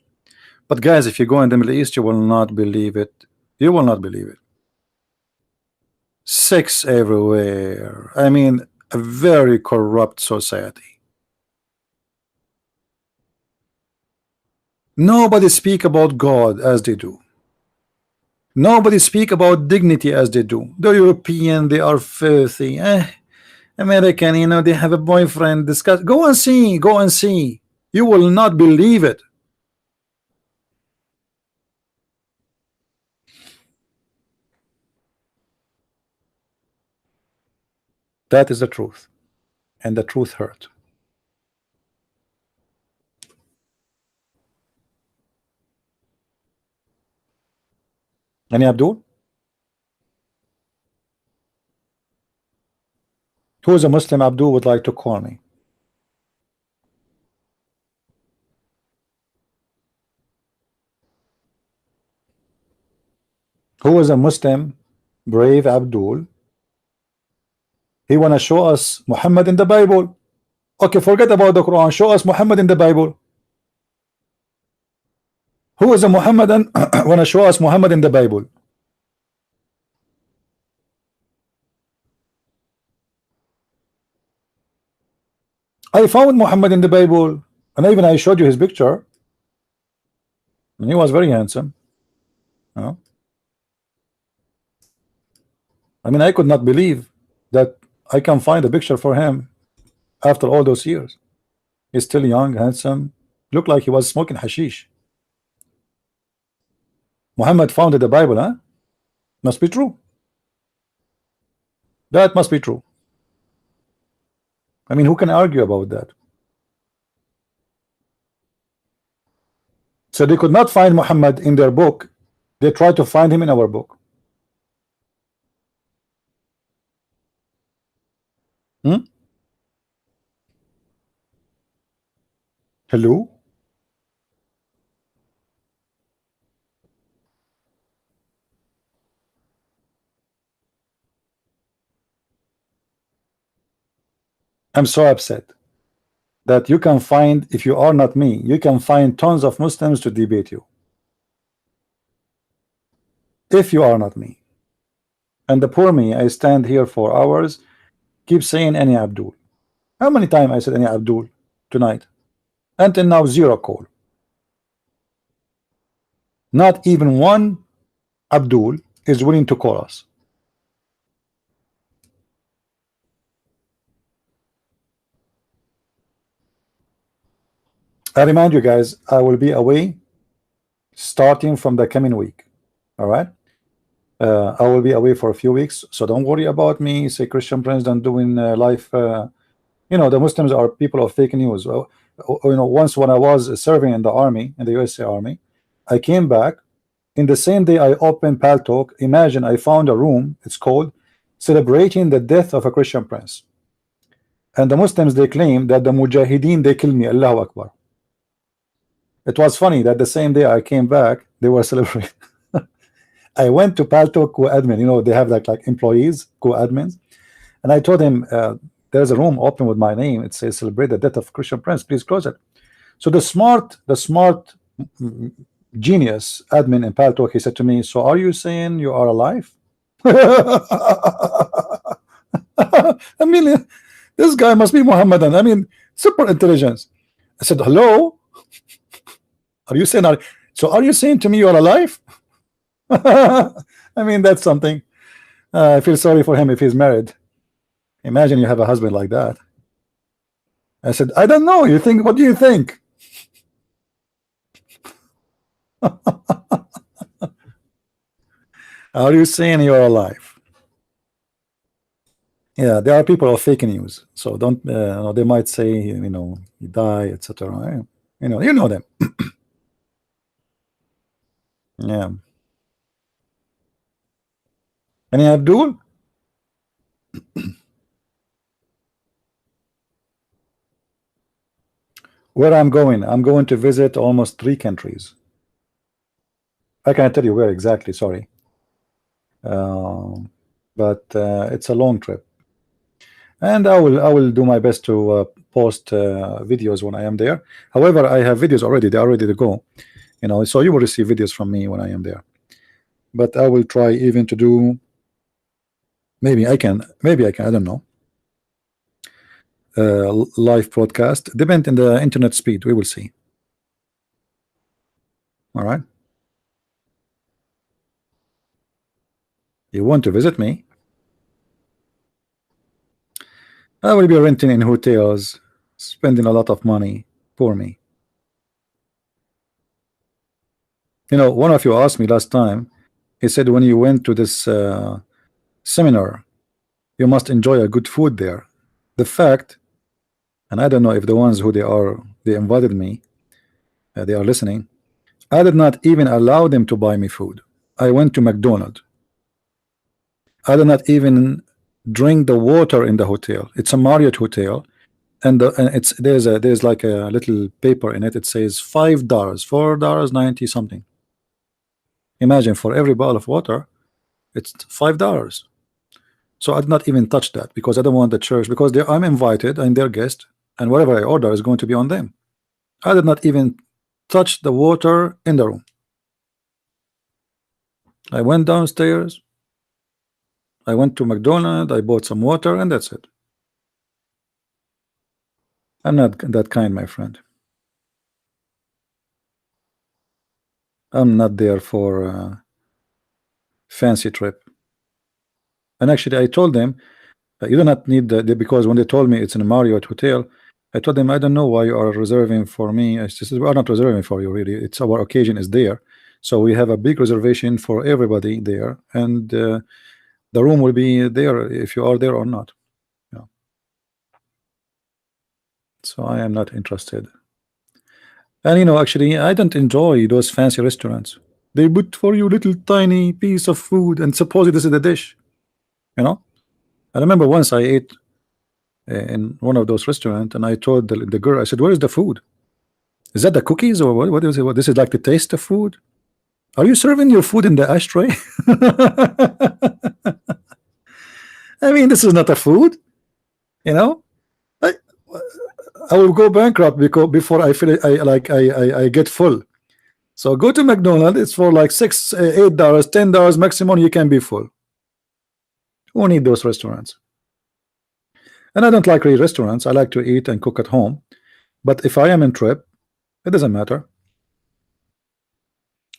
But guys, if you go in the Middle East, you will not believe it. You will not believe it. Sex everywhere. I mean, a very corrupt society. Nobody speak about God as they do. Nobody speak about dignity as they do. The European, they are filthy. American, you know, they have a boyfriend. Discuss. Go and see. Go and see. You will not believe it. That is the truth, and the truth hurt. Any Abdul? Who is a Muslim Abdul would like to call me? Who is a Muslim brave Abdul? He wanna show us Muhammad in the Bible. Okay, forget about the Quran. Show us Muhammad in the Bible. Who is a Muhammadan wanna show us Muhammad in the Bible? I found Muhammad in the Bible, and even I showed you his picture, and he was very handsome. You know? I mean, I could not believe that I can find a picture for him after all those years. He's still young, handsome, looked like he was smoking hashish. Muhammad founded the Bible, huh? Must be true. That must be true. I mean, who can argue about that? So they could not find Muhammad in their book. They tried to find him in our book. Hello? I'm so upset that you can find, if you are not me, you can find tons of Muslims to debate you. If you are not me. And the poor me, I stand here for hours, keep saying any Abdul. How many times I said any Abdul tonight? Until now, 0 call. Not even one Abdul is willing to call us. I remind you guys, I will be away starting from the coming week. All right. I will be away for a few weeks, so don't worry about me. Say Christian Prince don't doing life. You know, the Muslims are people of fake news. You know, once when I was serving in the army, in the USA Army, I came back. In the same day I opened Paltalk. Imagine I found a room. It's called Celebrating the Death of a Christian Prince. And the Muslims, they claim that the Mujahideen, they killed me. Allahu Akbar. It was funny that the same day I came back, they were celebrating. I went to Paltalk co-admin. You know, they have like employees, co-admins. And I told him, there's a room open with my name. It says celebrate the death of Christian Prince. Please close it. So the smart genius admin in Paltalk, he said to me, so are you saying you are alive? I mean, this guy must be Muhammadan. I mean, super intelligence. I said, hello? Are you saying? So are you saying to me you are alive? I mean, that's something. I feel sorry for him if he's married. Imagine you have a husband like that. I said, I don't know. You think? What do you think? Are you saying you're alive? Yeah, there are people of fake news, so don't. They might say, you die, etc. You know them. Yeah. Any Abdul? Where I'm going to visit almost 3 countries. I can't tell you where exactly. Sorry. But it's a long trip, and I will do my best to post videos when I am there. However, I have videos already. They are ready to go. So you will receive videos from me when I am there. But I will try even to do. Maybe I can. I don't know. Live broadcast. Depend on the internet speed. We will see. All right. You want to visit me? I will be renting in hotels, spending a lot of money for me. One of you asked me last time. He said when you went to this seminar, you must enjoy a good food there. The fact, and I don't know if the ones who they invited me, they are listening. I did not even allow them to buy me food. I went to McDonald's. I did not even drink the water in the hotel. It's a Marriott hotel, and there's like a little paper in it. It says $5, $4.90 something. Imagine, for every bottle of water, it's $5. So I did not even touch that because I don't want the church, because I'm invited and their guest, and whatever I order is going to be on them. I did not even touch the water in the room. I went downstairs. I went to McDonald's. I bought some water, and that's it. I'm not that kind, my friend. I'm not there for a fancy trip. And actually, I told them, you do not need because when they told me it's in a Marriott hotel, I told them, I don't know why you are reserving for me. I said, we are not reserving for you, really. It's our occasion is there. So we have a big reservation for everybody there. And the room will be there if you are there or not. So I am not interested. And actually, I don't enjoy those fancy restaurants. They put for you little tiny piece of food and suppose this is the dish. I remember once I ate in one of those restaurants, and I told the girl, I said, where is the food? Is that the cookies or what is it? What, this is like the taste of food? Are you serving your food in the ashtray? I mean, this is not a food. I will go bankrupt because before I feel I get full. So go to McDonald's. It's for like $6, $8, $10 maximum. You can be full. Who need those restaurants? And I don't like really restaurants. I like to eat and cook at home. But if I am in trip, it doesn't matter.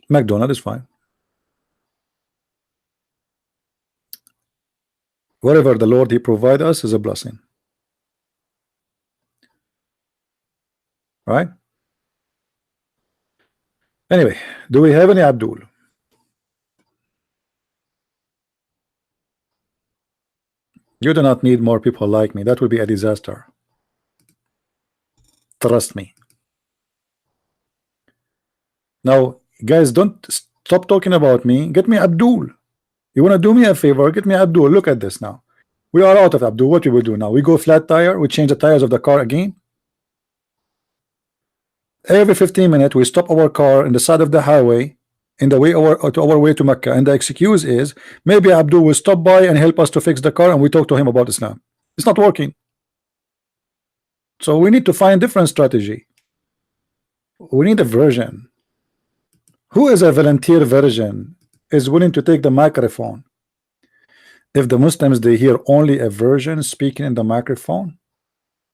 McDonald's is fine. Whatever the Lord He provide us is a blessing. Right? Anyway, do we have any Abdul? You do not need more people like me. That would be a disaster. Trust me. Now, guys, don't stop talking about me. Get me Abdul. You want to do me a favor? Get me Abdul. Look at this now. We are out of Abdul. What we will do now? We go flat tire. We change the tires of the car again. Every 15 minutes, we stop our car in the side of the highway in the way to our way to Mecca. And the excuse is maybe Abdul will stop by and help us to fix the car, and we talk to him about Islam. It's not working. So we need to find different strategy. We need a version. Who is a volunteer version is willing to take the microphone? If the Muslims, they hear only a virgin speaking in the microphone,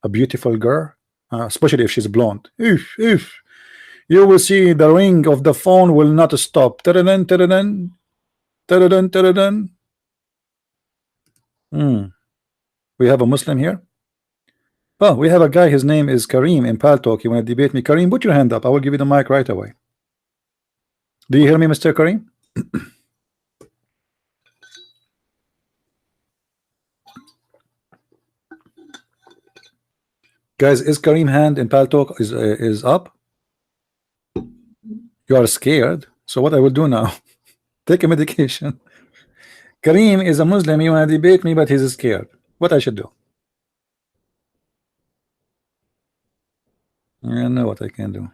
a beautiful girl, especially if she's blonde, you will see the ring of the phone will not stop. Ta-da-dun, ta-da-dun, ta-da-dun, ta-da-dun. We have a Muslim here. Oh, we have a guy, his name is Kareem in Paltalk. You want to debate me? Kareem, put your hand up. I will give you the mic right away. Do you hear me, Mr. Kareem? Guys, is Kareem hand in Paltalk is up? You are scared. So what I will do now? Take a medication. Kareem is a Muslim. You want to debate me, but he's scared. What I should do? I know what I can do.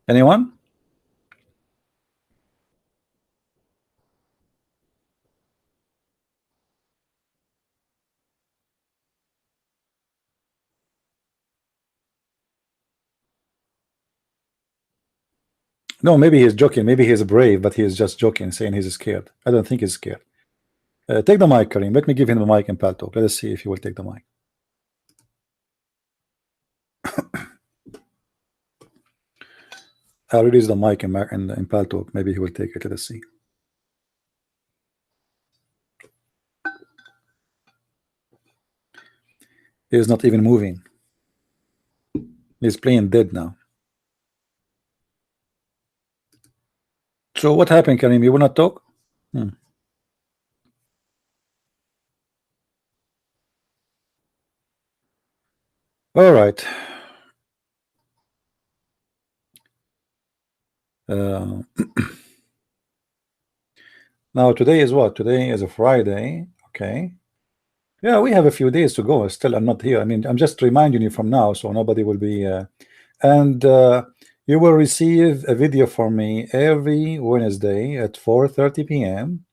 Anyone? No, maybe he's joking. Maybe he's brave, but he is just joking, saying he's scared. I don't think he's scared. Take the mic, Kareem. Let me give him the mic in Paltalk. Let us see if he will take the mic. I'll release the mic in Paltalk. Maybe he will take it. Let us see. He is not even moving. He's playing dead now. So what happened, Kareem? You will not talk? All right. Now today is what? Today is a Friday. Okay. Yeah, we have a few days to go. Still, I'm not here. I mean, I'm just reminding you from now, so nobody will be. And you will receive a video from me every Wednesday at 4:30 p.m.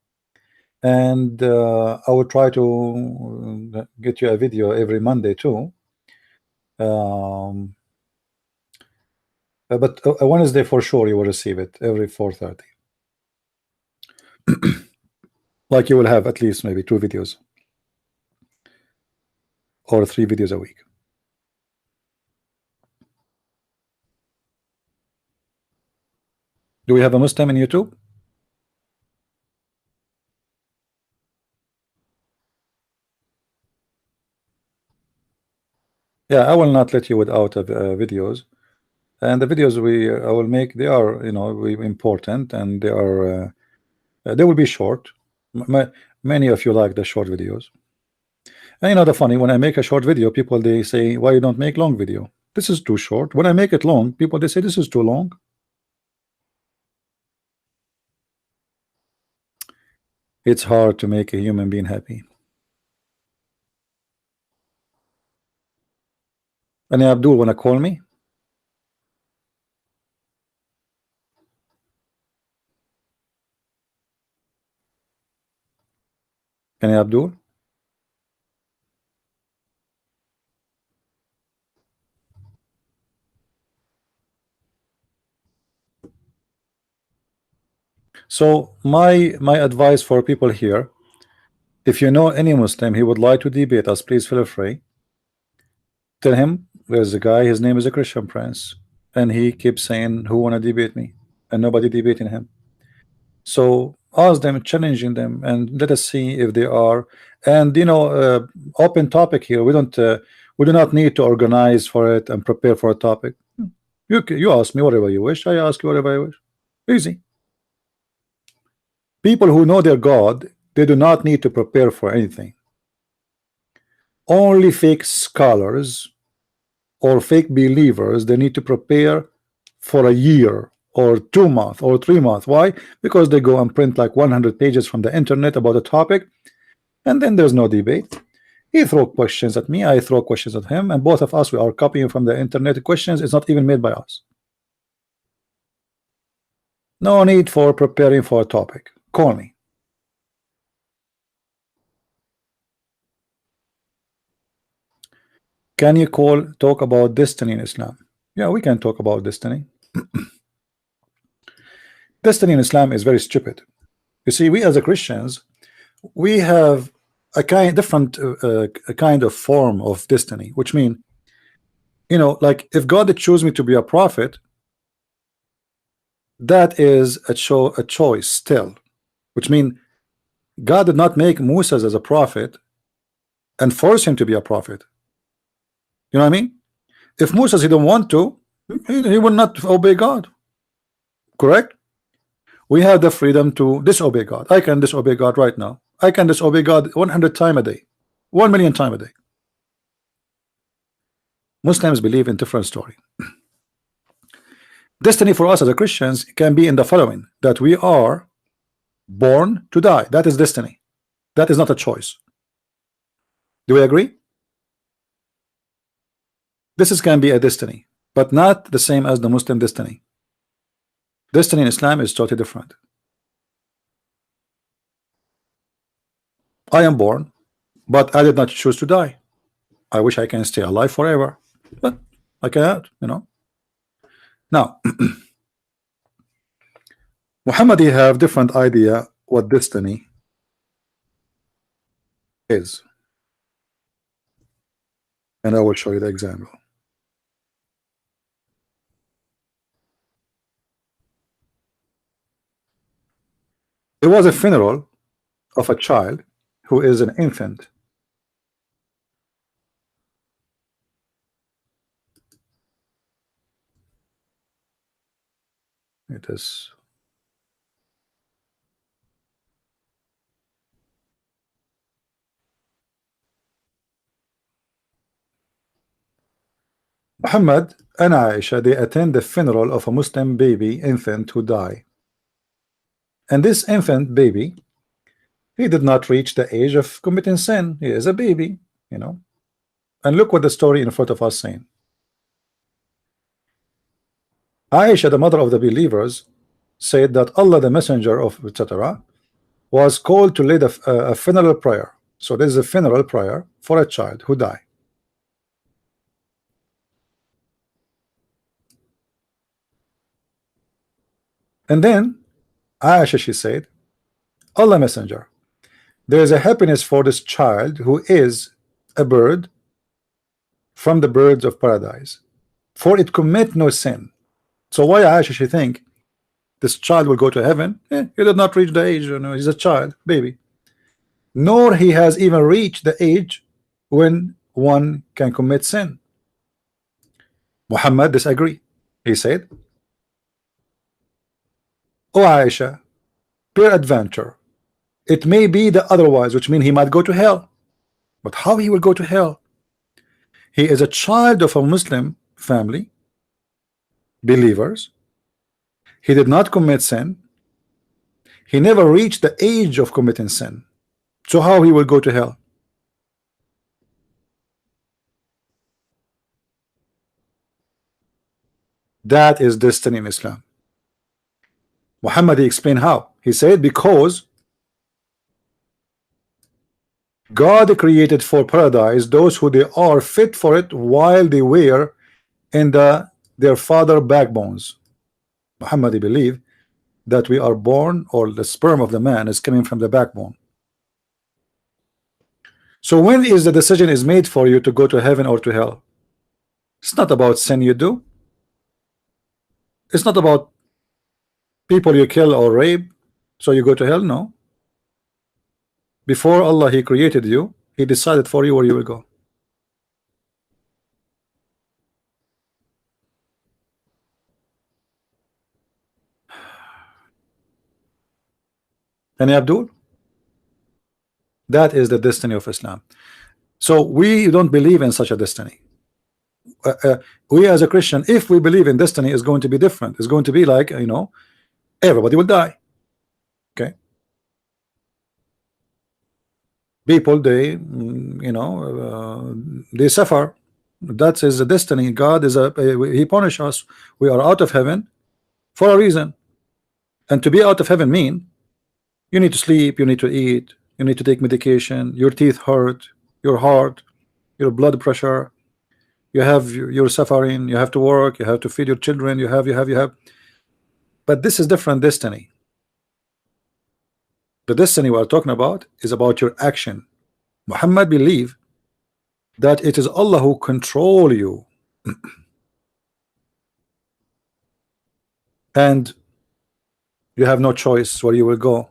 And I will try to get you a video every Monday too. But a Wednesday for sure you will receive it every 4:30. Like you will have at least maybe 2 videos or 3 videos a week. Do we have a Muslim in YouTube? Yeah, I will not let you without videos. And the videos I will make, they are, you know, important, and they are they will be short. Many of you like the short videos. And you know the funny, when I make a short video, people they say, why you don't make long video? This is too short. When I make it long, people they say this is too long. It's hard to make a human being happy. And Abdul wanna call me? Can Abdul? So my advice for people here, if you know any Muslim he would like to debate us, please feel free. Tell him there's a guy, his name is a Christian Prince, and he keeps saying who wanna debate me, and nobody debating him. So ask them, challenging them, and let us see if they are. And you know, open topic here. We do not need to organize for it and prepare for a topic. You ask me whatever you wish, I ask you whatever I wish. Easy. People who know their God, they do not need to prepare for anything. Only fake scholars or fake believers, they need to prepare for a year or 2 months or 3 months. Why? Because they go and print like 100 pages from the internet about a topic, and then there's no debate. He throw questions at me, I throw questions at him, and both of us, we are copying from the internet questions. It's not even made by us. No need for preparing for a topic. Call me. Can you talk about destiny in Islam? Yeah, we can talk about destiny. Destiny in Islam is very stupid. You see, we as a Christians, we have a different kind of form of destiny, which mean, you know, like if God chose me to be a prophet, that is a choice still, which mean God did not make Moses as a prophet and force him to be a prophet. You know what I mean? If Moses he don't want to, he will not obey God. Correct? We have the freedom to disobey God. I can disobey God right now. I can disobey God 100 times a day, 1 million times a day. Muslims believe in different story. Destiny for us as a Christians can be in the following: that we are born to die. That is destiny. That is not a choice. Do we agree? This can be a destiny, but not the same as the Muslim destiny. Destiny in Islam is totally different. I am born, but I did not choose to die. I wish I can stay alive forever, but I cannot, you know. Now, Muhammadi have different idea what destiny is, and I will show you the example. There was a funeral of a child who is an infant. It is Muhammad and Aisha, they attend the funeral of a Muslim baby infant who died. And this infant baby, he did not reach the age of committing sin. He is a baby, you know. And look what the story in front of us saying. Aisha, the mother of the believers, said that Allah, the messenger of etc., was called to lead a funeral prayer. So this is a funeral prayer for a child who died. And then Aisha, she said, Allah messenger, there is a happiness for this child who is a bird from the birds of paradise, for it commit no sin. So why Aisha she think this child will go to heaven? He did not reach the age, you know, he's a child, baby. Nor he has even reached the age when one can commit sin. Muhammad disagreed. He said, "O Aisha, peradventure, it may be the otherwise," which means he might go to hell. But how he will go to hell? He is a child of a Muslim family, believers. He did not commit sin. He never reached the age of committing sin. So how he will go to hell? That is destiny in Islam. Muhammad explained how. He said, because God created for paradise those who they are fit for it while they were in their father backbones. Muhammad believe that we are born, or the sperm of the man is coming from the backbone. So when is the decision is made for you to go to heaven or to hell? It's not about sin you do. It's not about people you kill or rape, so you go to hell. No. Before Allah, He created you. He decided for you where you will go. And Abdul, that is the destiny of Islam. So we don't believe in such a destiny. We as a Christian, if we believe in destiny, is going to be different. It's going to be like, you know, everybody will die. Okay. People, they, you know, they suffer. That is the destiny. God is He punish us. We are out of heaven for a reason. And to be out of heaven mean you need to sleep, you need to eat, you need to take medication, your teeth hurt, your heart, your blood pressure, you have your suffering, you have to work, you have to feed your children, you have. But this is different destiny. The destiny we are talking about is about your action. Muhammad believe that it is Allah who control you, and you have no choice where you will go.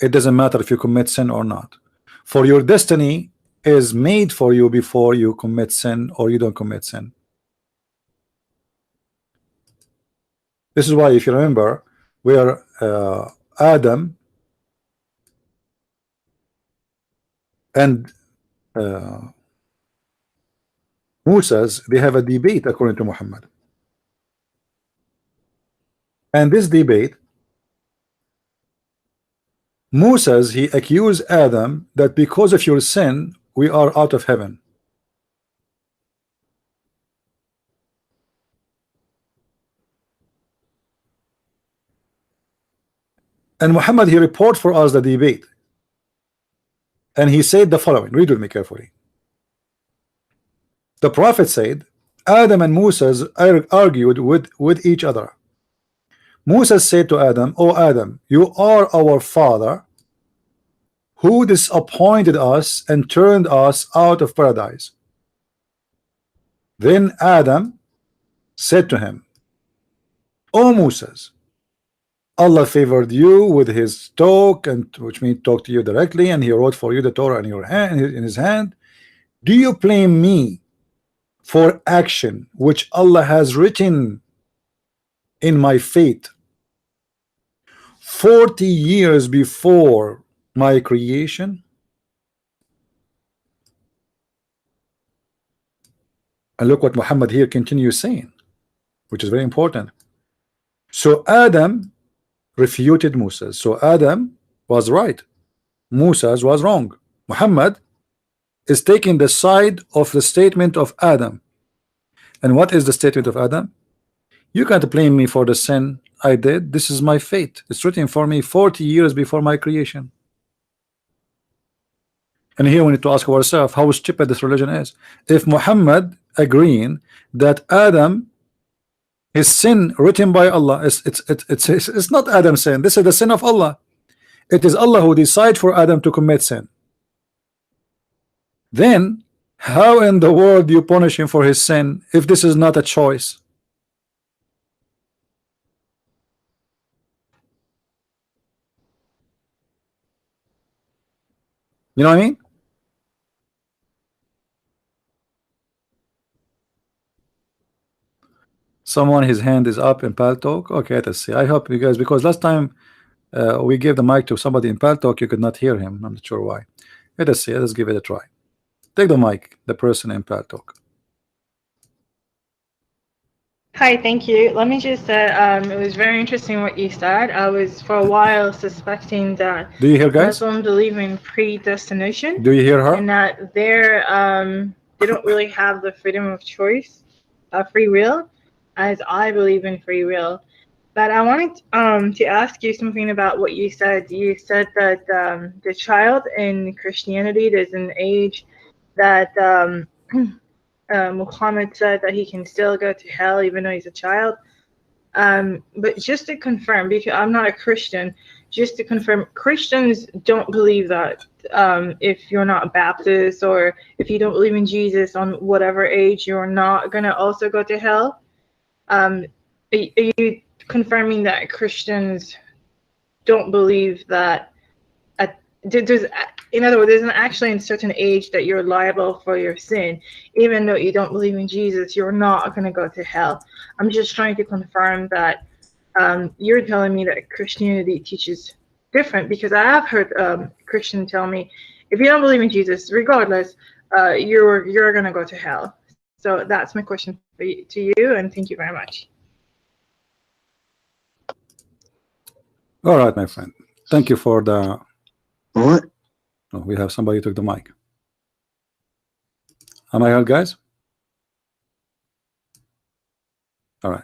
It doesn't matter if you commit sin or not, for your destiny is made for you before you commit sin or you don't commit sin. This is why, if you remember, where Adam and Moses, they have a debate according to Muhammad, and this debate, Moses, he accused Adam that because of your sin we are out of heaven. And Muhammad, he report for us the debate, and he said the following. Read with me carefully. The Prophet said Adam and Moses argued with each other. Moses said to Adam, "O Adam, you are our father who disappointed us and turned us out of paradise." Then Adam said to him, "O Moses, Allah favored you with his talk, and which means talk to you directly, and he wrote for you the Torah in your hand, in his hand. Do you blame me for action which Allah has written in my fate 40 years before my creation?" And look what Muhammad here continues saying, which is very important. So Adam refuted Moses. So Adam was right, Moses was wrong. Muhammad is taking the side of the statement of Adam. And what is the statement of Adam? You can't blame me for the sin I did. This is my fate. It's written for me 40 years before my creation. And here we need to ask ourselves how stupid this religion is. If Muhammad agreeing that Adam, his sin written by Allah, it's not Adam's sin. This is the sin of Allah. It is Allah who decides for Adam to commit sin. Then how in the world do you punish him for his sin if this is not a choice? You know what I mean? Someone, his hand is up in Paltalk. Okay, let's see. I hope you guys, because last time we gave the mic to somebody in Paltalk, you could not hear him. I'm not sure why. Let us see. Let's give it a try. Take the mic, the person in Paltalk. Hi, thank you. Let me just say, it was very interesting what you said. I was for a while suspecting that Do you hear, guys? Muslims believe in predestination. Do you hear her? And that they don't really have the freedom of choice, free will, as I believe in free will. But I wanted to ask you something about what you said. You said that the child in Christianity, there's an age that Muhammad said that he can still go to hell even though he's a child. But just to confirm, because I'm not a Christian, just to confirm, Christians don't believe that if you're not Baptist or if you don't believe in Jesus on whatever age, you're not going to also go to hell. Are you confirming that Christians don't believe that there's, in other words, there's actually a certain age that you're liable for your sin, even though you don't believe in Jesus, you're not going to go to hell. I'm just trying to confirm that you're telling me that Christianity teaches different, because I have heard Christian tell me, if you don't believe in Jesus, regardless, you're going to go to hell. So that's my question for you, to you, and thank you very much. All right, my friend. Thank you for the. What? Oh, we have somebody took the mic. Am I heard, guys? All right.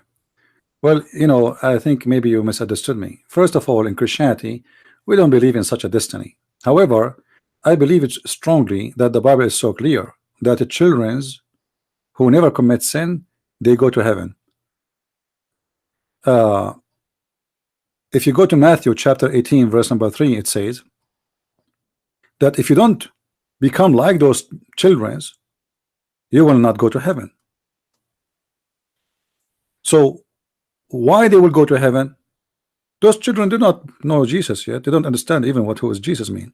Well, you know, I think maybe you misunderstood me. First of all, in Christianity, we don't believe in such a destiny. However, I believe it strongly that the Bible is so clear that the children who never commit sin, they go to heaven. If you go to Matthew chapter 18, verse number 3, it says that if you don't become like those children, you will not go to heaven. So why they will go to heaven? Those children do not know Jesus yet. They don't understand even what who is Jesus mean,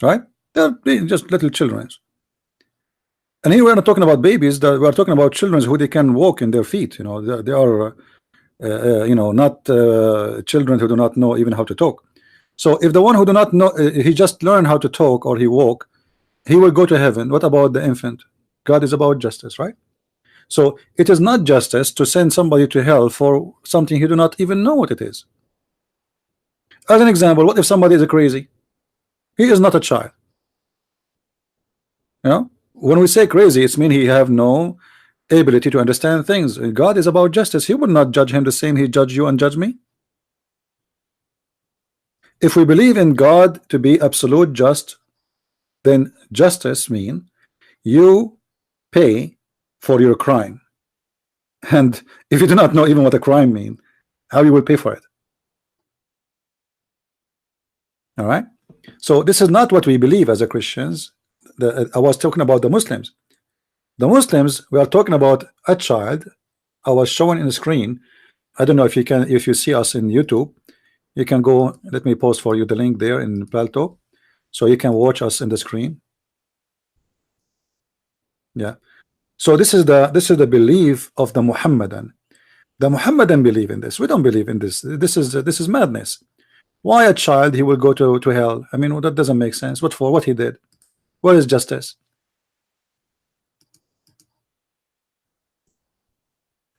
right? They're just little children. And here we're not talking about babies. We're talking about children who they can walk in their feet. You know, they are you know, not children who do not know even how to talk. So if the one who do not know, he just learn how to talk or he walk, he will go to heaven. What about the infant? God is about justice, right? So it is not justice to send somebody to hell for something he do not even know what it is. As an example, what if somebody is crazy? He is not a child. You know, when we say crazy, it's mean he have no ability to understand things. God is about justice. He will not judge him the same he judge you and judge me. If we believe in God to be absolute just, then justice mean you pay for your crime. And if you do not know even what a crime mean, how you will pay for it? All right. So this is not what we believe as a Christians. I was talking about the Muslims. The Muslims, we are talking about a child. I was showing in the screen. I don't know if you can, if you see us in YouTube, you can go. Let me post for you the link there in Paltalk, so you can watch us in the screen. Yeah. So this is the belief of the Muhammadan. The Muhammadan believe in this. We don't believe in this. This is madness. Why a child he will go to hell? I mean, well, that doesn't make sense. What for? What he did? What is justice?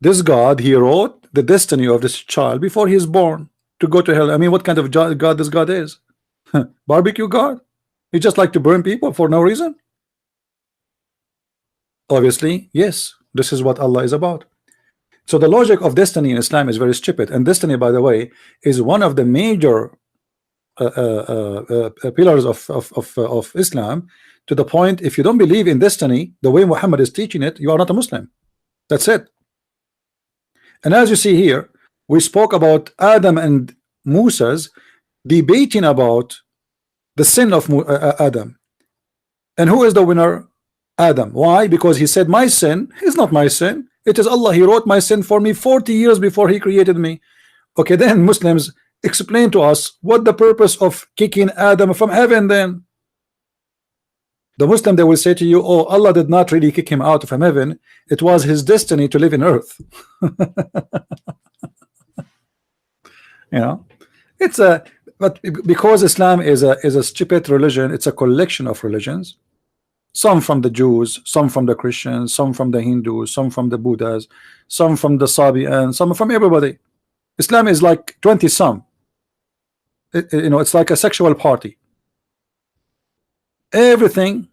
This God, he wrote the destiny of this child before he is born to go to hell. I mean, what kind of God this God is? Barbecue God? He just like to burn people for no reason? Obviously, yes. This is what Allah is about. So the logic of destiny in Islam is very stupid. And destiny, by the way, is one of the major pillars of Islam, to the point if you don't believe in destiny the way Muhammad is teaching it, you are not a Muslim. That's it. And as you see here, we spoke about Adam and Moses debating about the sin of Adam. And who is the winner? Adam. Why? Because he said my sin is not my sin. It is Allah. He wrote my sin for me 40 years before he created me. Okay, then Muslims, explain to us what the purpose of kicking Adam from heaven then. The Muslim, they will say to you, oh, Allah did not really kick him out from heaven. It was his destiny to live in earth. You know, it's a, but because Islam is a stupid religion, it's a collection of religions. Some from the Jews, some from the Christians, some from the Hindus, some from the Buddhas, some from the Sabians, some from everybody. Islam is like 20 some. You know, it's like a sexual party. Everything,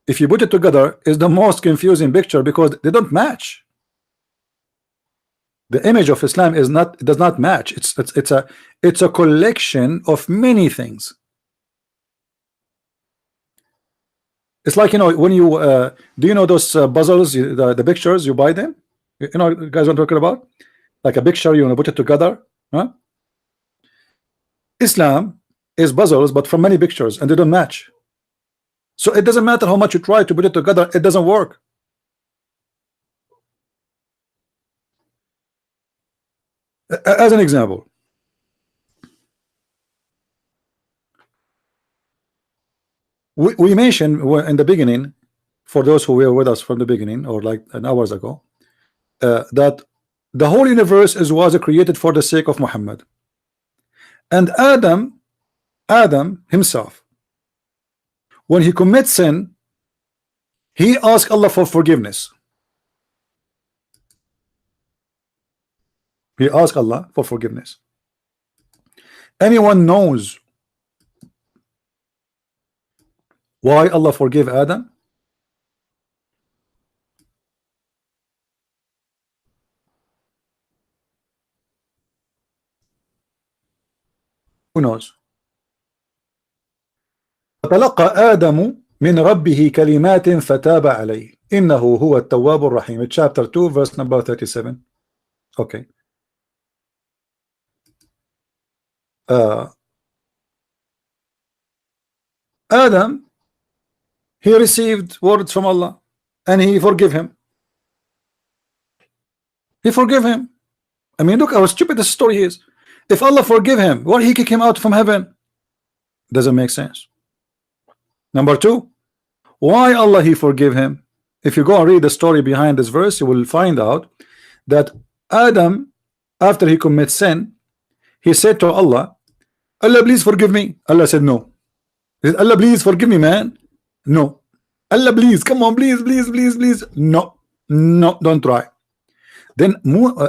if you put it together, is the most confusing picture because they don't match. The image of Islam is not, it does not match. It's a collection of many things. It's like, you know, when you do you know those puzzles, the pictures, you buy them, you know, guys, what I'm talking about, like a picture, you want to put it together, huh? Islam is puzzles but from many pictures and they don't match. So it doesn't matter how much you try to put it together, it doesn't work. As an example, we mentioned in the beginning, for those who were with us from the beginning or like an hours ago, that the whole universe was created for the sake of Muhammad. And Adam himself, when he commits sin, he asks Allah for forgiveness. He asked Allah for forgiveness. Anyone knows why Allah forgave Adam? Who knows? فَتَلَقَّى آدَمُ مِنْ رَبِّهِ كَلِمَاتٍ فَتَابَ عَلَيْهِ إِنَّهُ هُوَ التَّوَّابُ الرَّحِيمُ. Chapter 2, verse number 37. Okay. Adam, he received words from Allah and he forgive him. He forgive him. I mean, look how stupid this story is. If Allah forgive him, why he kick him out from heaven? Doesn't make sense. Number two, why Allah he forgive him? If you go and read the story behind this verse, you will find out that Adam, after he commits sin, he said to Allah, Allah, please forgive me. Allah said no. He said, Allah, please forgive me, man. No. Allah, please, come on, please, please, please, please. No, no, don't try. Then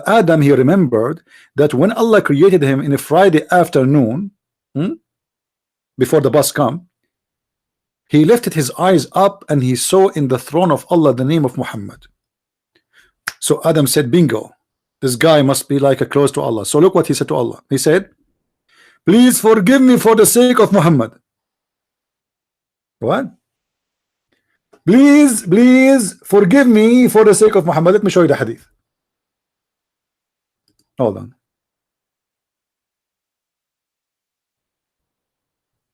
Adam, he remembered that when Allah created him in a Friday afternoon, before the bus come, he lifted his eyes up and he saw in the throne of Allah the name of Muhammad. So Adam said, bingo, this guy must be like a close to Allah. So look what he said to Allah. He said, please forgive me for the sake of Muhammad. What? Please, please forgive me for the sake of Muhammad. Let me show you the hadith. Hold on.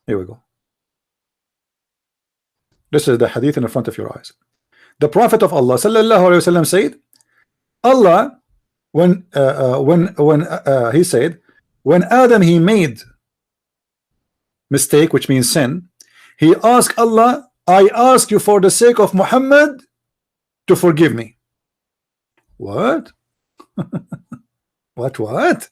Here we go. This is the hadith in the front of your eyes. The Prophet of Allah sallallahu alaihi wasallam said, Allah, when he said, when Adam he made mistake, which means sin, he asked Allah, I ask you for the sake of Muhammad to forgive me. What? What? What?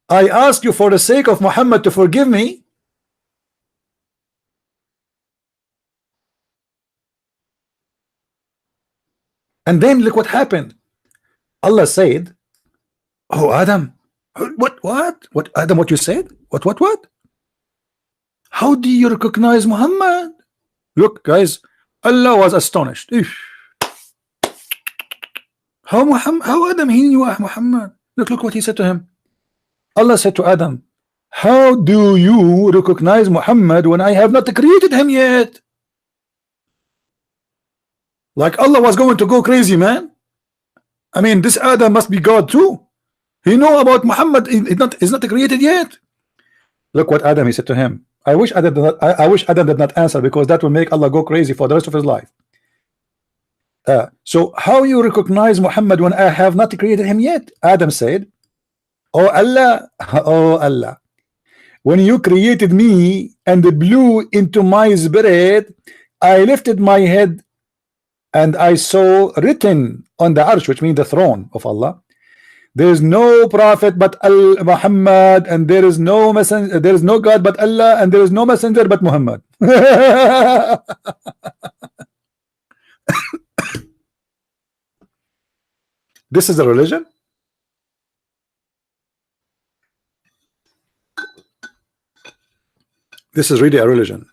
I ask you for the sake of Muhammad to forgive me? And then look what happened. Allah said, oh Adam, what Adam, what you said? What? How do you recognize Muhammad? Look guys, Allah was astonished. How Adam he knew Muhammad? Look what he said to him. Allah said to Adam, how do you recognize Muhammad when I have not created him yet? Like Allah was going to go crazy, man. I mean, this Adam must be God too. He know about Muhammad is not created yet. Look what Adam he said to him. I wish Adam did not answer, because that will make Allah go crazy for the rest of his life. So how you recognize Muhammad when I have not created him yet? Adam said, oh Allah, when you created me and blew into my spirit, I lifted my head and I saw written on the arsh, which means the throne of Allah, there is no prophet but Muhammad, and there is no messenger, there is no God but Allah, and there is no messenger but Muhammad. This is a religion? This is really a religion.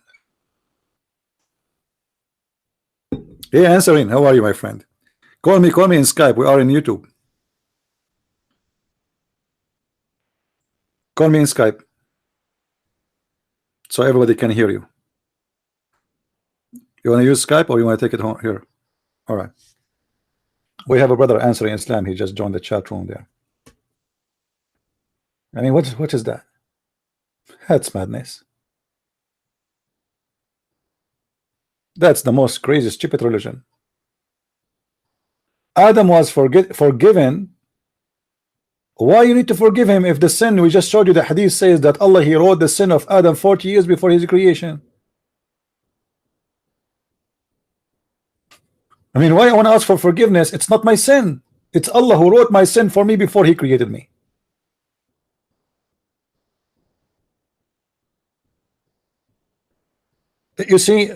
Hey, answering. How are you, my friend? Call me in Skype. We are in YouTube. Call me in Skype so everybody can hear you. You want to use Skype or you want to take it home here? All right. We have a brother answering Islam. He just joined the chat room there. I mean, what is that? That's madness. That's the most crazy, stupid religion. Adam was forgiven. Why you need to forgive him if the sin, we just showed you the hadith says that Allah he wrote the sin of Adam 40 years before his creation. I mean, why I want to ask for forgiveness? It's not my sin. It's Allah who wrote my sin for me before he created me. You see,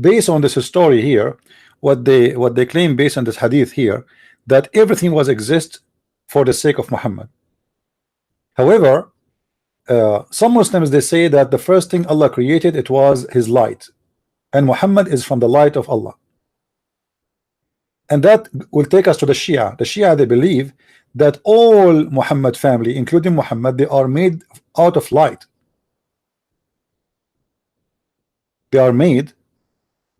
based on this story here, what they claim based on this hadith here, that everything was exist for the sake of Muhammad. However, some Muslims they say that the first thing Allah created, it was his light, and Muhammad is from the light of Allah. And that will take us to the Shia. The Shia, they believe that all Muhammad family, including Muhammad, they are made out of light. They are made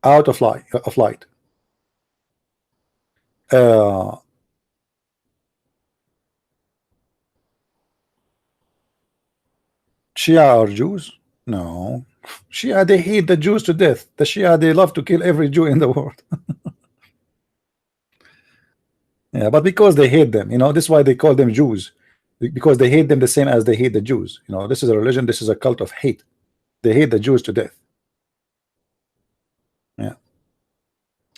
out of light. Shia are Jews? No. Shia, they hate the Jews to death. The Shia, they love to kill every Jew in the world. Yeah, but because they hate them, you know, this is why they call them Jews, because they hate them the same as they hate the Jews. You know, this is a religion, this is a cult of hate. They hate the Jews to death. Yeah,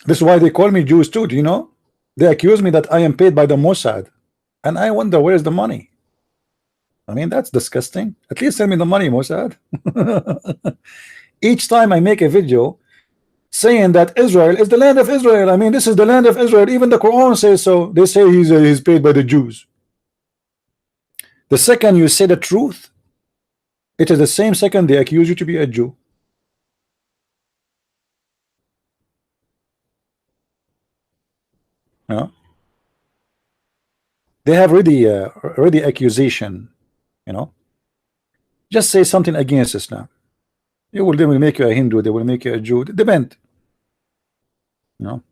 this is why they call me Jews too. Do you know? They accuse me that I am paid by the Mossad, and I wonder where's the money. I mean, that's disgusting. At least send me the money, Mossad. Each time I make a video saying that Israel is the land of Israel, I mean, this is the land of Israel. Even the Quran says so. They say he's paid by the Jews. The second you say the truth, it is the same second they accuse you to be a Jew. Yeah. They have already accusation. You know, just say something against Islam. They will make you a Hindu. They will make you a Jew. It depends. You know.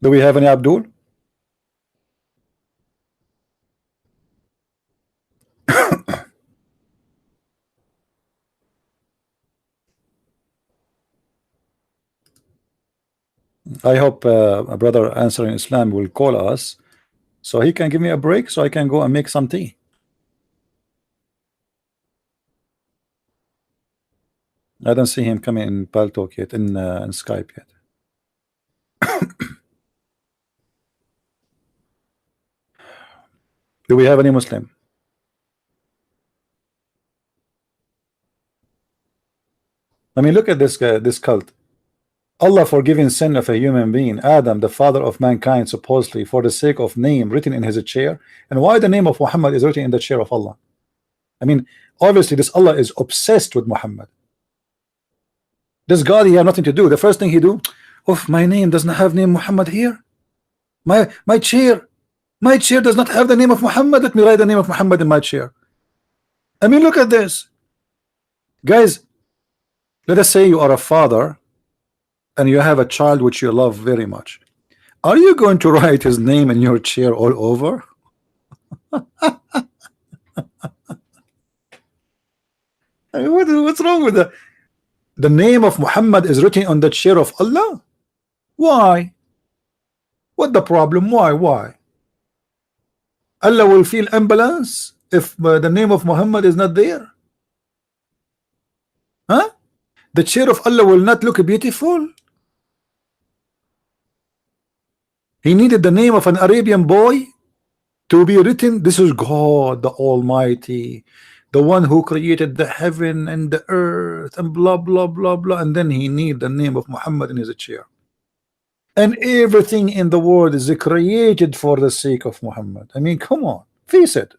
Do we have any Abdul? I hope a brother answering Islam will call us so he can give me a break so I can go and make some tea. I don't see him coming in Paltalk yet, in Skype yet. Do we have any Muslim? I mean, look at this guy, this cult. Allah forgiving sin of a human being, Adam, the father of mankind, supposedly for the sake of name written in his chair. And why the name of Muhammad is written in the chair of Allah? I mean, obviously this Allah is obsessed with Muhammad. This God, he had nothing to do. The first thing he do, oh, my name does not have name Muhammad here. My chair does not have the name of Muhammad. Let me write the name of Muhammad in my chair. I mean, look at this. Guys, let us say you are a father and you have a child which you love very much. Are you going to write his name in your chair all over? I mean, what's wrong with that? The name of Muhammad is written on the chair of Allah. Why? What the problem? Why? Allah will feel imbalance if the name of Muhammad is not there. Huh? The chair of Allah will not look beautiful. He needed the name of an Arabian boy to be written. This is God the Almighty, the one who created the heaven and the earth and blah blah blah blah, and then he need the name of Muhammad in his chair. And everything in the world is created for the sake of Muhammad. I mean, come on, face it.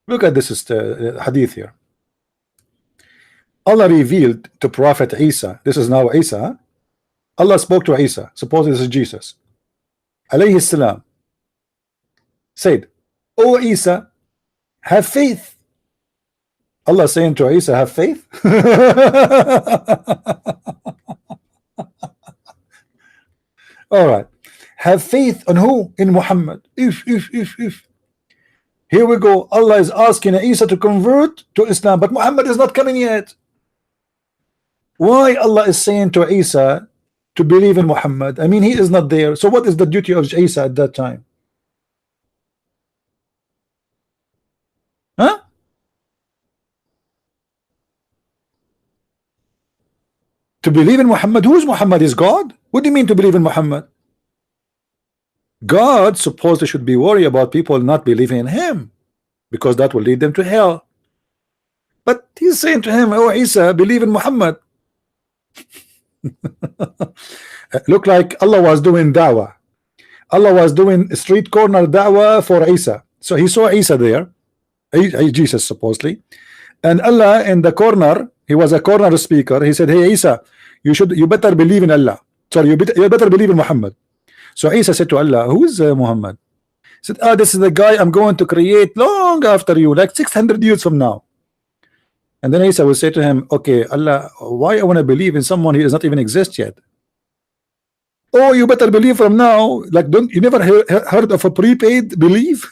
Look at this hadith here. Allah revealed to Prophet Isa. This is now Isa. Huh? Allah spoke to Isa. Suppose this is Jesus. Alayhi salam said, "O Isa, have faith." Allah saying to Isa, have faith? All right. Have faith on who? In Muhammad. If. Here we go. Allah is asking Isa to convert to Islam, but Muhammad is not coming yet. Why Allah is saying to Isa to believe in Muhammad? I mean, he is not there. So what is the duty of Isa at that time? Huh? To believe in Muhammad? Who is Muhammad? Is God? What do you mean to believe in Muhammad? God supposedly should be worried about people not believing in him, because that will lead them to hell. But he's saying to him, "Oh Isa, believe in Muhammad." Look like Allah was doing da'wah. Allah was doing street corner da'wah for Isa. So he saw Isa there, Jesus supposedly, and Allah in the corner, he was a corner speaker. He said, "Hey Isa, you better believe in Allah. Sorry, you better believe in Muhammad." So Isa said to Allah, "Who is Muhammad?" He said, "This is the guy I'm going to create long after you, like 600 years from now." And then Isa will say to him, "Okay, Allah, why I want to believe in someone who does not even exist yet?" Oh, you better believe from now. Like, don't you never heard of a prepaid belief?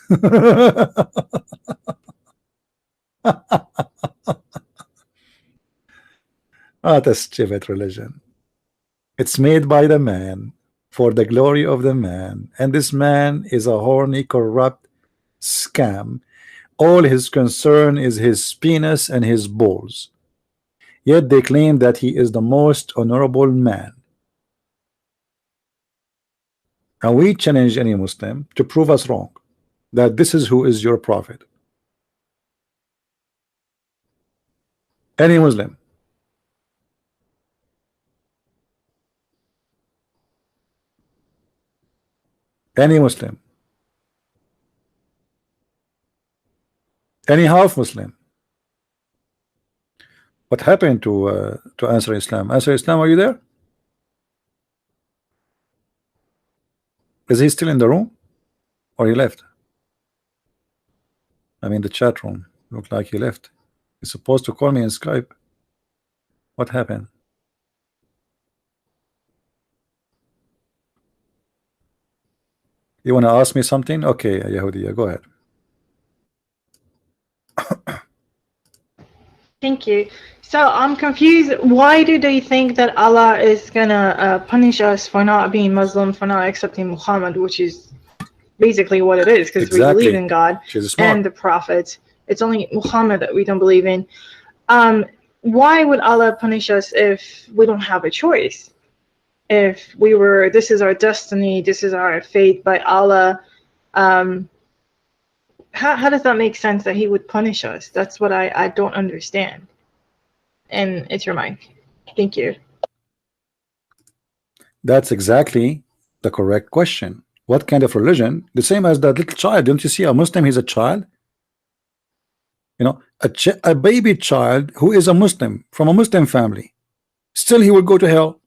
What a stupid religion. It's made by the man for the glory of the man, and this man is a horny, corrupt scam. All his concern is his penis and his balls. Yet they claim that he is the most honorable man. And we challenge any Muslim to prove us wrong, that this is who is your prophet. Any Muslim. Any Muslim. Any half Muslim. What happened to Answer Islam? Answer Islam, are you there? Is he still in the room? Or he left? I mean the chat room. Looked like he left. He's supposed to call me in Skype. What happened? You want to ask me something? Okay, Yahudiya, go ahead. Thank you. So I'm confused. Why do they think that Allah is gonna punish us for not being Muslim, for not accepting Muhammad, which is basically what it is, because we believe in God and the prophets. It's only Muhammad that we don't believe in. Why would Allah punish us if we don't have a choice? If we were, this is our destiny, this is our fate by Allah. How does that make sense that he would punish us? That's what I don't understand. And it's your mic. Thank you. That's exactly the correct question. What kind of religion? The same as that little child. Don't you see a Muslim? He's a child. You know, a baby child who is a Muslim from a Muslim family. Still, he will go to hell.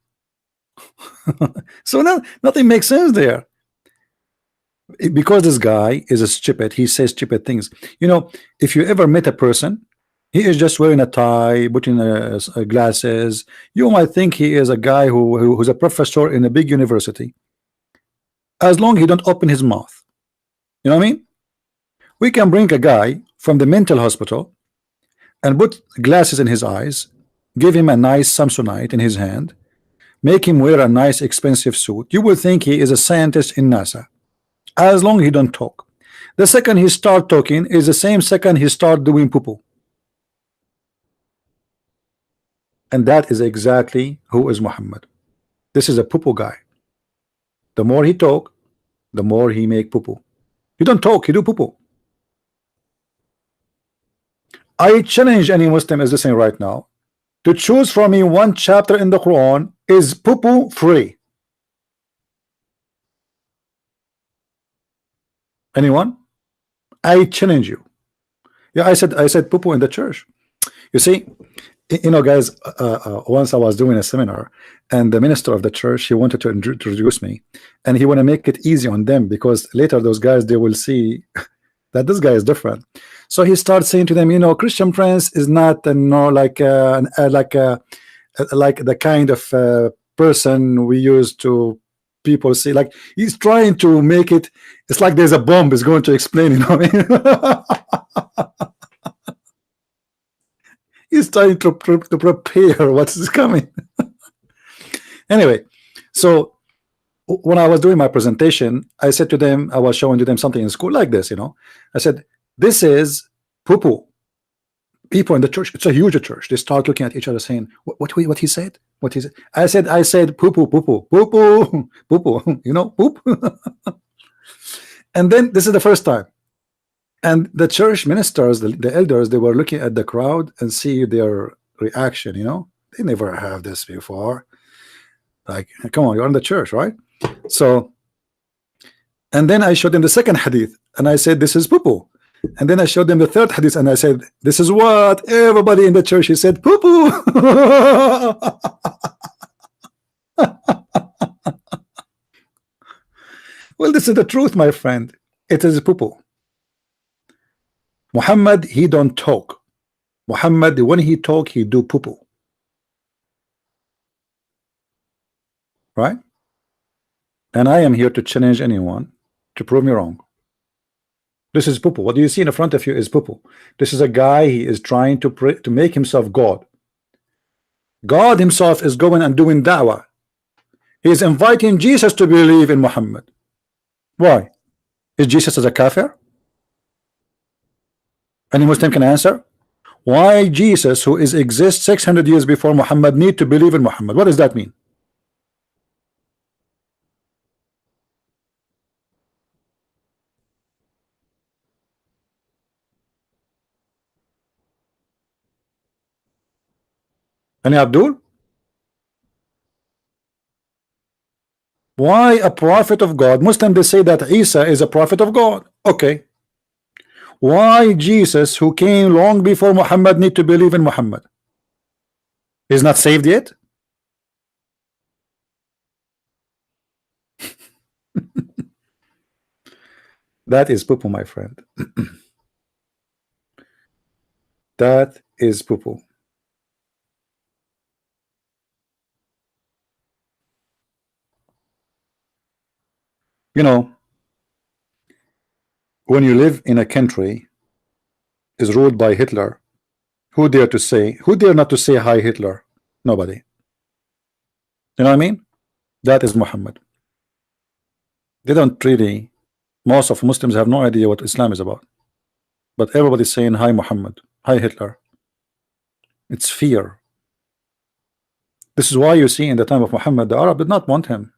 So nothing makes sense there. Because this guy is a stupid, he says stupid things. You know, if you ever met a person, he is just wearing a tie, putting glasses, you might think he is a guy who's a professor in a big university, as long as he don't open his mouth. You know what I mean? We can bring a guy from the mental hospital and put glasses in his eyes, give him a nice Samsonite in his hand, make him wear a nice expensive suit. You will think he is a scientist in NASA, as long as he don't talk. The second he start talking is the same second he start doing poo-poo. And that is exactly who is Muhammad. This is a poo-poo guy. The more he talk, the more he make poo-poo. You don't talk, you do poo-poo. I challenge any Muslim is listening right now to choose from me one chapter in the Quran is poo-poo free. Anyone? I challenge you. Yeah, I said poo-poo in the church. You see, you know, guys, once I was doing a seminar, and the minister of the church, he wanted to introduce me, and he want to make it easy on them, because later those guys, they will see that this guy is different. So he starts saying to them, you know, Christian Prince is not, you know, like the kind of person we used to people see. Like, he's trying to make it, it's like there's a bomb is going to explain, you know what I mean? He's trying to prepare what's coming. Anyway, so when I was doing my presentation, I said to them, I was showing to them something in school like this, you know. I said, this is poo-poo. People in the church, it's a huge church. They start looking at each other saying, what he said? What he said? I said poo-poo, poo-poo, poo-poo, poo-poo, you know, poop. And then this is the first time. And the church ministers, the elders, they were looking at the crowd and see their reaction, you know. They never have this before. Like, come on, you're in the church, right? So, and then I showed them the second hadith, and I said, this is poo-poo. And then I showed them the third hadith, and I said, this is what everybody in the church, he said, poo-poo. Well, this is the truth, my friend. It is poo-poo. Muhammad, he don't talk. Muhammad, when he talk, he do poo-poo. Right? and I am here to challenge anyone to prove me wrong. This is poo-poo. What do you see in front of you is poo-poo. This is a guy, he is trying to make himself God. God himself is going and doing da'wah. He is inviting Jesus to believe in Muhammad. Why? Is Jesus as a kafir? Any Muslim can answer. Why Jesus, who exists 600 years before Muhammad, need to believe in Muhammad? What does that mean? Any Abdul? Why a prophet of God? Muslims, they say that Isa is a prophet of God. Okay. Why Jesus, who came long before Muhammad, need to believe in Muhammad? He's not saved yet? That is poo-poo, my friend. That is poo-poo. You know, when you live in a country is ruled by Hitler, who dare not to say hi Hitler? Nobody. You know what I mean? That is Muhammad. They don't really, most of Muslims have no idea what Islam is about. But everybody's saying hi Muhammad, hi Hitler. It's fear. This is why you see in the time of Muhammad, the Arab did not want him.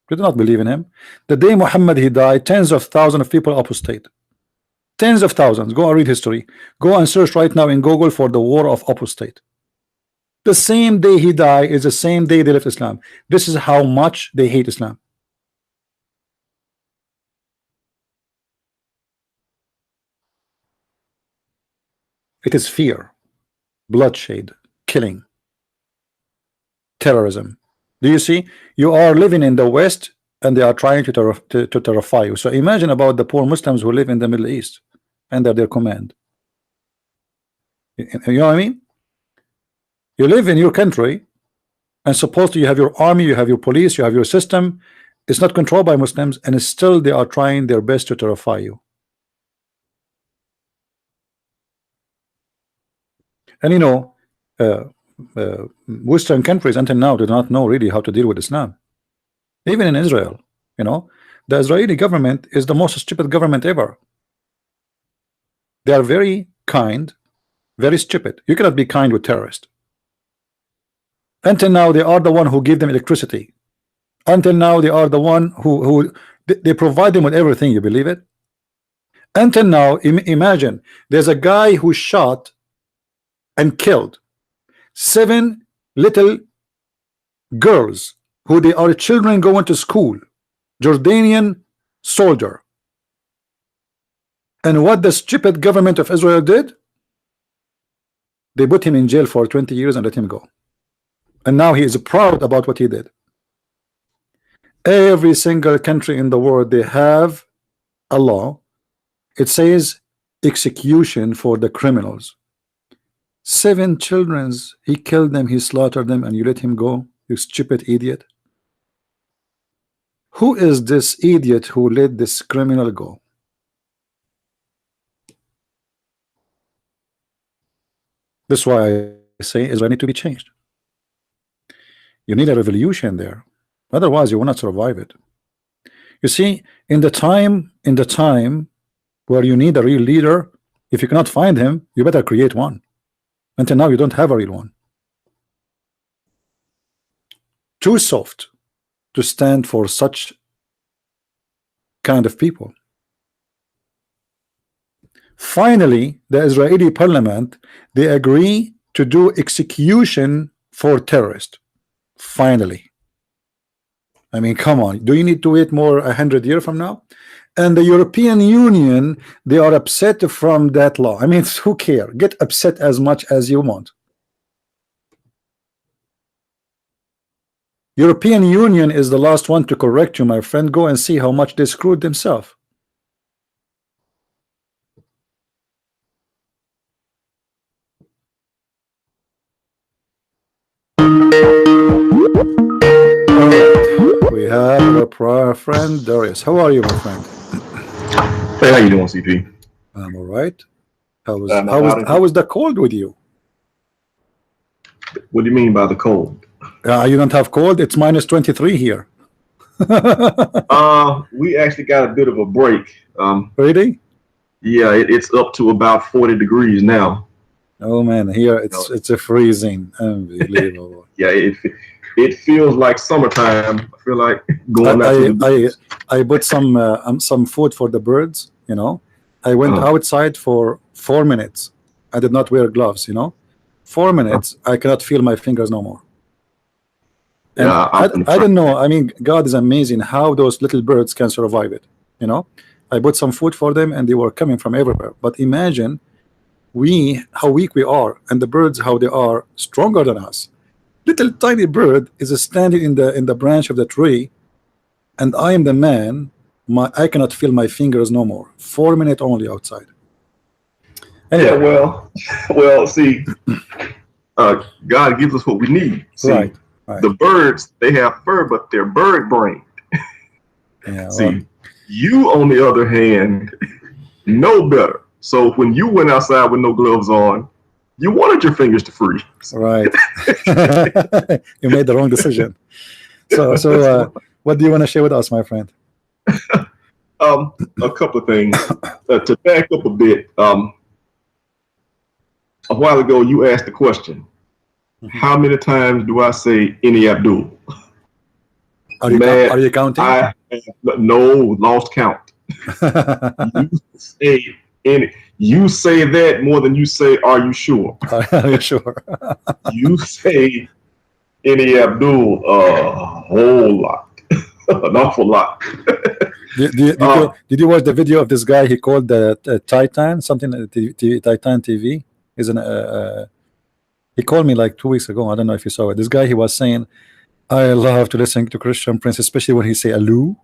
They did not believe in him. The day Muhammad he died, tens of thousands of people apostate. Tens of thousands. Go and read history. Go and search right now in Google for the war of apostate. The same day he died is the same day they left Islam. This is how much they hate Islam. It is fear, bloodshed, killing, terrorism. Do you see? You are living in the West and they are trying to terrify you. So imagine about the poor Muslims who live in the Middle East under their command. You know what I mean? You live in your country and supposedly you have your army, you have your police, you have your system. It's not controlled by Muslims, and still they are trying their best to terrify you. And you know, Western countries until now do not know really how to deal with Islam. Even in Israel, you know, the Israeli government is the most stupid government ever. They are very kind, very stupid. You cannot be kind with terrorists. Until now, they are the one who give them electricity. Until now, they are the one who they provide them with everything. You believe it? Until now, imagine there's a guy who shot and killed 7 little girls who they are children going to school, Jordanian soldier. And what the stupid government of Israel did, they put him in jail for 20 years and let him go. And now he is proud about what he did. Every single country in the world, they have a law. It says execution for the criminals. 7 children, he killed them, he slaughtered them, and you let him go, you stupid idiot. Who is this idiot who let this criminal go? That's why I say Israel need to be changed. You need a revolution there, otherwise you will not survive it. You see, in the time where you need a real leader, if you cannot find him, you better create one. Until now, you don't have a real one. Too soft to stand for such kind of people. Finally, the Israeli parliament, they agree to do execution for terrorists. Finally. I mean, come on. Do you need to wait more 100 years from now? And the European Union, they are upset from that law. I mean, who cares? Get upset as much as you want. European Union is the last one to correct you, my friend. Go and see how much they screwed themselves. We have our friend Darius. How are you, my friend? Hey, how you doing, CP? I'm all right. How was the cold with you? What do you mean by the cold? You don't have cold? It's minus 23 here. We actually got a bit of a break. Really? Yeah, it's up to about 40 degrees now. Oh man, here it's a freezing. Unbelievable. Yeah, it feels like summertime. I feel like going out. I bought some food for the birds. You know, I went outside for 4 minutes. I did not wear gloves. You know, 4 minutes. I cannot feel my fingers no more. And Yeah, I don't know. I mean, God is amazing how those little birds can survive it. You know, I bought some food for them, and they were coming from everywhere. But imagine how weak we are, and the birds how they are stronger than us. Little tiny bird is standing in the branch of the tree, and I am the man. I cannot feel my fingers no more. 4 minutes only outside. Anyway. Yeah, well, see, God gives us what we need. See, right. The birds, they have fur, but they're bird brained. Yeah, see, you on the other hand know better. So when you went outside with no gloves on, you wanted your fingers to freeze. Right. You made the wrong decision. So what do you want to share with us, my friend? A couple of things. To back up a bit, a while ago you asked the question, how many times do I say any Abdul? Are you counting? No, lost count. You say that more than you say, are you sure? Are you sure? You say any Abdul a whole lot, an awful lot. Did you watch the video of this guy? He called the Titan something, Titan TV. He called me like 2 weeks ago. I don't know if you saw it. This guy, he was saying, I love to listen to Christian Prince, especially when he say "aloo."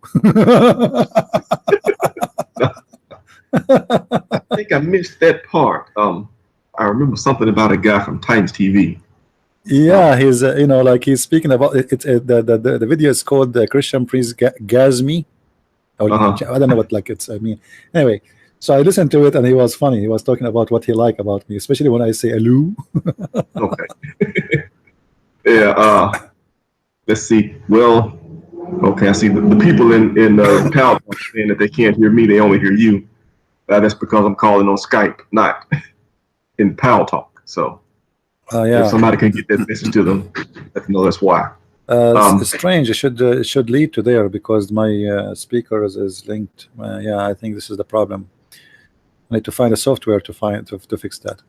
I think I missed that part. I remember something about a guy from Titans TV. Yeah, he's like he's speaking about it. The video is called Christian Prince Gazmi. I don't know what I mean. Anyway, so I listened to it and he was funny. He was talking about what he liked about me, especially when I say "aloo." Okay. Yeah. Let's see. Well, okay. I see the people in Paltalk saying that they can't hear me; they only hear you. That's because I'm calling on Skype, not in Paltalk. So, yeah. If somebody can get that message to them, let them know that's why. It's strange. It should lead to there because my speaker is linked. Yeah, I think this is the problem. I need to find a software to fix that.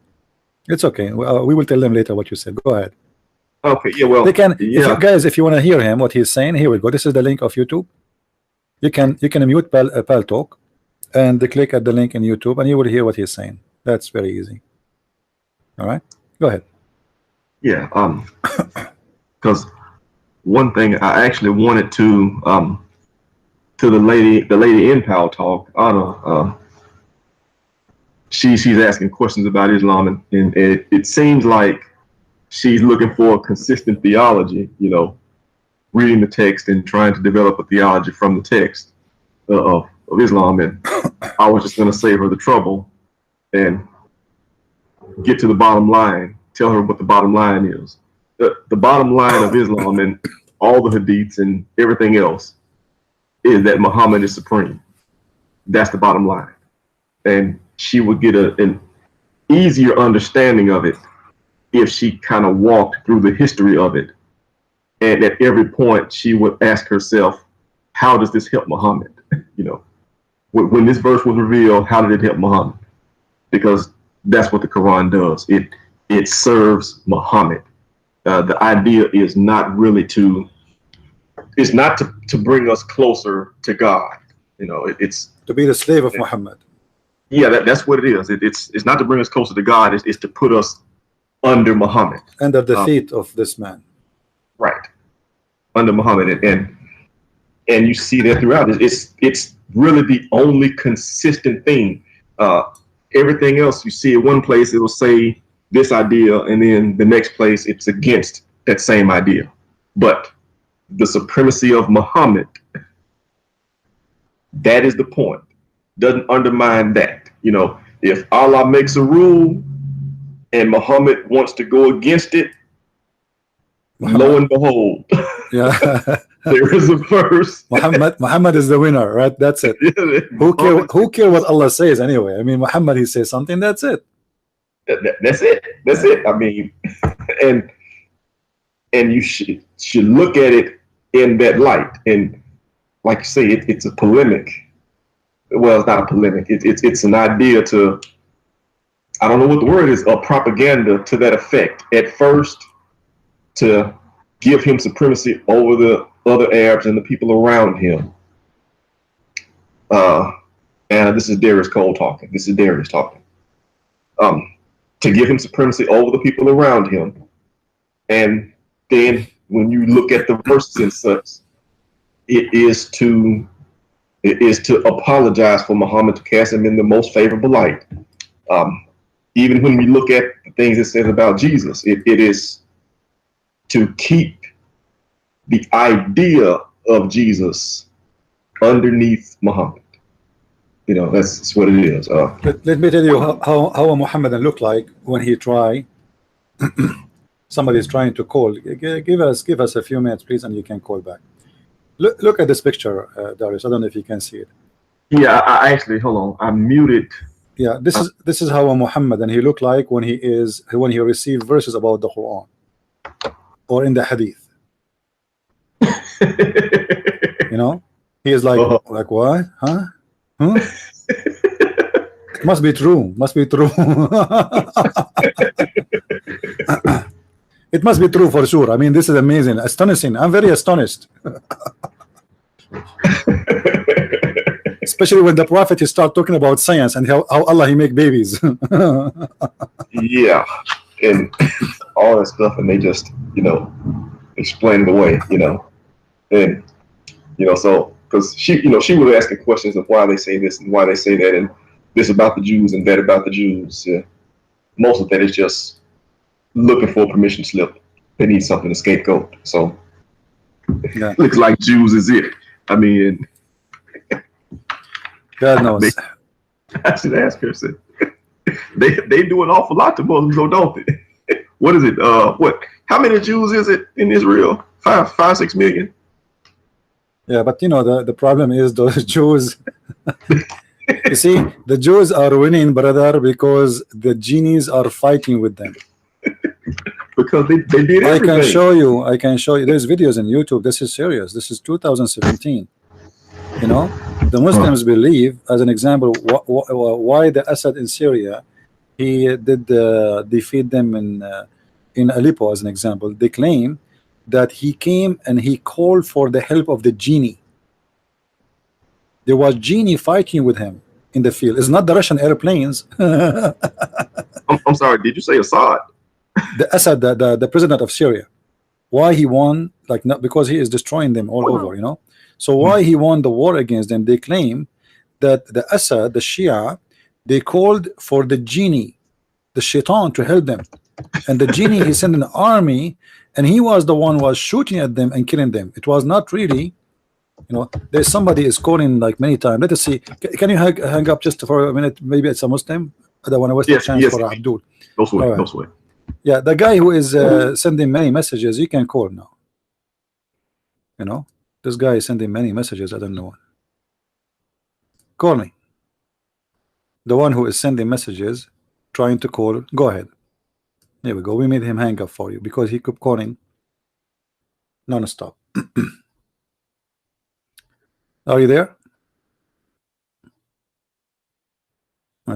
It's okay. We will tell them later what you said. Go ahead. Okay. Yeah. Well, they can. Yeah. If you want to hear him, what he's saying, here we go. This is the link of YouTube. You can mute Paltalk and click at the link in YouTube, and you will hear what he's saying. That's very easy. All right. Go ahead. Yeah. Because one thing I actually wanted to the lady in Paltalk, Anna, she's asking questions about Islam, and it seems like she's looking for a consistent theology, reading the text and trying to develop a theology from the text of Islam. And I was just going to save her the trouble and get to the bottom line, tell her what the bottom line is. The bottom line of Islam and all the hadiths and everything else is that Muhammad is supreme. That's the bottom line. And she would get an easier understanding of it if she kind of walked through the history of it. And at every point, she would ask herself, how does this help Muhammad? When this verse was revealed, how did it help Muhammad? Because that's what the Quran does. It serves Muhammad. The idea is not really to bring us closer to God. It's to be the slave of Muhammad. Yeah, that's what it is. It's not to bring us closer to God. It's to put us under Muhammad, under the feet of this man. Right, under Muhammad, and you see that throughout. It's really the only consistent thing. Everything else you see in one place, it will say this idea, and then the next place it's against that same idea. But the supremacy of Muhammad That is the point. Doesn't undermine that. You know, if Allah makes a rule and Muhammad wants to go against it, lo and behold, yeah. there is a verse. Muhammad is the winner, right? That's it. Who care what Allah says anyway? I mean, Muhammad, he says something, that's it. That's it. That's it. I mean, and you should look at it in that light. And like you say, it's a polemic. Well, it's not a polemic. It's an idea to, I don't know what the word is, a propaganda to that effect. At first, to give him supremacy over the other Arabs and the people around him. And this is Darius Cole talking. This is Darius talking. To give him supremacy over the people around him. And then when you look at the verses and such, it is to apologize for Muhammad, to cast him in the most favorable light. Even when we look at the things it says about Jesus, it is to keep the idea of Jesus underneath Muhammad. You know, that's what it is. Let me tell you how a Muhammadan look like when he try. Somebody is trying to call. Give us a few minutes, please, and you can call back. Look at this picture, Darius. I don't know if you can see it. Yeah, I actually, hold on. I muted. Yeah, this is how a Muhammadan he look like when he received verses about the Quran or in the Hadith. You know, he is like what? Huh? Huh? It must be true. Must be true. It must be true for sure. I mean, this is amazing, astonishing. I'm very astonished. Especially when the Prophet he start talking about science and how Allah he make babies. Yeah, and all that stuff, and they just, you know, explain it away, you know, and you know, so because she was asking questions of why they say this and why they say that, and this about the Jews and that about the Jews. Yeah. Most of that is just looking for a permission slip. They need something to scapegoat. So yeah. Looks like Jews is it. I mean, God knows. I should ask her. So, they do an awful lot to Muslims, though, don't they? What is it? How many Jews is it in Israel? 5-6 million. Yeah, but you know the problem is those Jews. You see, the Jews are winning, brother, because the genies are fighting with them. Because they did everything. I can show you. There's videos on YouTube. This is serious. This is 2017. You know, the Muslims believe, as an example, why the Assad in Syria, he did defeat them in Aleppo, as an example. They claim that he came and he called for the help of the genie. There was genie fighting with him in the field. It's not the Russian airplanes. I'm sorry. Did you say Assad? The Assad, the president of Syria. Why he won? Like, not because he is destroying them all over, you know. So why he won the war against them? They claim that the Assad, the Shia, they called for the genie, the shaitan, to help them, and the genie he sent an army, and he was the one who was shooting at them and killing them. It was not really. You know, there's somebody is calling like many times. Let us see. Can you hang up just for a minute? Maybe it's a Muslim. I don't want to waste the chance for Abdul. No sweat. Yeah, the guy who is sending many messages, you can call now. You know, this guy is sending many messages. I don't know. Call me. The one who is sending messages, trying to call. Go ahead. There we go. We made him hang up for you because he kept calling non-stop. Are you there?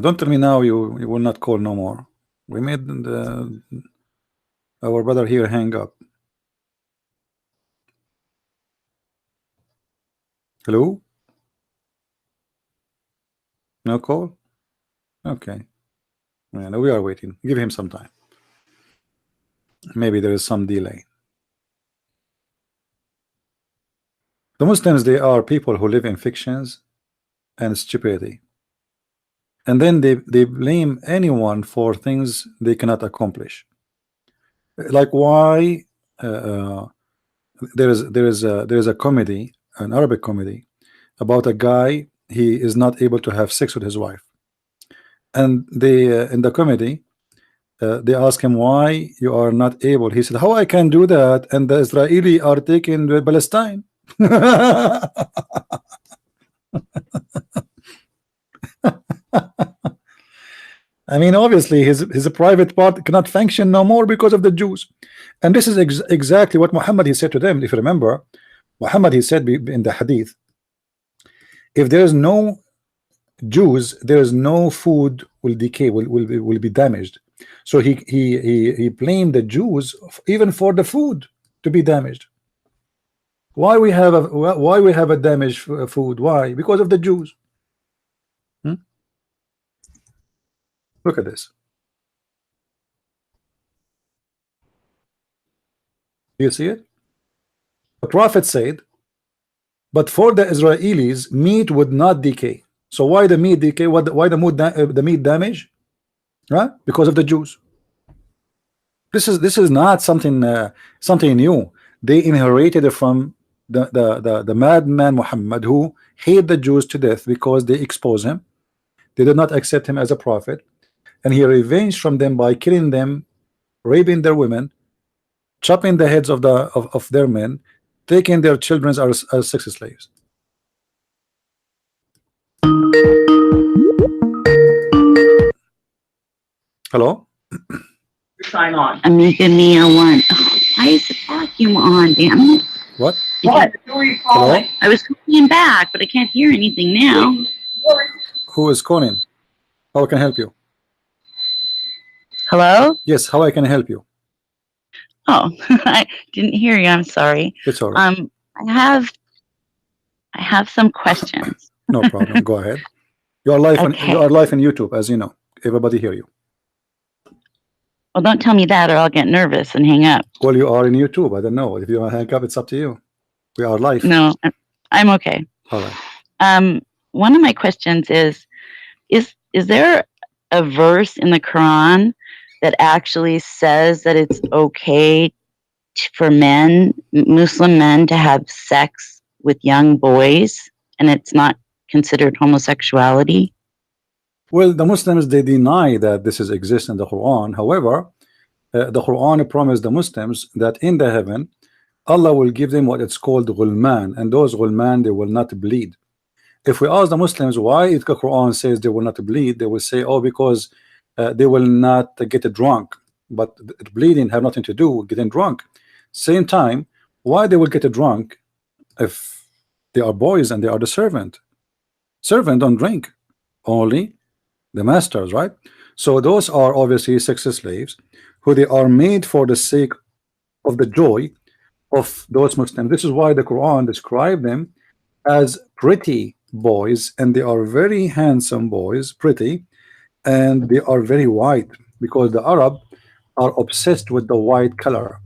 Don't tell me now you will not call no more. We made our brother here hang up. Hello? No call? Okay. Yeah, we are waiting. Give him some time. Maybe there is some delay. The Muslims, they are people who live in fictions and stupidity. And then they blame anyone for things they cannot accomplish. Like why there is a comedy, an Arabic comedy, about a guy, he is not able to have sex with his wife, and they in the comedy they ask him why you are not able. He said, how I can do that and the Israeli are taking Palestine. I mean, obviously his private part cannot function no more because of the Jews. And this is exactly what Muhammad he said to them. If you remember, Muhammad he said in the hadith, if there is no Jews, there is no food will decay, will be damaged. So he blamed the Jews even for the food to be damaged. Why we have a damaged food? Why? Because of the Jews. Look at this. Do you see it? The Prophet said, but for the Israelis, meat would not decay. So why the meat decay? Why the meat damage? Right? Because of the Jews. This is not something new. They inherited it from the madman Muhammad, who hate the Jews to death because they expose him. They did not accept him as a prophet, and he revenged from them by killing them, raping their women, chopping the heads of their men, taking their children as sex slaves. Hello? Sign on. Amiga Mia 1. Oh, why is the vacuum on? Damn it. What? What? Who are you Hello? calling? I was calling back, but I can't hear anything now. Who is calling? How can I help you? Hello? Yes, how I can help you? Oh, I didn't hear you. I'm sorry. It's all right. I have some questions. No problem. Go ahead. You are live Okay. you are live on YouTube, as you know. Everybody hear you. Well, don't tell me that or I'll get nervous and hang up. Well, you are in YouTube. I don't know. If you want to hang up, it's up to you. We are live. No, I'm okay. All right. One of my questions is there a verse in the Quran that actually says that it's okay for Muslim men to have sex with young boys and it's not considered homosexuality? Well, the Muslims, they deny that this is exists in the Quran. However, the Quran promised the Muslims that in the heaven, Allah will give them what it's called ghulman, and those ghulman, they will not bleed. If we ask the Muslims why the Quran says they will not bleed, they will say, oh, because they will not get drunk. But bleeding have nothing to do with getting drunk. Same time, why they will get drunk if they are boys and they are the servant? Servant don't drink, only the masters, right? So those are obviously sex slaves who they are made for the sake of the joy of those Muslims. This is why the Quran described them as pretty boys, and they are very handsome boys, pretty, and they are very white because the Arab are obsessed with the white color.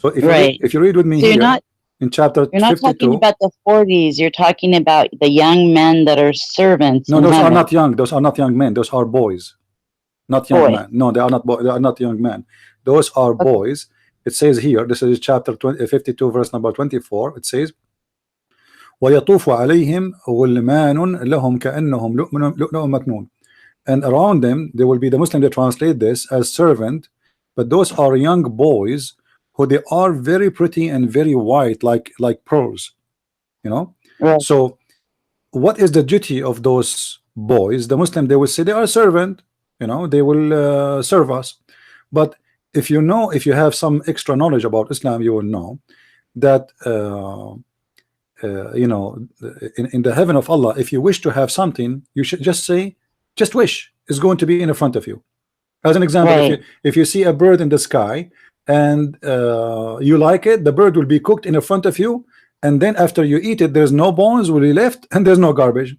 So if you read with me So here in chapter you're not 52, talking about the 40s. You're talking about the young men that are servants. no, in those are heaven. not young. Those are not young men. Those are boys, not young men. No, they are not. They are not young men. Those are boys. It says here. This is chapter 52, verse number 24. It says, وَيَطُوفُ عَلَيْهِمْ غُلْمَانٌ لَهُمْ كَأَنَّهُمْ لُؤْلُؤٌ مَكْنُونٌ. And around them, there will be the Muslim. They translate this as servant, but those are young boys who they are very pretty and very white, like pearls, you know. Right. So what is the duty of those boys? The Muslim, they will say they are servant, you know, they will serve us. But if you know, if you have some extra knowledge about Islam, you will know that you know, in the heaven of Allah, if you wish to have something, you should just say, just wish, it's going to be in front of you. As an example, Right. if you see a bird in the sky and you like it, the bird will be cooked in front of you, and then after you eat it, there's no bones will be left and there's no garbage.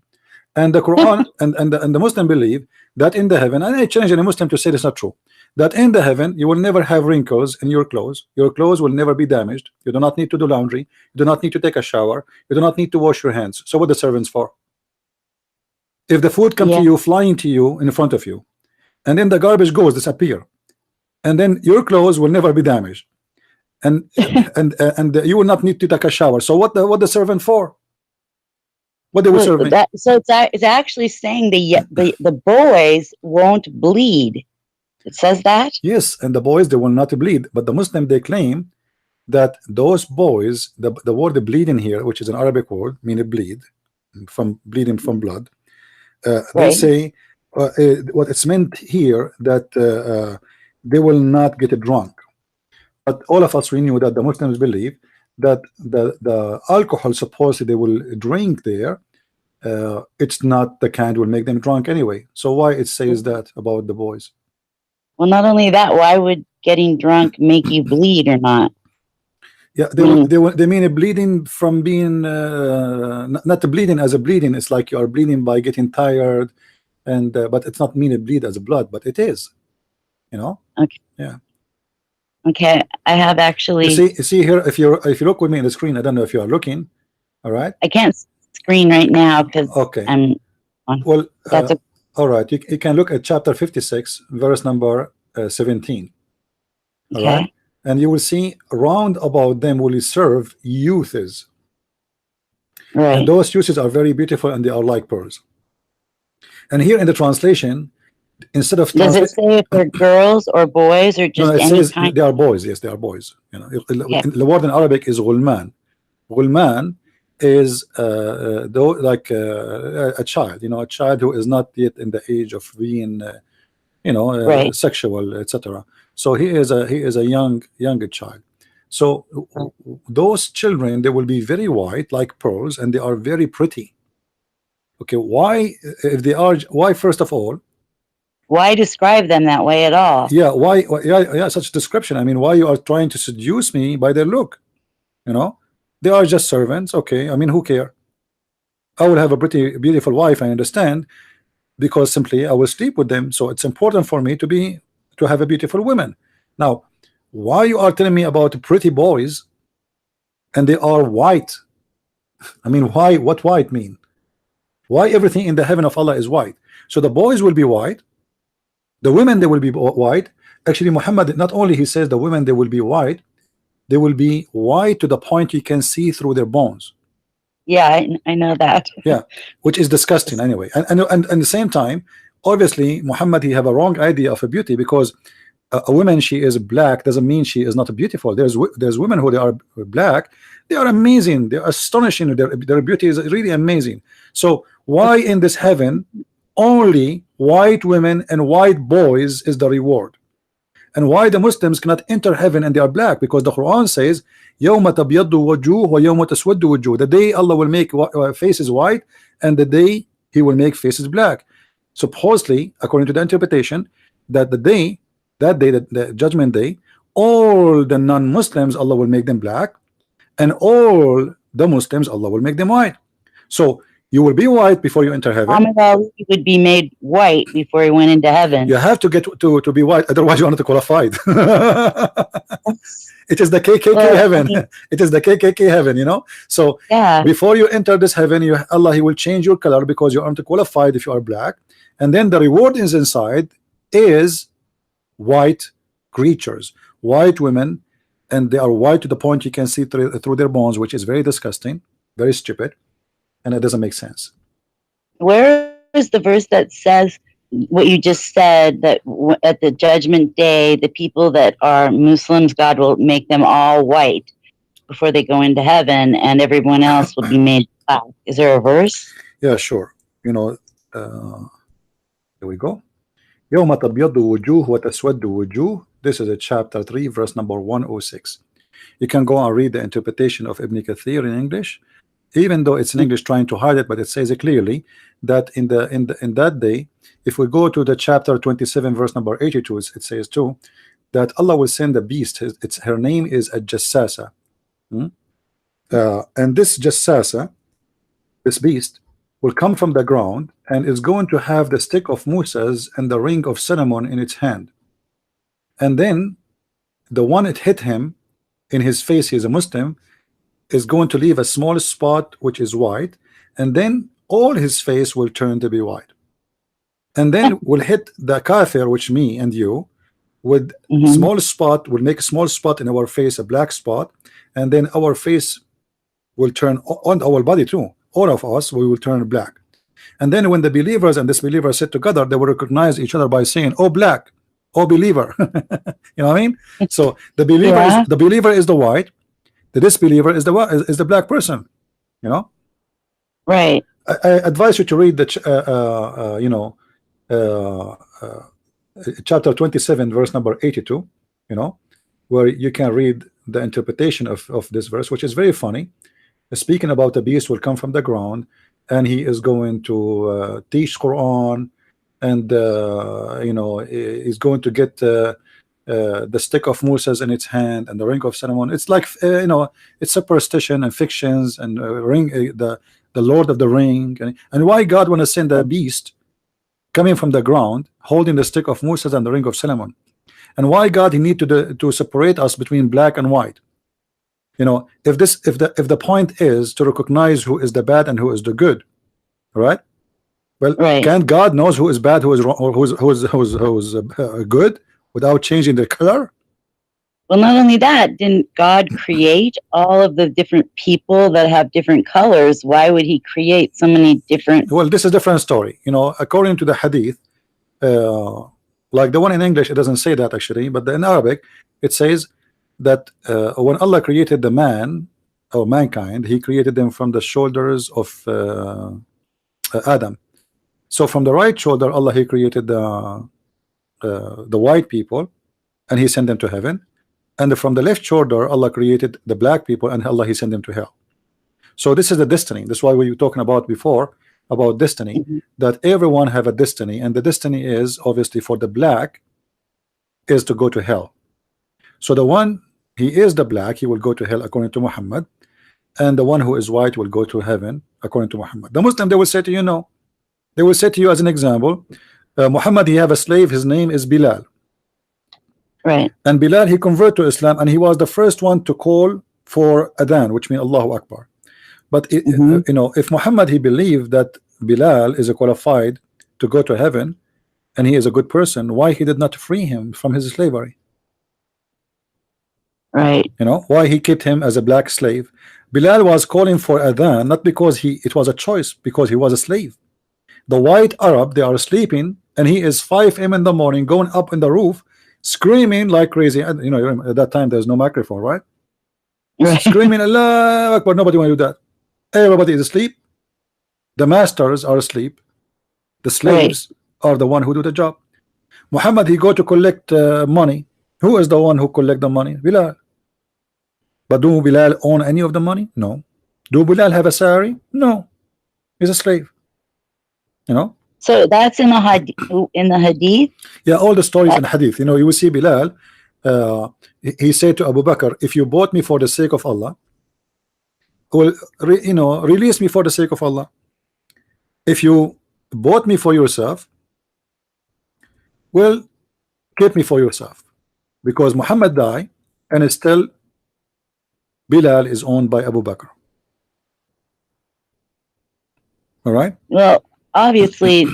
And the Quran and the Muslim believe that in the heaven, and I challenge any Muslim to say this not true, that in the heaven you will never have wrinkles in your clothes will never be damaged, you do not need to do laundry, you do not need to take a shower, you do not need to wash your hands. So what the servants for? If the food comes to you, flying to you in front of you, and then the garbage goes, disappear, and then your clothes will never be damaged, and and you will not need to take a shower. So what the servant for? What they will serve me? So it's actually saying the boys won't bleed. It says that. Yes, and the boys, they will not bleed. But the Muslim, they claim that those boys, the word bleed in here, which is an Arabic word, meaning bleed, from bleeding from blood. They Right. say what it's meant here, that they will not get drunk. But all of us, we knew that the Muslims believe that the alcohol supposedly they will drink there, it's not the kind will make them drunk anyway. So why it says that about the boys? Well, not only that, why would getting drunk make you bleed or not? Yeah, they mean a bleeding from being not the bleeding as a bleeding. It's like you are bleeding by getting tired, and but it's not mean a bleed as a blood, but it is, you know. Okay. Yeah. Okay, I have actually. You see here, if you look with me in the screen, I don't know if you are looking. All right. I can't screen right now because okay. I'm on. Well, that's all right. You can look at chapter 56, verse number 17. All okay. right. And you will see round about them will serve youths. Right. And those youths are very beautiful and they are like pearls. And here in the translation, instead of does it say if they're girls or boys or just no, it any says kind? they are boys. Yes, they are boys. You know, Yeah. the word in Arabic is ghulman. Ghulman is though like a child. You know, a child who is not yet in the age of being, you know, right. sexual, etc. So he is a younger child. So those children, they will be very white like pearls, and they are very pretty. Okay, why if they are why first of all? Why describe them that way at all? Yeah, why? Yeah, such description. I mean, why you are trying to seduce me by their look? You know, they are just servants. Okay, I mean, who care? I will have a pretty beautiful wife. I understand, because simply I will sleep with them. So it's important for me to have a beautiful woman. Now, why you are telling me about pretty boys and they are white? I mean, why? What white mean? Why everything in the heaven of Allah is white? So the boys will be white, the women they will be white. Actually, Muhammad, not only he says the women they will be white, they will be white to the point you can see through their bones. Yeah, I know that. Yeah, which is disgusting anyway. And at the same time, obviously, Muhammad, he have a wrong idea of a beauty, because a woman, she is black doesn't mean she is not beautiful. There's women who they are black, they are amazing, they're astonishing, their beauty is really amazing. So why in this heaven only white women and white boys is the reward? And why the Muslims cannot enter heaven and they are black? Because the Quran says يَوْمَ تَبْيَضُّ وَجُوهُ وَيَوْمَ تَسْوَدُّ وُجُوهُ. The day Allah will make faces white, and the day He will make faces black. Supposedly, according to the interpretation, that that day, the judgment day, all the non-Muslims Allah will make them black, and all the Muslims Allah will make them white. So you will be white before you enter heaven. Muhammad Ali would be made white before he went into heaven. You have to get to be white, otherwise you are not qualified. It is the KKK heaven. It is the KKK heaven, you know. So yeah, before you enter this heaven, Allah, He will change your color because you aren't qualified if you are black, and then the reward is inside is white creatures, white women, and they are white to the point you can see through their bones, which is very disgusting, very stupid, and it doesn't make sense. Where is the verse that says what you just said, that at the judgment day, the people that are Muslims, God will make them all white before they go into heaven, and everyone else will be made black? Is there a verse? Yeah, sure. You know, here we go. يوم تبيض وجوه وتسود وجوه. This is a chapter 3, verse number 106. You can go and read the interpretation of Ibn Kathir in English, even though it's in English trying to hide it, but it says it clearly that in that day, if we go to the chapter 27, verse number 82, it says too that Allah will send a beast. Her name is a Jassasa. And this Jassasa, this beast, will come from the ground and is going to have the stick of Moses and the ring of Solomon in its hand. And then the one it hit him in his face, he is a Muslim, is going to leave a small spot which is white, and then all his face will turn to be white. And then will hit the kafir, which me and you, with small spot, will make a small spot in our face, a black spot, and then our face will turn on our body too, all of us, we will turn black. And then when the believers and disbelievers sit together, they will recognize each other by saying, "Oh, black, oh, believer." You know what I mean? So the believer Yeah. is the believer is the white, the disbeliever is the black person. You know. Right. I advise you to read the chapter 27, verse number 82. You know, where you can read the interpretation of this verse, which is very funny. Speaking about the beast will come from the ground, and he is going to teach Quran, and you know, he's going to get the stick of Moses in its hand and the ring of Solomon. It's like you know, it's superstition and fictions and the Lord of the Ring. And why God want to send a beast coming from the ground holding the stick of Moses and the ring of Solomon? And why God he need to separate us between black and white? You know, if the point is to recognize who is the bad and who is the good, right? Well, Right. can't God knows who is bad, who is wrong, or who's good without changing the color? Well, not only that, didn't God create all of the different people that have different colors? Why would he create so many different? Well, this is a different story. You know, according to the hadith, like the one in English, it doesn't say that actually, but in Arabic, it says that when Allah created the man or mankind, he created them from the shoulders of Adam. So from the right shoulder, Allah he created the white people, and he sent them to heaven. And from the left shoulder, Allah created the black people, and Allah he sent them to hell. So this is the destiny. That's why we were talking about before about destiny, that everyone have a destiny, and the destiny is obviously for the black is to go to hell. So the one he is the black, he will go to hell according to Muhammad, and the one who is white will go to heaven according to Muhammad. The Muslim, they will say to you, no. They will say to you as an example, Muhammad he have a slave, his name is Bilal. Right. And Bilal he converted to Islam, and he was the first one to call for Adhan, which means Allahu Akbar. But you know, if Muhammad he believed that Bilal is a qualified to go to heaven, and he is a good person, why he did not free him from his slavery? Right. You know, why he kept him as a black slave? Bilal was calling for Adhan not because it was a choice, because he was a slave. The white Arab, they are sleeping, and he is 5 a.m. in the morning going up in the roof screaming like crazy. And you know, at that time there's no microphone, right? Right. Screaming Allah Akbar. Nobody want to do that. Everybody is asleep. The masters are asleep. The slaves are the one who do the job. Muhammad he go to collect money. Who is the one who collect the money? Bilal. But do Bilal own any of the money? No. Do Bilal have a salary? No. He's a slave. You know. So that's in the hadith. Yeah, all the stories in hadith. You know, you will see Bilal. He said to Abu Bakr, "If you bought me for the sake of Allah, well, you know, release me for the sake of Allah. If you bought me for yourself, well, keep me for yourself, because Muhammad died, and still Bilal is owned by Abu Bakr." All right. Well, obviously,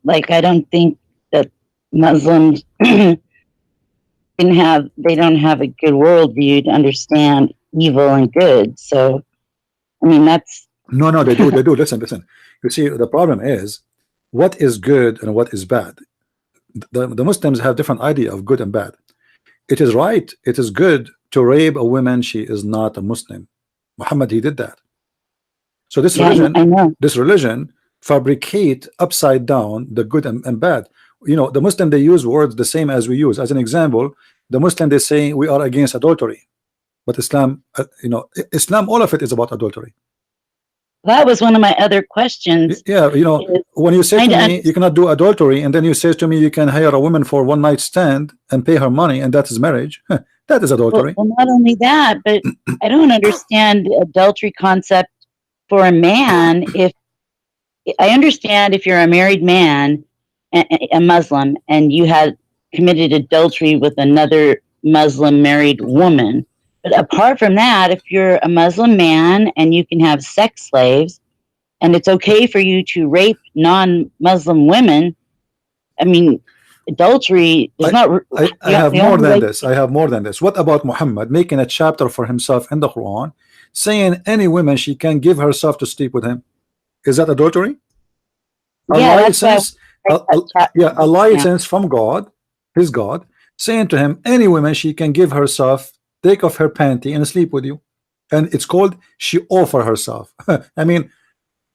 like I don't think that Muslims they don't have a good worldview to understand evil and good. So, I mean, that's no, they do. They do. Listen. You see, the problem is what is good and what is bad. The Muslims have different idea of good and bad. It is right. It is good to rape a woman. She is not a Muslim. Muhammad he did that. So this religion fabricate upside down the good and bad. You know, the Muslim they use words the same as we use. As an example, the Muslim they say we are against adultery, but Islam, you know, Islam, all of it is about adultery. that was one of my other questions. Yeah, you know, when you say to me you cannot do adultery, and then you say to me you can hire a woman for one night stand and pay her money, and that is marriage. That is adultery. Well, not only that, but I don't understand the adultery concept for a man. If I understand if you're a married man, a Muslim, and you had committed adultery with another Muslim married woman. But apart from that, if you're a Muslim man and you can have sex slaves, and it's okay for you to rape non-Muslim women, I mean, adultery is not. I have more than this. I have more than this. What about Muhammad making a chapter for himself in the Quran, saying any woman she can give herself to sleep with him. Is that adultery? A Yeah, that's why license, a license from God, his God, saying to him, any woman she can give herself, take off her panty and sleep with you. And it's called she offer herself. I mean,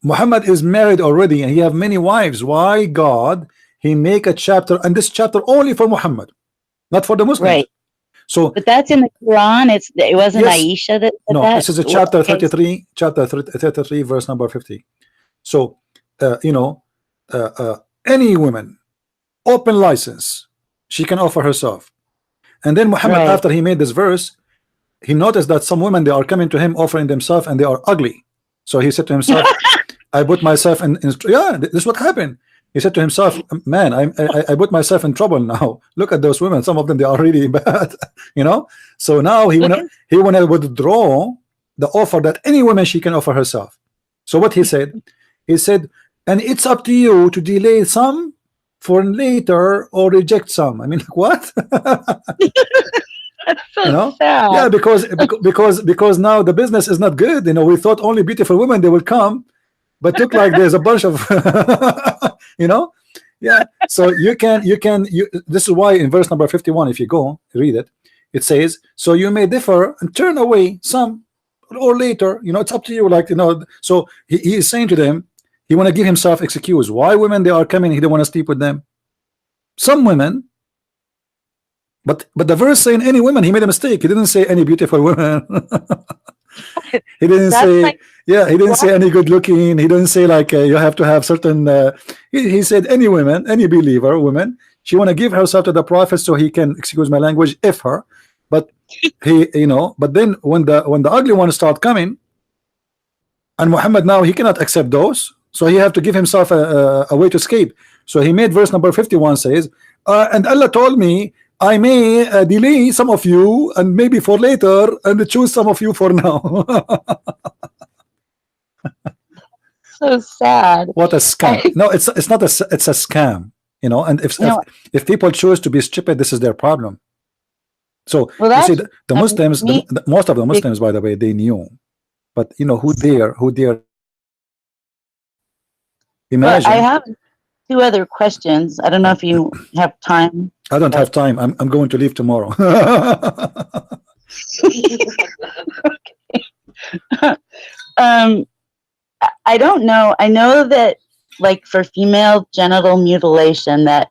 Muhammad is married already and he have many wives. Why God he make a chapter, and this chapter only for Muhammad, not for the Muslims? Right. So, but that's in the Quran. It wasn't yes, Aisha that said no, that? this is a chapter 33, chapter 33, verse number 50. So, you know, any woman, open license, she can offer herself. And then Muhammad, Right. after he made this verse, he noticed that some women, they are coming to him offering themselves and they are ugly. So he said to himself, I put myself in yeah, this is what happened. He said to himself, man, I put myself in trouble now. Look at those women. Some of them, they are really bad, you know. So now he want to withdraw the offer that any woman she can offer herself. So what he said, and it's up to you to delay some for later or reject some. I mean, what? That's so You know? sad. Yeah, because now the business is not good. You know, we thought only beautiful women they will come, but look like there's a bunch of you know. Yeah, so you this is why in verse number 51, if you go read it, it says, so you may differ and turn away some or later, you know, it's up to you, like, you know. So he is saying to them, he want to give himself excuse why women they are coming, he don't want to sleep with them. Some women, but the verse saying any women, he made a mistake. He didn't say any beautiful women. He didn't say like, yeah, he didn't say any good looking. He didn't say like you have to have certain he said any women, any believer woman, she want to give herself to the prophet so he can, excuse my language, if her. But he, you know, but then when the ugly ones start coming, and Muhammad now he cannot accept those, so he have to give himself a way to escape. So he made verse number 51 says, and Allah told me I may delay some of you and maybe for later and choose some of you for now. so sad. What a scam. No, it's not it's a scam, you know. And if people choose to be stupid, this is their problem. So well, you see the Muslims, most of the Muslims, by the way, they knew, but you know, who dare imagine. Well, I have 2 other questions. I don't know if you have time. I don't have time. I'm going to leave tomorrow. I don't know. I know that, like, for female genital mutilation, that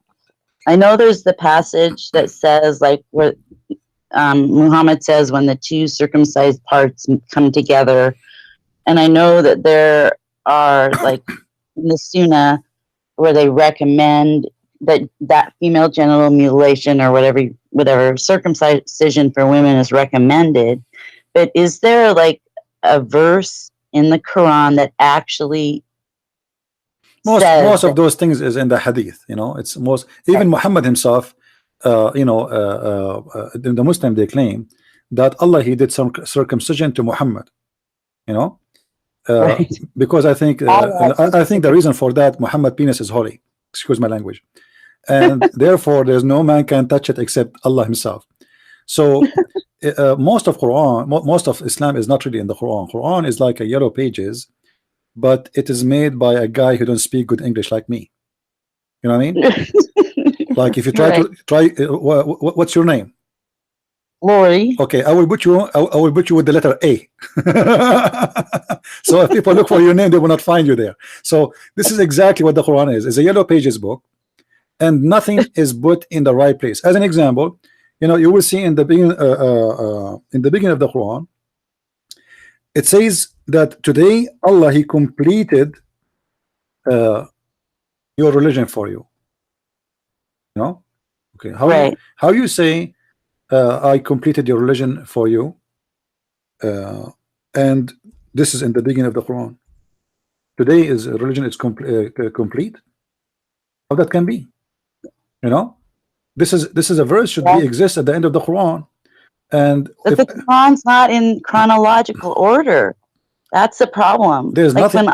I know there's the passage that says, like, where Muhammad says when the 2 circumcised parts come together, and I know that there are, like, in the Sunnah where they recommend that female genital mutilation or whatever circumcision for women is recommended. But is there like a verse in the Quran that actually most of those things is in the hadith, you know. It's most, even Muhammad himself, you know, the Muslim, they claim that Allah he did some circumcision to Muhammad, you know. Right. Because I think I think the reason for that, Muhammad penis is holy, excuse my language, and therefore there's no man can touch it except Allah himself. So most of Quran, most of Islam is not really in the Quran. Quran is like a yellow pages, but it is made by a guy who don't speak good English like me. You know what I mean? Like if you try what's your name? Lori. Okay, I will put you with the letter A. So if people look for your name, they will not find you there. So this is exactly what the Quran is. It's a yellow pages book, and nothing is put in the right place. As an example, you know, you will see in the beginning of the Quran, it says that today Allah he completed your religion for you. You know, okay, how you say I completed your religion for you, and this is in the beginning of the Quran. Today is religion is complete. How that can be? You know, this is a verse should be exist at the end of the Quran, and but the Quran's not in chronological order. That's the problem. There's like nothing.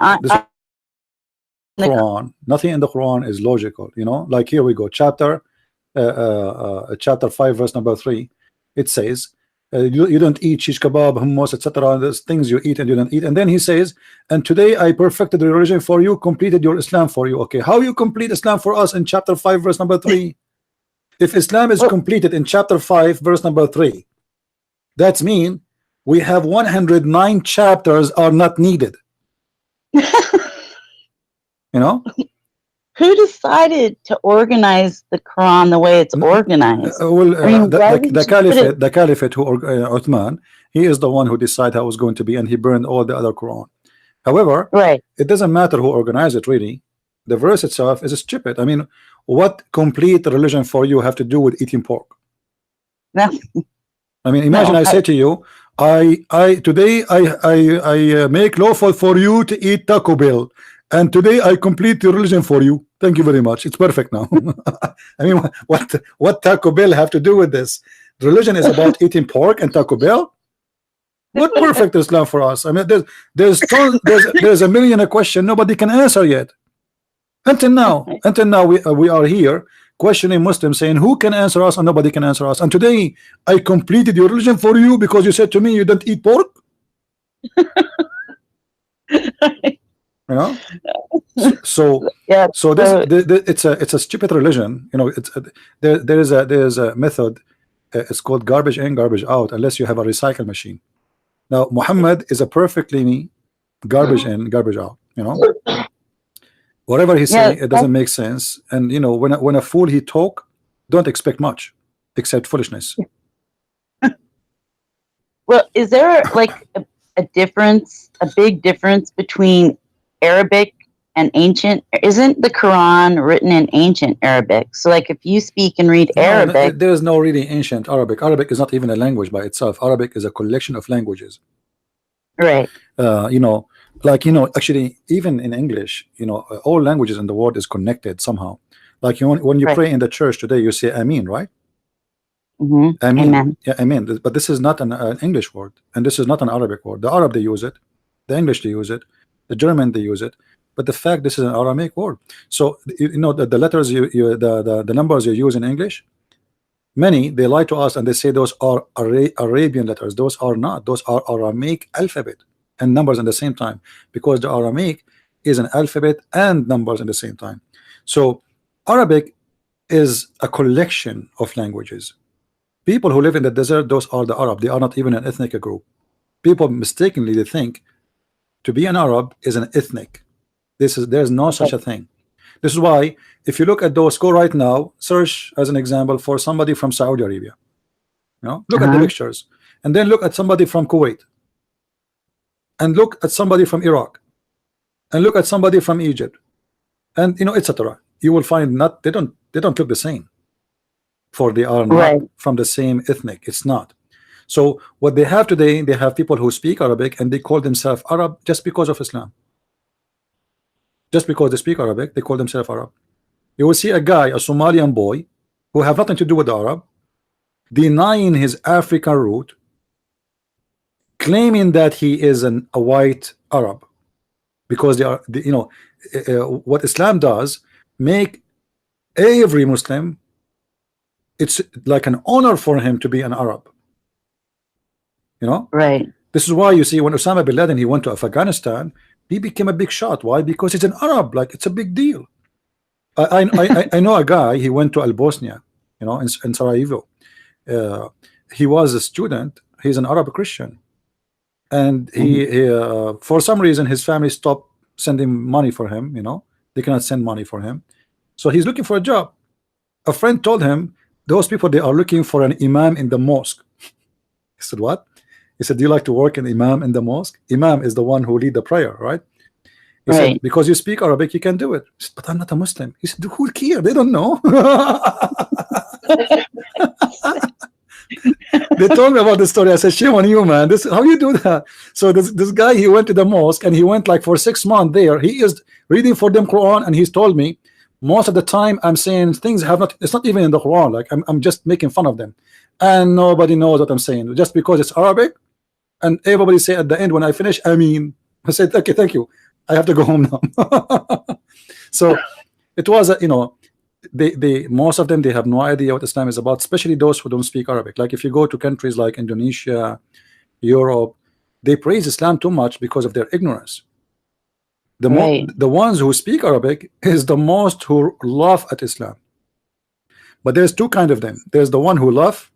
Quran, nothing in the Quran is logical. You know, like here we go, chapter 5 verse number 3. It says You don't eat shish kebab, hummus, etc. There's things you eat and you don't eat. And then he says, and today I perfected the religion for you, completed your Islam for you. Okay, how you complete Islam for us in chapter 5 verse number 3? If Islam is completed in chapter 5 verse number 3, that's mean we have 109 chapters are not needed. You know, Who decided to organize the Quran the way it's organized? the caliphate who Uthman, he is the one who decided how it was going to be, and he burned all the other Quran. However, it doesn't matter who organized it, really. The verse itself is stupid. I mean, what complete religion for you have to do with eating pork? I mean, imagine I say to you, today I make lawful for you to eat Taco Bell, and today I complete the religion for you. Thank you very much. It's perfect now. I mean, what Taco Bell have to do with this? Religion is about eating pork and Taco Bell. What perfect Islam for us? I mean, there's a million a question nobody can answer yet. Until now, we are here questioning Muslims, saying who can answer us, and nobody can answer us. And today I completed your religion for you because you said to me you don't eat pork. You know, so this it's a stupid religion. You know, there is a method. It's called garbage in, garbage out, unless you have a recycle machine. Now Muhammad is a perfectly garbage in, garbage out. You know, whatever he say, it doesn't make sense. And you know, when a fool he talk, don't expect much except foolishness. Well, is there like a difference, a big difference between Arabic and ancient? Isn't the Quran written in ancient Arabic? So like if you speak and read Arabic, there is no really ancient Arabic. Arabic is not even a language by itself. Arabic is a collection of languages. Right. You know, like, you know, actually even in English, you know, all languages in the world is connected somehow. Like when you pray in the church today, you say Amin, right? Mm-hmm. Amin. Amen. Yeah, Amin. But this is not an English word, and this is not an Arabic word. The Arab, they use it, the English, they use it, the German, they use it, but the fact this is an Aramaic word. So you know the letters the numbers you use in English, many they lie to us and they say those are Arabian letters. Those are not. Those are Aramaic alphabet and numbers at the same time, because the Aramaic is an alphabet and numbers at the same time. So Arabic is a collection of languages. People who live in the desert, those are the Arab. They are not even an ethnic group. People mistakenly they think to be an Arab is an ethnic. There's no such a thing. This is why if you look at those, go right now, search as an example for somebody from Saudi Arabia. You know, look at the pictures, and then look at somebody from Kuwait, and look at somebody from Iraq, and look at somebody from Egypt, and you know, etc. You will find they don't look the same, for they are not from the same ethnic. It's not. So what they have today, they have people who speak Arabic and they call themselves Arab just because of Islam. Just because they speak Arabic, they call themselves Arab. You will see a guy, a Somalian boy, who have nothing to do with the Arab, denying his African root, claiming that he is a white Arab, because they are, you know, what Islam does, make every Muslim, it's like an honor for him to be an Arab. You know, this is why you see when Osama bin Laden he went to Afghanistan, he became a big shot. Why? Because he's an Arab. Like, it's a big deal. I know a guy. He went to Bosnia, you know, in Sarajevo. He was a student. He's an Arab Christian, and he for some reason his family stopped sending money for him. You know, they cannot send money for him, so he's looking for a job. A friend told him those people, they are looking for an imam in the mosque. He said, what? He said, do you like to work an imam in the mosque? Imam is the one who lead the prayer, right? He said, because you speak Arabic, you can do it. He said, but I'm not a Muslim. He said, who care? They don't know. They told me about the story. I said, shame on you, man. This, how you do that? So this guy, he went to the mosque and he went like for 6 months there. He is reading for them Quran, and he's told me most of the time I'm saying things have not, it's not even in the Quran. Like I'm just making fun of them, and nobody knows what I'm saying just because it's Arabic. And everybody say at the end when I finish, I mean, I said, okay, thank you, I have to go home now. So it was a, you know, they most of them, they have no idea what Islam is about, especially those who don't speak Arabic. Like if you go to countries like Indonesia, Europe, they praise Islam too much because of their ignorance. Right. The ones who speak Arabic is the most who laugh at Islam. But there's two kind of them. There's the one who laugh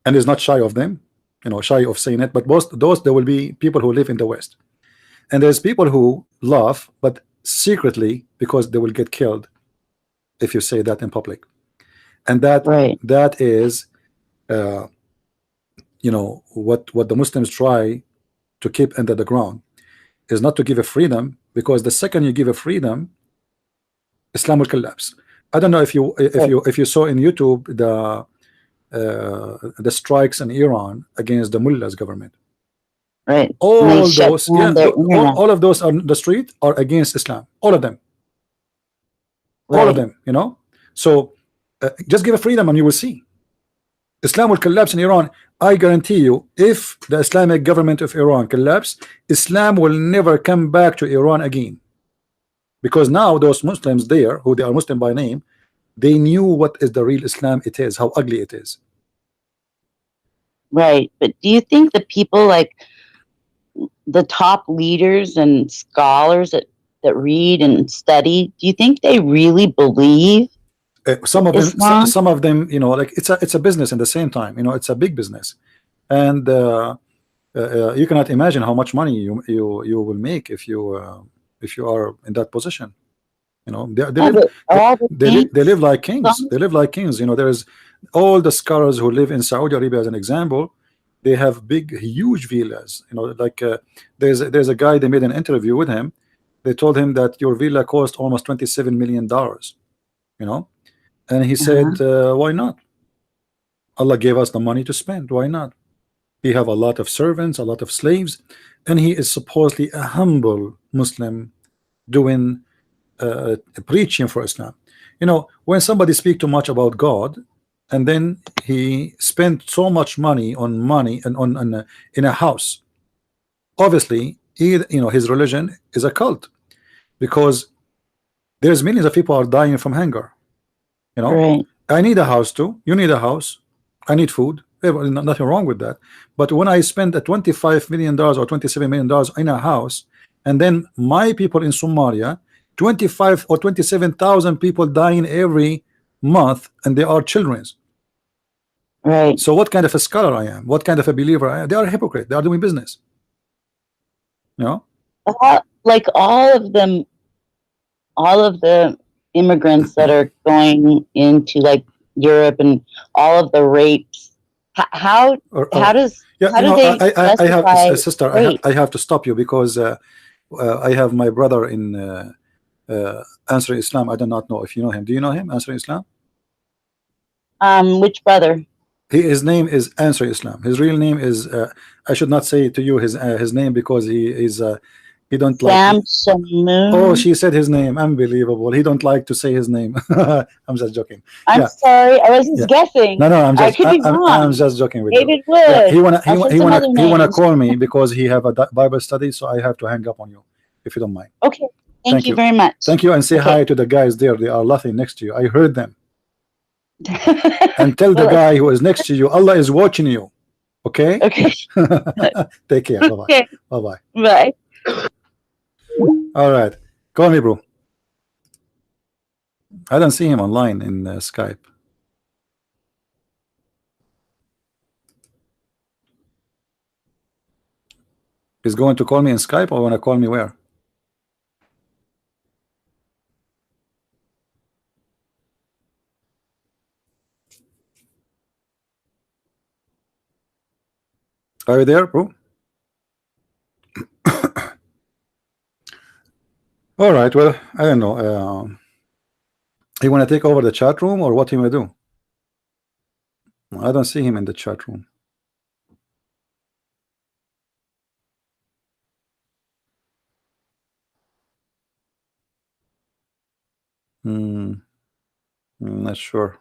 and is not shy of them, you know, shy of saying it. But most those, there will be people who live in the West, and there's people who laugh but secretly, because they will get killed if you say that in public. And that is you know, what the Muslims try to keep under the ground is not to give a freedom, because the second you give a freedom, Islam will collapse. I don't know if you saw in YouTube the strikes in Iran against the mullahs government. Right. All those, yeah, all of those on the street are against Islam. All of them. All of them, you know. So just give a freedom and you will see Islam will collapse in Iran. I guarantee you, if the Islamic government of Iran collapse, Islam will never come back to Iran again, because now those Muslims there, who they are Muslim by name, they knew what is the real Islam it is, how ugly it is. Right. But do you think the people, like the top leaders and scholars that read and study, do you think they really believe some of them Islam? some of them, you know, like it's a business in the same time, you know, it's a big business, and you cannot imagine how much money you will make if you are in that position. You know, they live like kings. They live like kings. You know, there is all the scholars who live in Saudi Arabia, as an example. They have big, huge villas. You know, like there's a guy, they made an interview with him. They told him that your villa cost almost $27 million. You know, and he said, why not? Allah gave us the money to spend. Why not? He have a lot of servants, a lot of slaves, and he is supposedly a humble Muslim doing preaching for Islam. You know, when somebody speak too much about God, and then he spent so much money and on in a house, obviously he, you know, his religion is a cult, because there's millions of people are dying from hunger. You know, I need a house too. You need a house. I need food. Nothing wrong with that. But when I spend a $25 million or $27 million in a house, and then my people in Somalia, 25 or 27,000 people dying every month, and they are children. Right. So what kind of a scholar I am? What kind of a believer I am? They are a hypocrite. They are doing business. You know? Like all of them, all of the immigrants that are going into like Europe and all of the rapes, how do they I have a sister. rape? I have to stop you, because I have my brother in Answering Islam. I do not know if you know him. Do you know him, Answering Islam? Which brother? His name is Answering Islam. His real name is I should not say to you his name, because he is he don't like. Oh, she said his name. Unbelievable. He don't like to say his name. I'm just joking. I'm sorry. I was just guessing. No, I'm just. I could be wrong. I'm just joking with David you. Wood. Yeah, he wanna call me because he have a Bible study, so I have to hang up on you, if you don't mind. Okay. Thank you very much. Thank you, and say hi to the guys there. They are laughing next to you. I heard them. And tell the guy who is next to you, Allah is watching you. Okay. Okay. Take care. Bye bye. Okay. Bye bye. Bye. All right, call me, bro. I don't see him online in Skype. He's going to call me in Skype, or want to call me where? Are you there, bro? All right, well, I don't know. You want to take over the chat room, or what you want to do? I don't see him in the chat room. I'm not sure.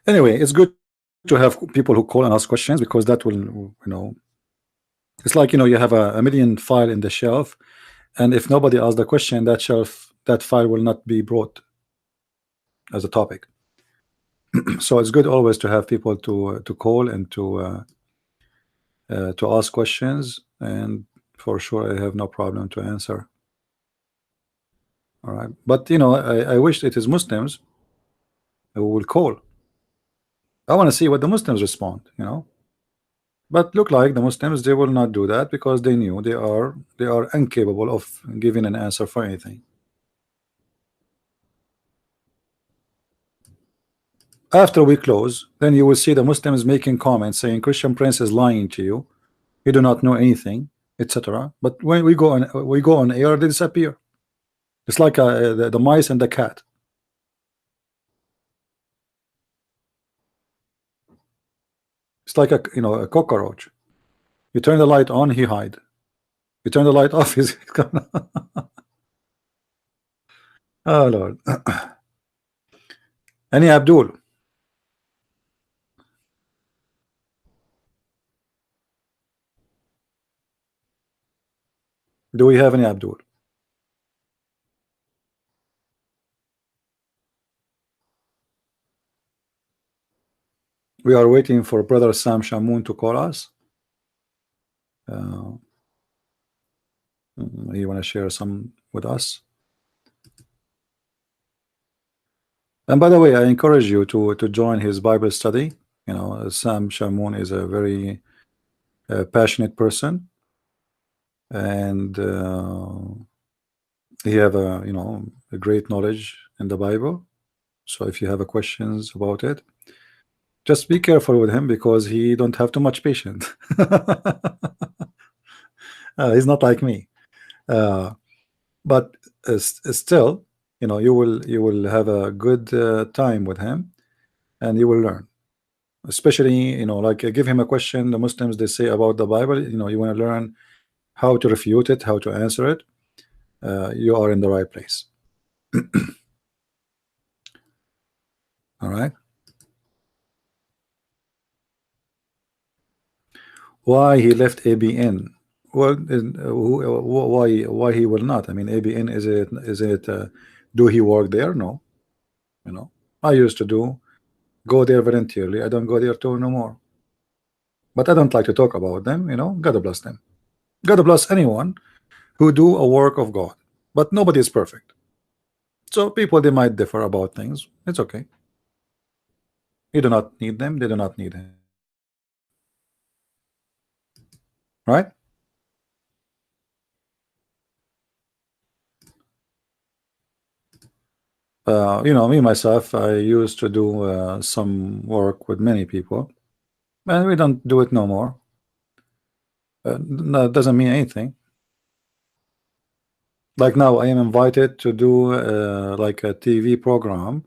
Anyway, it's good to have people who call and ask questions, because that will, it's like, you have a million file in the shelf, and if nobody asks the question, that file will not be brought as a topic. So it's good always to have people to call and to ask questions, and for sure I have no problem to answer. All right, but I wish it is Muslims who will call. I want to see what the Muslims respond, but look like the Muslims, they will not do that, because they knew they are incapable of giving an answer for anything. After we close, then you will see the Muslims making comments saying Christian Prince is lying to you, you do not know anything, etc. But when we go on air, they disappear. It's like the mice and the cat. It's like a cockroach. You turn the light on, he hide. You turn the light off, he's gone. Oh Lord. Any Abdul? Do we have any Abdul? We are waiting for brother Sam Shamoun to call us. You want to share some with us? And by the way, I encourage you to join his Bible study. Sam Shamoun is a very passionate person, and he have a great knowledge in the Bible. So if you have questions about it, just be careful with him, because he don't have too much patience. He's not like me, but still, you will have a good time with him, and you will learn. Especially, like give him a question the Muslims they say about the Bible. You want to learn how to refute it, how to answer it. You are in the right place. All right. Why he left ABN? Well, why he will not? I mean, ABN, is it do he work there? No. I used to go there voluntarily. I don't go there too no more. But I don't like to talk about them. God bless them. God bless anyone who do a work of God. But nobody is perfect. So people, they might differ about things. It's okay. You do not need them. They do not need him. Right? Me myself, I used to do some work with many people, and we don't do it no more. No, it doesn't mean anything. Like now, I am invited to do like a TV program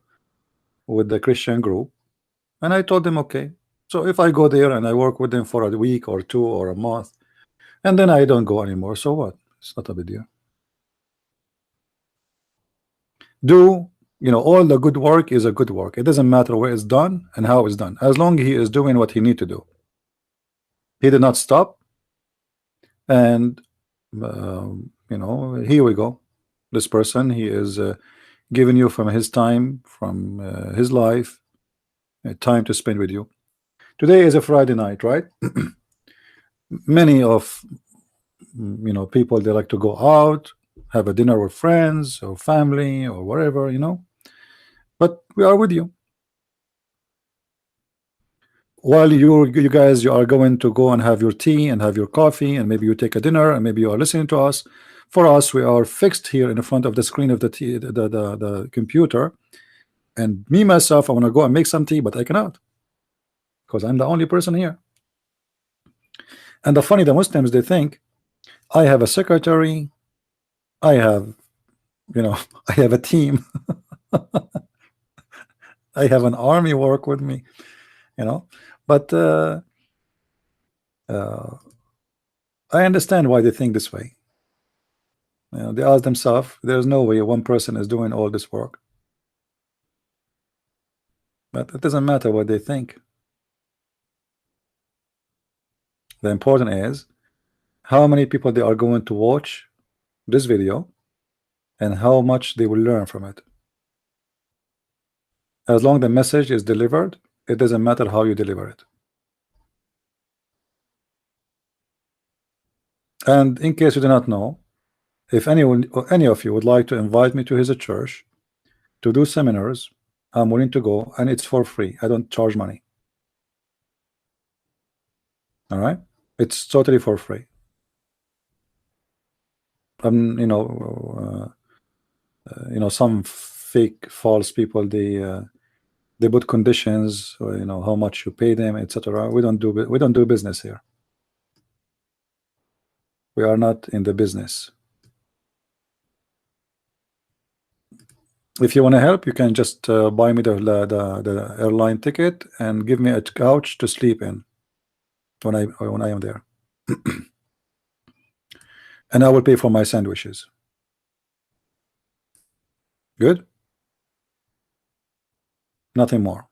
with the Christian group, and I told them okay. So if I go there and I work with them for a week or two or a month, and then I don't go anymore, so what? It's not a big deal. All the good work is a good work. It doesn't matter where it's done and how it's done, as long as he is doing what he need to do. He did not stop, and here we go. This person, he is giving you from his time, from his life, time to spend with you. Today is a Friday night, right? Many of people, they like to go out, have a dinner with friends or family or whatever, but we are with you. While you guys, you are going to go and have your tea and have your coffee, and maybe you take a dinner, and maybe you are listening to us. For us, we are fixed here in the front of the screen of the computer, and me myself, I want to go and make some tea, but I cannot, because I'm the only person here. And the Muslims, they think I have a secretary, I have I have a team, I have an army work with me, but I understand why they think this way. They ask themselves, there's no way one person is doing all this work. But it doesn't matter what they think. The important is how many people they are going to watch this video and how much they will learn from it. As long as the message is delivered, it doesn't matter how you deliver it. And in case you do not know, if anyone or any of you would like to invite me to his church to do seminars, I'm willing to go, and it's for free. I don't charge money. All right, it's totally for free. You know, some fake false people, they put conditions, or, you know, how much you pay them, etc. We don't do business here. We are not in the business. If you want to help, you can just buy me the airline ticket and give me a couch to sleep in when I am there, and I will pay for my sandwiches. Good. Nothing more.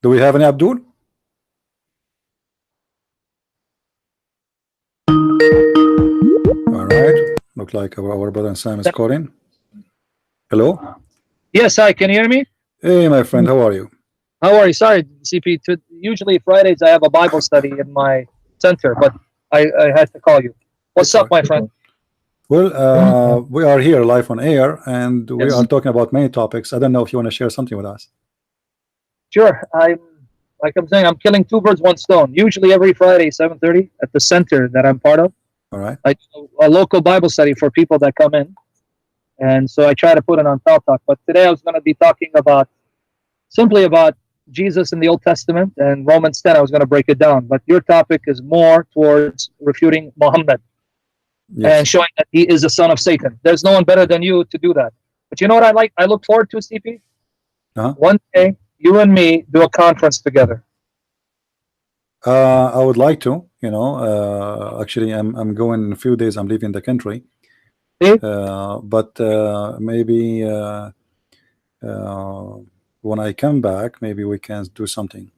Do we have any Abdul? All right. Look like our brother Sam is calling. Hello. Yes, hi. Can you hear me? Hey, my friend. How are you? How are you? Sorry, CP. Usually Fridays I have a Bible study in my center, but I had to call you. What's up, my friend? Well, we are here live on air, and we Yes. are talking about many topics. I don't know if you want to share something with us. Sure. Like I'm saying, I'm killing two birds, one stone. Usually every Friday, 7:30 at the center that I'm part of. All right. I do a local Bible study for people that come in, and so I try to put it on Paltalk. But today I was going to be talking simply about Jesus in the Old Testament and Romans 10. I was going to break it down, but your topic is more towards refuting Muhammad and showing that he is a son of Satan. There's no one better than you to do that. But you know what I like? I look forward to, CP. One day you and me do a conference together. I would like to, you know, actually I'm going in a few days. I'm leaving the country, but maybe when I come back, maybe we can do something.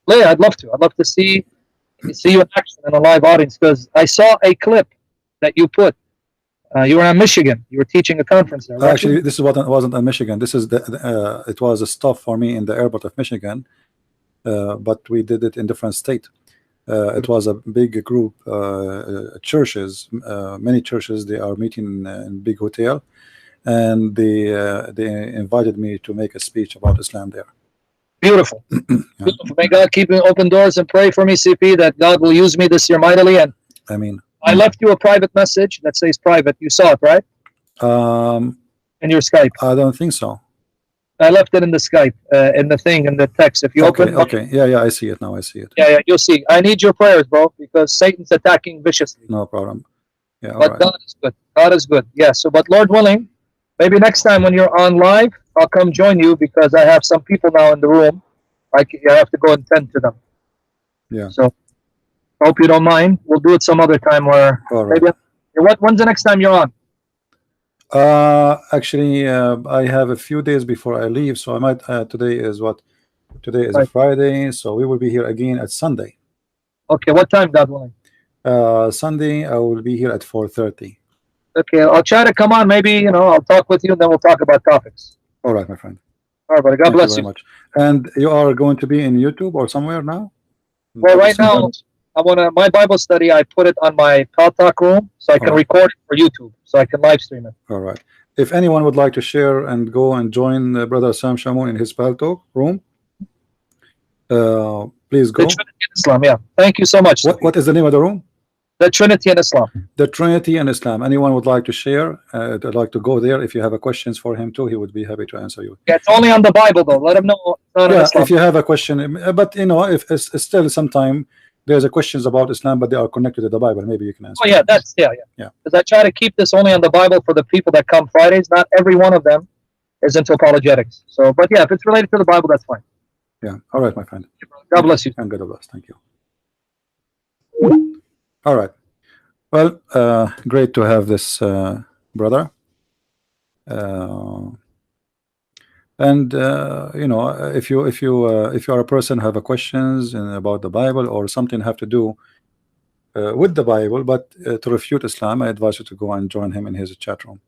Yeah, I'd love to. I'd love to see you in action in a live audience, because I saw a clip that you put. You were in Michigan. You were teaching a conference there. Actually, this is what wasn't in Michigan. This is it was a stop for me in the airport of Michigan, but we did it in different state. It was a big group, churches, many churches. They are meeting in big hotel, and they invited me to make a speech about Islam there. Beautiful. Beautiful. May God keep open doors, and pray for me, CP, that God will use me this year mightily. And I mean, I left you a private message that says private. You saw it, right? In your Skype. I don't think so. I left it in the Skype, in the thing, in the text. If you open, okay, yeah, I see it now. I see it. Yeah, you'll see. I need your prayers, bro, because Satan's attacking viciously. No problem. Yeah, but God is good. God is good. Yeah. So, but Lord willing, maybe next time when you're on live, I'll come join you, because I have some people now in the room. I have to go and tend to them. Yeah. So, I hope you don't mind. We'll do it some other time where maybe. When's the next time you're on? Actually, I have a few days before I leave, so I might. Today is what? Today is a Friday, so we will be here again at Sunday. Okay, what time, God willing? Sunday, I will be here at 4:30. Okay, I'll try to come on. Maybe I'll talk with you, and then we'll talk about topics. All right, my friend. All right, buddy. God bless you. Very much. And you are going to be in YouTube or somewhere now? Well, right now, my Bible study. I put it on my Paltalk room, so I can record it for YouTube, so I can live stream it. All right. If anyone would like to share and go and join Brother Sam Shamoun in his Paltalk room, please go. The Trinity in Islam. Yeah. Thank you so much. What is the name of the room? The Trinity in Islam. The Trinity in Islam. Anyone would like to share? I'd like to go there. If you have a questions for him too, he would be happy to answer you. Yeah, it's only on the Bible though. Let him know. Yeah, if you have a question, but if it's still sometime there's a questions about Islam, but they are connected to the Bible, maybe you can answer. Oh yeah, that's yeah. Because I try to keep this only on the Bible for the people that come Fridays. Not every one of them is into apologetics. So, but yeah, if it's related to the Bible, that's fine. Yeah. All right, my friend. God bless you. And God bless. Thank you. All right. Well, great to have this brother. And you know, if you are a person who have a questions about the Bible or something have to do with the Bible, but to refute Islam, I advise you to go and join him in his chat room.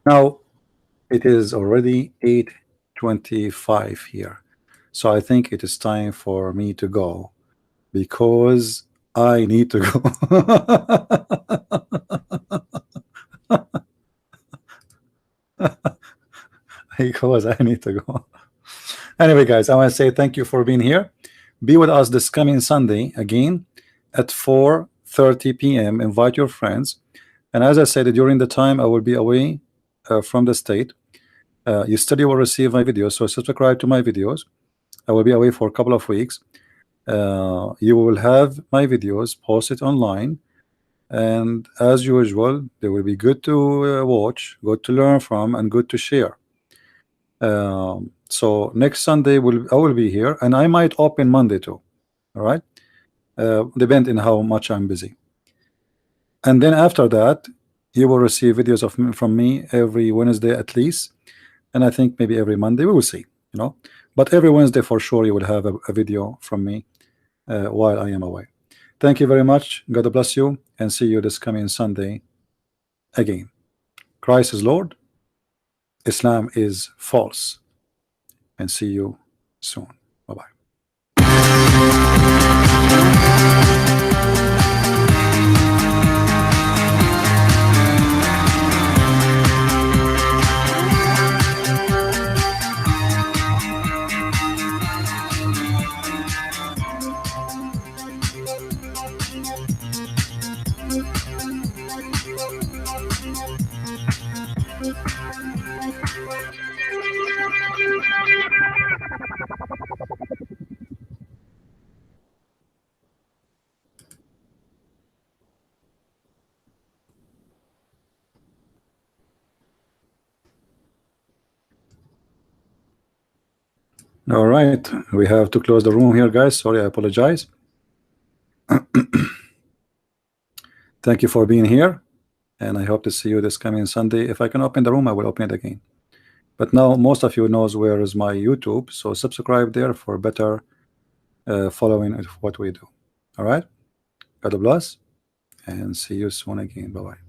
Now it is already 8:25 here, so I think it is time for me to go because I need to go. Because I need to go. Anyway, guys, I want to say thank you for being here. Be with us this coming Sunday again at 4:30 p.m. Invite your friends. And as I said, during the time I will be away from the state, you still will receive my videos. So subscribe to my videos. I will be away for a couple of weeks. You will have my videos posted online, and as usual, they will be good to watch, good to learn from, and good to share. So next Sunday I will be here, and I might open Monday too. All right, depending how much I'm busy. And then after that, you will receive videos from me every Wednesday at least, and I think maybe every Monday. We will see, you know. But every Wednesday for sure, you will have a video from me while I am away. Thank you very much. God bless you, and see you this coming Sunday again. Christ is Lord. Islam is false. And see you soon. Bye-bye. All right, we have to close the room here, guys. Sorry, I apologize. Thank you for being here, and I hope to see you this coming Sunday. If I can open the room, I will open it again. But now most of you knows where is my YouTube, so subscribe there for better following of what we do. All right, God bless, and see you soon again. Bye-bye.